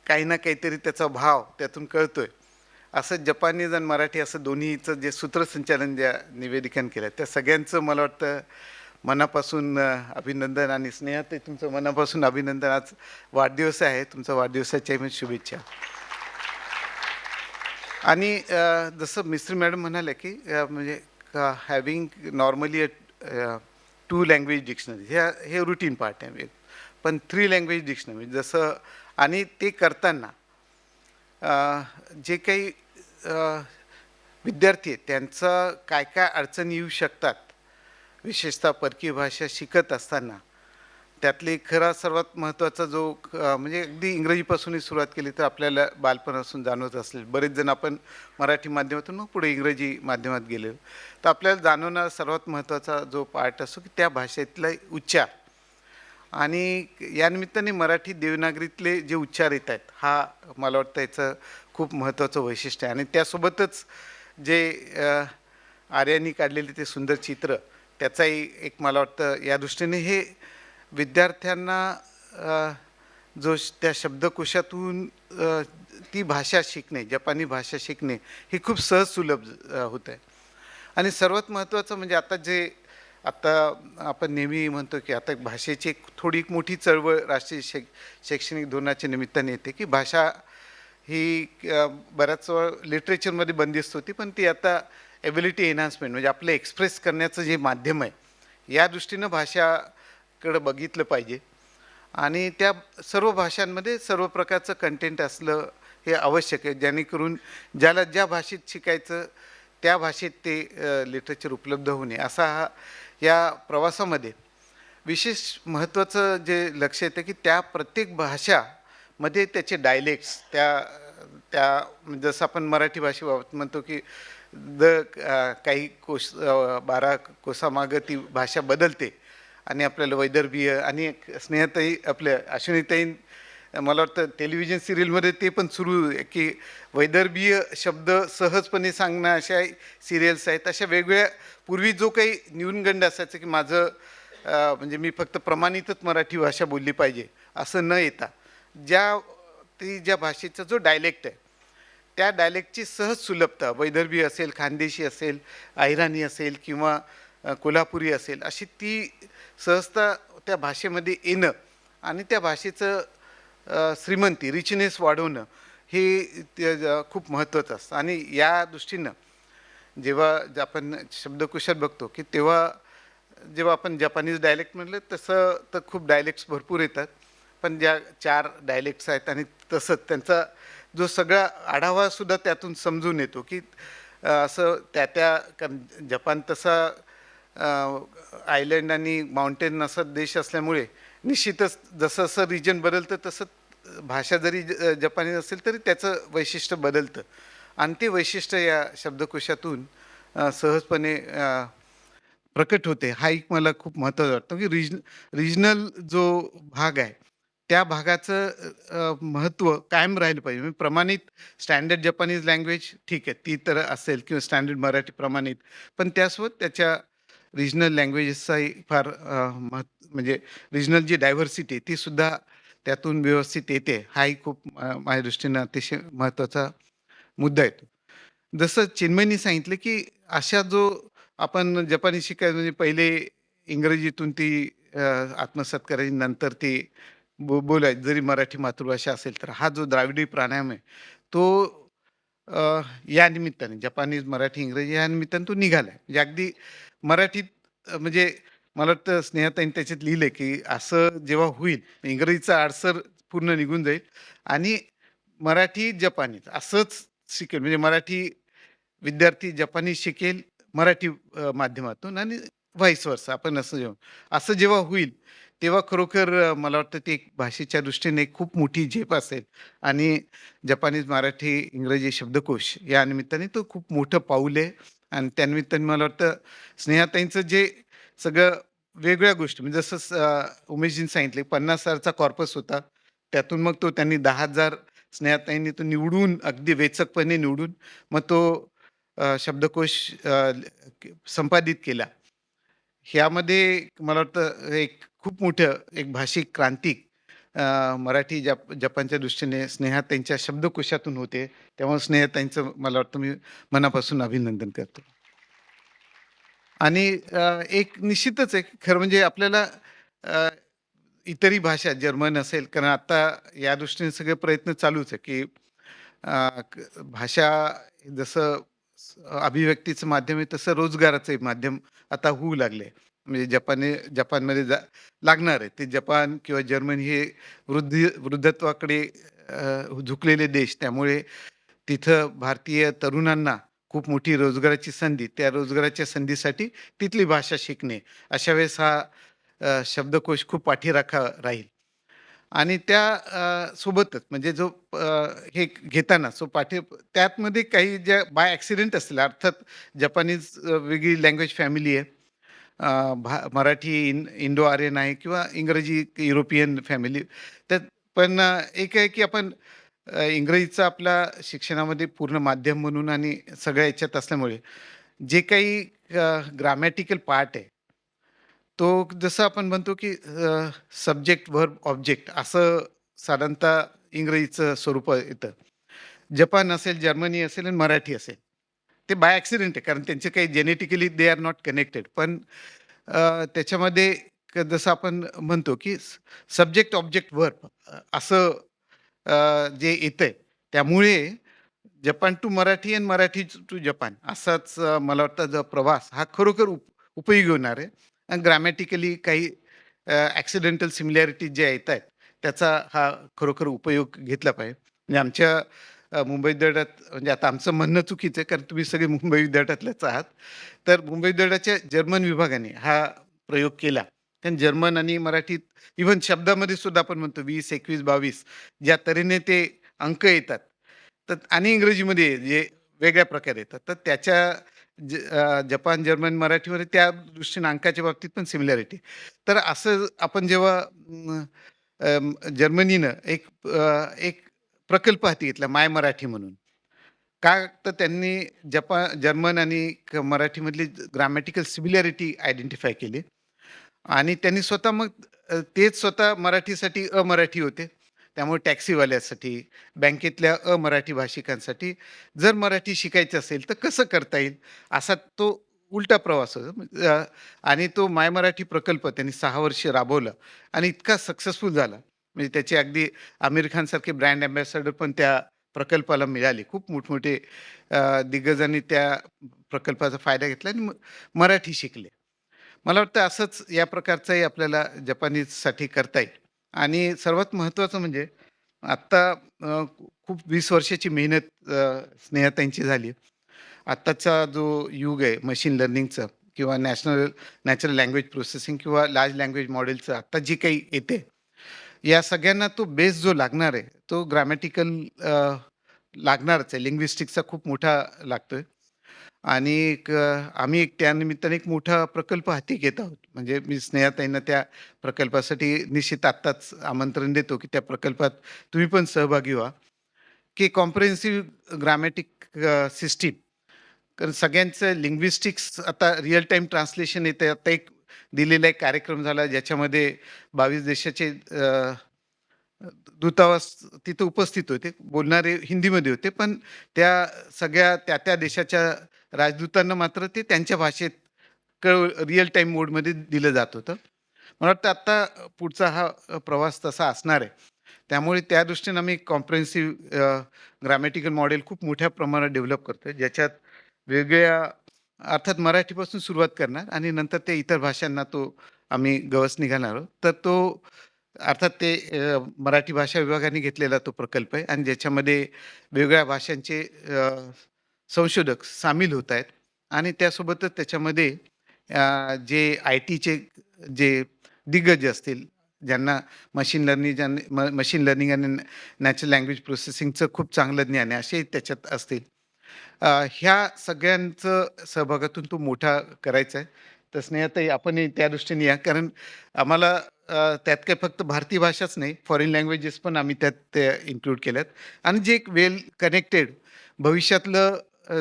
काही ना काहीतरी त्याचा भाव त्यातून कळतोय. असं जपानीज आणि मराठी असं दोन्हीचं जे सूत्रसंचालन ज्या निवेदिकांनी केलं त्या सगळ्यांचं मला वाटतं मनापासून अभिनंदन आणि स्नेहात तुमचं मनापासून अभिनंदन. आज वाढदिवस आहे, तुमचा वाढदिवसाच्या शुभेच्छा. आणि जसं मिस्त्री मॅडम म्हणाले की म्हणजे हॅविंग नॉर्मली 2 लँग्वेज डिक्शनरी हे रुटीन पार्ट आहे, पण 3 लँग्वेज डिक्शनरी जसं आणि ते करताना जे काही विद्यार्थी आहेत त्यांचं काय काय अडचणी येऊ शकतात, विशेषतः परकीय भाषा शिकत असताना त्यातली खरा सर्वात महत्त्वाचा जो म्हणजे अगदी इंग्रजीपासूनही सुरुवात केली तर आपल्याला बालपणापासून जाणवत असेल. बरेच जण आपण मराठी माध्यमातून मग पुढे इंग्रजी माध्यमात गेलो तर आपल्याला जाणवणारा सर्वात महत्त्वाचा जो पार्ट असतो की त्या भाषेतला उच्चार. आणि या निमित्ताने मराठी देवनागरीतले जे उच्चार येत आहेत हा मला वाटतं याचं खूप महत्त्वाचं वैशिष्ट्य आहे. आणि त्यासोबतच जे आर्यांनी काढलेले ते सुंदर चित्र त्याचाही एक मला वाटतं या दृष्टीने हे विद्यार्थ्यांना जो त्या शब्दकोशातून ती भाषा शिकणे, जपानी भाषा शिकणे हे खूप सहज सुलभ होत आहे. आणि सर्वात महत्त्वाचं म्हणजे आता आपण नेहमी म्हणतो की आता भाषेची एक थोडी मोठी चळवळ राष्ट्रीय शैक्षणिक धोरणाच्या निमित्ताने येते की भाषा ही बऱ्याच वेळ लिटरेचरमध्ये बंदिस्त होती, पण ती आता एबिलिटी एन्हान्समेंट म्हणजे आपलं एक्सप्रेस करण्याचं जे माध्यम आहे या दृष्टीनं भाषाकडं बघितलं पाहिजे. आणि त्या सर्व भाषांमध्ये सर्व प्रकारचं कंटेंट असलं हे आवश्यक आहे, जेणेकरून ज्याला ज्या भाषेत शिकायचं त्या भाषेत ते लिटरेचर उपलब्ध होणे असा हा या प्रवासामध्ये विशेष महत्त्वाचं जे लक्ष येतं की त्या प्रत्येक भाषामध्ये त्याचे डायलेक्ट्स त्या जसं आपण मराठी भाषेबाबत म्हणतो की काही कोश 12 कोसामागं ती भाषा बदलते आणि आपल्याला वैदर्भीय आणि स्नेहताई आपल्या अश्विनीताई मला वाटतं टेलिव्हिजन सिरियलमध्ये ते पण सुरू आहे की वैदर्भीय शब्द सहजपणे सांगणं अशा सिरियल्स आहेत. अशा वेगवेगळ्या पूर्वी जो काही न्यूनगंड असायचं की माझं म्हणजे मी फक्त प्रमाणितच मराठी भाषा बोलली पाहिजे असं न येता ज्या भाषेचा जो डायलेक्ट आहे त्या डायलेक्टची सहज सुलभता वैदर्भी असेल, खानदेशी असेल, अहिराणी असेल किंवा कोल्हापुरी असेल अशी ती सहजता त्या भाषेमध्ये येणं आणि त्या भाषेचं श्रीमंती रिचनेस वाढवणं हे खूप महत्त्वाचं असतं. आणि या दृष्टीनं जेव्हा आपण शब्दकोशात बघतो की तेव्हा जेव्हा आपण जपानीज डायलेक्ट म्हटलं तसं तर खूप डायलेक्ट्स भरपूर येतात, पण ज्या 4 डायलेक्ट्स आहेत आणि तसंच त्यांचा जो सगळा आढावासुद्धा त्यातून समजून येतो, की असं त्या कारण जपान तसा आयलंड आणि माउंटेन असा देश असल्यामुळे निश्चितच जसं जसं रिजन बदलतं तसं भाषा जरी जपानी असेल तरी त्याचं वैशिष्ट्य बदलतं आणि ते वैशिष्ट्य या शब्दकोशातून सहजपणे प्रकट होते. हा एक मला खूप महत्त्वाचा वाटतो, की रिजनल जो भाग आहे, त्या भागाचं महत्त्व कायम राहिलं पाहिजे. म्हणजे प्रमाणित स्टँडर्ड जपानीज लँग्वेज ठीक आहे, ती तर असेल किंवा स्टँडर्ड मराठी प्रमाणित, पण त्यासोबत त्याच्या रिजनल लँग्वेजेसचाही फार म्हणजे रिजनल जी डायव्हर्सिटी ती सुद्धा त्यातून व्यवस्थित येते. हाही खूप माझ्या दृष्टीनं अतिशय महत्त्वाचा मुद्दा येतो. जसं चिन्मयनी सांगितलं, की अशा जो आपण जपानी शिकायचं म्हणजे पहिले इंग्रजीतून ती आत्मसात करायची, नंतर ती बोलायची जरी मराठी मातृभाषा असेल तर. हा जो द्राविडी प्राणायाम आहे तो या निमित्ताने जपानीज, मराठी, इंग्रजी या निमित्ताने तो निघाला आहे. म्हणजे अगदी मराठीत म्हणजे मला वाटतं स्नेहाताईंनी त्याच्यात लिहिलं की असं जेव्हा होईल इंग्रजीचा आडसर पूर्ण निघून जाईल आणि मराठी जपानीज असंच शिकेल. म्हणजे मराठी विद्यार्थी जपानी शिकेल मराठी माध्यमातून आणि व्हाईस वर्सा. आपण असं जेव्हा होईल तेव्हा खरोखर मला वाटतं ते एक भाषेच्या दृष्टीने एक खूप मोठी झेप असेल आणि जपानीज, मराठी, इंग्रजी शब्दकोश या निमित्ताने तो खूप मोठं पाऊल आहे आणि त्यानिमित्ताने मला वाटतं स्नेहाताईंचं जे सगळं वेगळ्या गोष्टी म्हणजे जसं उमेशजींनी सांगितले 50,000चा कॉर्पस होता. त्यातून मग तो त्यांनी 10,000 स्नेहाताईंनी तो निवडून अगदी वेचकपणे निवडून मग तो शब्दकोश संपादित केला. ह्यामध्ये मला वाटतं एक खूप मोठं एक भाषिक क्रांती मराठी जपानच्या दृष्टीने स्नेहाताईंच्या शब्दकोशातून होते. त्यामुळे स्नेहाताईंचं मला वाटतं मी मनापासून अभिनंदन करतो. आणि एक निश्चितच आहे खरं म्हणजे आपल्याला अ, इतरही भाषा जर्मन असेल कारण आता या दृष्टीने सगळे प्रयत्न चालूच आहे की भाषा जसं अभिव्यक्तीचं माध्यम आहे तसं रोजगाराचं माध्यम आता होऊ लागले. म्हणजे जपानमध्ये लागणार आहे ते. जपान किंवा जर्मनी हे वृद्धत्वाकडे झुकलेले देश, त्यामुळे तिथं भारतीय तरुणांना खूप मोठी रोजगाराची संधी, त्या रोजगाराच्या संधीसाठी तिथली भाषा शिकणे, अशा वेळेस हा शब्दकोश खूप पाठीराखा राहील. आणि त्या सोबतच म्हणजे जो हे घेताना त्यातमध्ये काही ज्या बाय ॲक्सिडेंट असतील अर्थात जपानीज वेगळी लँग्वेज फॅमिली आहे. मराठी इंडो आर्यन आहे किंवा इंग्रजी युरोपियन फॅमिली. त्यात पण एक आहे की आपण इंग्रजीचा आपला शिक्षणामध्ये पूर्ण माध्यम म्हणून आणि सगळ्या याच्यात असल्यामुळे जे काही ग्रामॅटिकल पार्ट आहे तो जसं आपण म्हणतो की सब्जेक्ट, व्हर्ब, ऑब्जेक्ट असं साधारणतः इंग्रजीचं स्वरूप येतं. जपान असेल, जर्मनी असेल आणि मराठी असेल. ते बाय ॲक्सिडेंट आहे कारण त्यांचे काही genetically they are not connected. पण त्याच्यामध्ये जसं आपण म्हणतो की सब्जेक्ट, ऑब्जेक्ट, व्हर्ब असं जे येतंय त्यामुळे जपान टू मराठी आणि मराठी टू जपान असाच मला वाटतं जो प्रवास हा खरोखर उपयोगी होणार आहे. आणि ग्रामॅटिकली काही ॲक्सिडेंटल सिमिलॅरिटी ज्या येत आहेत त्याचा हा खरोखर उपयोग घेतला पाहिजे. म्हणजे आमच्या मुंबई विद्यापीठात म्हणजे आता आमचं म्हणणं चुकीचं आहे कारण तुम्ही सगळे मुंबई विद्यापीठातलेच आहात. तर मुंबई विद्यापीठाच्या जर्मन विभागाने हा प्रयोग केला. कारण जर्मन आणि मराठीत इव्हन शब्दामध्ये सुद्धा आपण म्हणतो 20, 21, 22 ज्या तऱ्हेने ते अंक येतात तर आणि इंग्रजीमध्ये जे वेगळ्या प्रकारे येतात तर त्याच्या जपान, जर्मन, मराठीमध्ये त्या दृष्टीने अंकाच्या बाबतीत पण सिमिलॅरिटी. तर असं आपण जेव्हा जर्मनीनं एक प्रकल्प हाती घेतला माय मराठी म्हणून. का तर त्यांनी जर्मन आणि मराठीमधली ग्रामॅटिकल सिमिलॅरिटी आयडेंटिफाय केली आणि त्यांनी स्वतः मग तेच स्वतः मराठीसाठी अमराठी होते. त्यामुळे टॅक्सीवाल्यासाठी, बँकेतल्या अमराठी भाषिकांसाठी जर मराठी शिकायचं असेल तर कसं करता येईल असा तो उलटा प्रवास होता. आणि तो माय मराठी प्रकल्प त्यांनी 6 वर्ष राबवला आणि इतका सक्सेसफुल झाला. म्हणजे त्याचे अगदी आमिर खानसारखे ब्रँड अँबॅसेडर पण त्या प्रकल्पाला मिळाले. खूप मोठमोठे दिग्गजांनी त्या प्रकल्पाचा फायदा घेतला आणि मराठी शिकले. मला वाटतं असंच या प्रकारचंही आपल्याला जपानीजसाठी करता येईल. आणि सर्वात महत्त्वाचं म्हणजे आत्ता खूप 20 वर्षाची मेहनत स्नेहाताईंची झाली. आत्ताचा जो युग आहे मशीन लर्निंगचा किंवा नॅचरल लँग्वेज प्रोसेसिंग किंवा लार्ज लँग्वेज मॉडेलचं आत्ता जी काही येते, या सगळ्यांना तो बेस जो लागणार आहे, तो ग्रामॅटिकल लागणारच आहे. लिंग्विस्टिक्सचा खूप मोठा लागतोय. आणि आम्ही त्यानिमित्ताने एक मोठा प्रकल्प हाती घेत आहोत. म्हणजे मी स्नेहाताईंना त्या प्रकल्पासाठी निश्चित आत्ताच आमंत्रण देतो, की त्या प्रकल्पात तुम्ही पण सहभागी व्हा, की कॉम्प्रिहेन्सिव्ह ग्रामॅटिक सिस्टीम. कारण सगळ्यांचं लिंग्विस्टिक्स आता रिअल टाईम ट्रान्सलेशन येते. आता एक दिलेला एक कार्यक्रम झाला, ज्याच्यामध्ये 22 देशाचे दूतावास तिथं उपस्थित होते. बोलणारे हिंदीमध्ये होते, पण त्या सगळ्या त्या देशाच्या राजदूतांना मात्र ते त्यांच्या भाषेत रिअल टाईम मोडमध्ये दिलं जात होतं. मला वाटतं आत्ता पुढचा हा प्रवास तसा असणार आहे. त्यामुळे त्या दृष्टीनं आम्ही कॉम्प्रिहेन्सिव्ह ग्रामॅटिकल मॉडेल खूप मोठ्या प्रमाणात डेव्हलप करतोय, ज्याच्यात वेगवेगळ्या अर्थात मराठीपासून सुरुवात करणार आणि नंतर ते इतर भाषांना तो आम्ही गवसणी घालणार आहोत. तर तो अर्थात ते मराठी भाषा विभागाने घेतलेला तो प्रकल्प आहे आणि ज्याच्यामध्ये वेगवेगळ्या भाषांचे संशोधक सामील होत आहेत आणि त्यासोबतच त्याच्यामध्ये जे IT चे जे दिग्गज असतील, ज्यांना मशीन लर्निंग आणि नॅचरल लँग्वेज प्रोसेसिंगचं खूप चांगलं ज्ञान आहे, असेही त्याच्यात असतील. ह्या सगळ्यांचं सहभागातून तो मोठा करायचा आहे. तर स्नेहाताई आपणही त्या दृष्टीने या, कारण आम्हाला त्यात काही फक्त भारतीय भाषाच नाही, फॉरेन लँग्वेजेस पण आम्ही त्यात इन्क्लूड केल्यात आणि जे एक वेल कनेक्टेड भविष्यातलं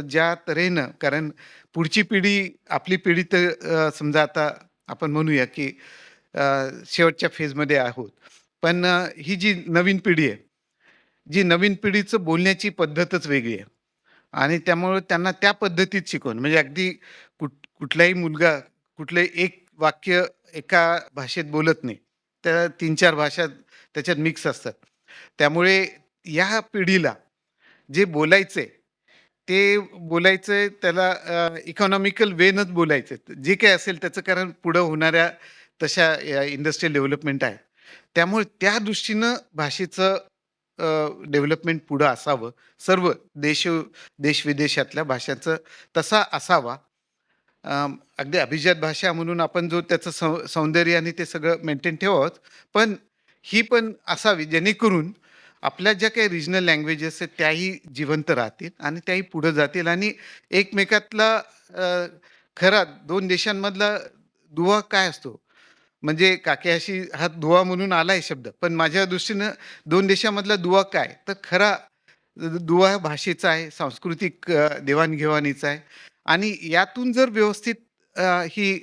ज्या तऱ्हेनं, कारण पुढची पिढी आपली पिढी तर समजा आता आपण म्हणूया की शेवटच्या फेजमध्ये आहोत. पण ही जी नवीन पिढी आहे, जी नवीन पिढीचं बोलण्याची पद्धतच वेगळी आहे आणि त्यामुळं त्यांना त्या पद्धतीत शिकवणं म्हणजे अगदी कुठलाही मुलगा कुठलंही एक वाक्य एका भाषेत बोलत नाही. त्या 3-4 भाषा त्याच्यात मिक्स असतात. त्यामुळे या पिढीला जे बोलायचंय, ते बोलायचंय त्याला इकॉनॉमिकल वेनंच बोलायचंय. जे काही असेल त्याचं, कारण पुढं होणाऱ्या तशा इंडस्ट्रियल डेव्हलपमेंट आहे. त्यामुळे त्या दृष्टीनं भाषेचं डेव्हलपमेंट पुढं असावं. सर्व देश-विदेशातल्या भाषांचं तसा असावा. अगदी अभिजात भाषा म्हणून आपण जो त्याचं सौंदर्य आणि ते सगळं मेंटेन ठेवावंच. पण ही पण असावी जेणेकरून आपल्या ज्या काही रिजनल लँग्वेजेस आहेत त्याही जिवंत राहतील आणि त्याही पुढे जातील आणि एकमेकातला खरा 2 देशांमधला दुवा काय असतो, म्हणजे काकेहाशी हा दुवा म्हणून आलाय शब्द, पण माझ्या दृष्टीनं 2 देशामधला दुवा काय, तर खरा दुवा भाषेचा आहे, सांस्कृतिक देवाणघेवाणीचा आहे आणि यातून जर व्यवस्थित ही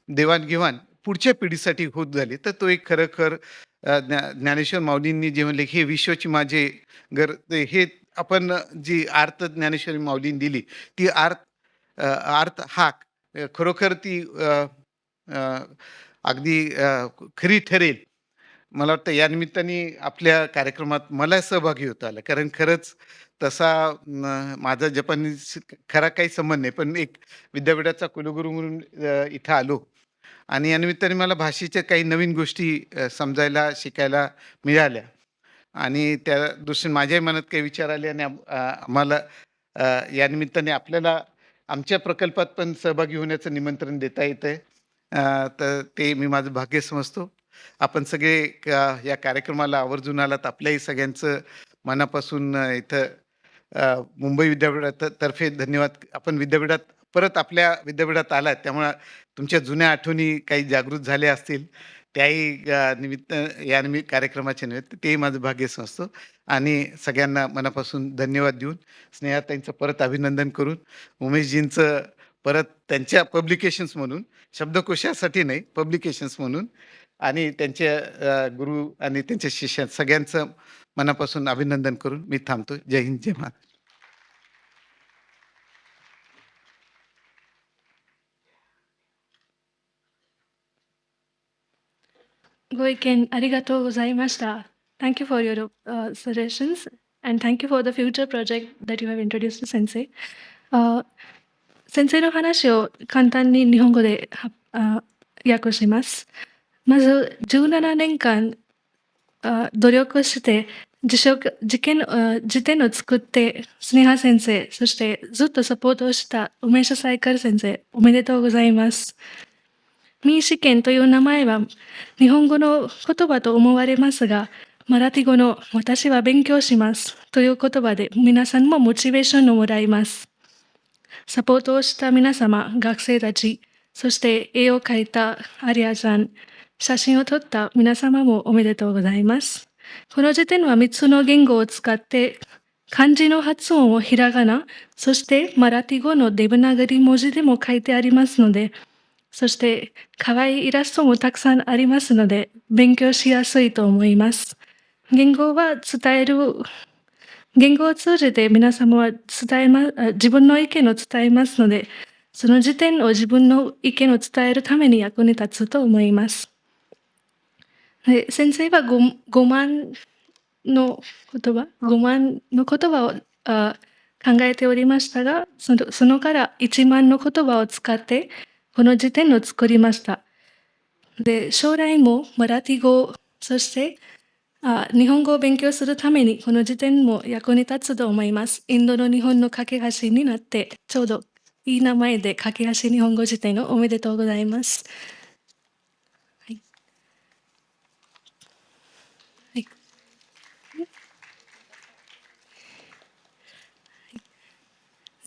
देवाणघेवाण पुढच्या पिढीसाठी होत झाली, तर तो एक खरोखर ज्ञानेश्वर माऊलींनी जे म्हणले, हे विश्वाची माझे घर, हे आपण जी आर्त ज्ञानेश्वरी माऊलींनी दिली, ती आर्त हाक खरोखर ती अगदी खरी ठरेल. मला वाटतं या निमित्ताने आपल्या कार्यक्रमात मला सहभागी होता आलं, कारण खरंच तसा माझा जपानीज खरा काही संबंध नाही, पण एक विद्यापीठाचा कुलगुरू म्हणून इथं आलो आणि या निमित्ताने मला भाषेच्या काही नवीन गोष्टी समजायला शिकायला मिळाल्या आणि त्या दृष्टीने माझ्याही मनात काही विचार आले आणि आम्हाला या निमित्ताने आपल्याला आमच्या प्रकल्पात पण सहभागी होण्याचं निमंत्रण देता येतंय. तर ते मी माझं भाग्य समजतो. आपण सगळे या कार्यक्रमाला आवर्जून आलात. आपल्याही सगळ्यांचं मनापासून इथं मुंबई विद्यापीठातर्फे धन्यवाद. आपण परत आपल्या विद्यापीठात आलात, त्यामुळं तुमच्या जुन्या आठवणी काही जागृत झाल्या असतील, त्याही कार्यक्रमाच्या निमित्त तेही माझं भाग्य समजतो आणि सगळ्यांना मनापासून धन्यवाद देऊन स्नेहाताईंचं परत अभिनंदन करून उमेशजींचं परत त्यांच्या पब्लिकेशन्स म्हणून, शब्दकोशासाठी नाही, पब्लिकेशन्स म्हणून आणि त्यांच्या गुरु आणि त्यांच्या शिष्य सगळ्यांचं मनापासून अभिनंदन करून मी थांबतो. जय हिंद, जय Maharashtra. Go Iken, arigatou gozaimashita. Thank you for your suggestions and thank you for the future project that you have introduced to Sensei. 先生の話を簡単に日本語で訳します。まず17年間努力して事典を作ってスネハ先生、そしてずっとサポートをした梅下サイカル先生、おめでとうございます。ミー試験という名前は日本語の言葉と思われますが、マラティ語の私は勉強しますという言葉で皆さんもモチベーションをもらいます。サポートをした皆様、学生たち、そして絵を描いたアリアさん、写真を撮った皆様もおめでとうございます。この時点は3つの言語を使って漢字の発音をひらがな、そしてマラティ語のデブナガリ文字でも書いてありますので、そして可愛いイラストもたくさんありますので、勉強しやすいと思います。言語を通じて皆様は自分の意見を伝えますので、その時点を自分の意見を伝えるために役に立つと思います。先生は5万の言葉を考えておりましたが、そのから1万の言葉を使ってこの辞典を作りました。で、将来もマラティ語、そして日本語を勉強するためにこの辞典も役に立つと思います。インドの日本の架け橋になって、ちょうどいい名前で架け橋日本語辞典をおめでとうございます。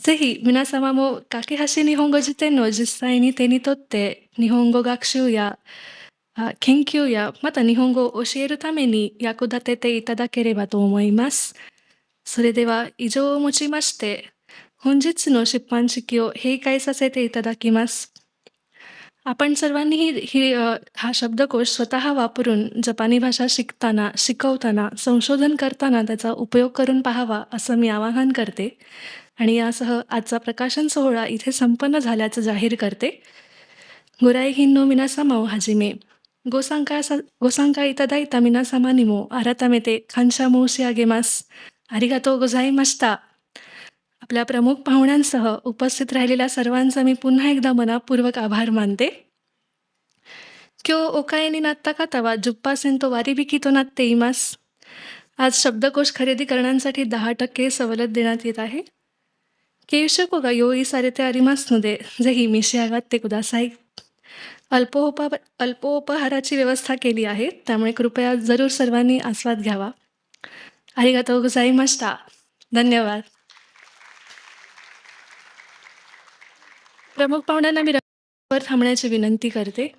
ぜひ皆様も架け橋日本語辞典を実際に手に取って日本語学習や研究やまた日本語を教えるために役立てていただければと思います。それでは以上をもちまして本日の出版式を閉会させていただきます。आपण सर्वांनी हा शब्दकोश स्वतः वापरून जपानी भाषा शिकवताना, संशोधन करताना त्याचा उपयोग करून पाहावा असं मी आवाहन करते आणि यासह आजचा प्रकाशन सोहळा इथे संपन्न झाल्याचं जाहीर करते. गोराई हिन्नो मिनासामा ओ हाजिमेご参加いただいた皆様にも改めて感謝申し上げます。ありがとうございました。आपल्या प्रमुख पाहुण्यांसह उपस्थित राहिलेल्या सर्वांचा मी पुन्हा एकदा मनापूर्वक आभार मानते. 今日お買いになった方は 10% 割引となっています。आज शब्दकोश खरेदी करण्यासाठी 10% सवलत देण्यात येत आहे. 軽食が用意されてありますので、ぜひ召し上がってください。अल्पोपहाराची व्यवस्था केली आहे, त्यामुळे कृपया जरूर सर्वांनी आस्वाद घ्यावा. ありがとうございました。धन्यवाद. प्रमुख पाहुण्यांना मी रंगावर थांबण्याची विनंती करते.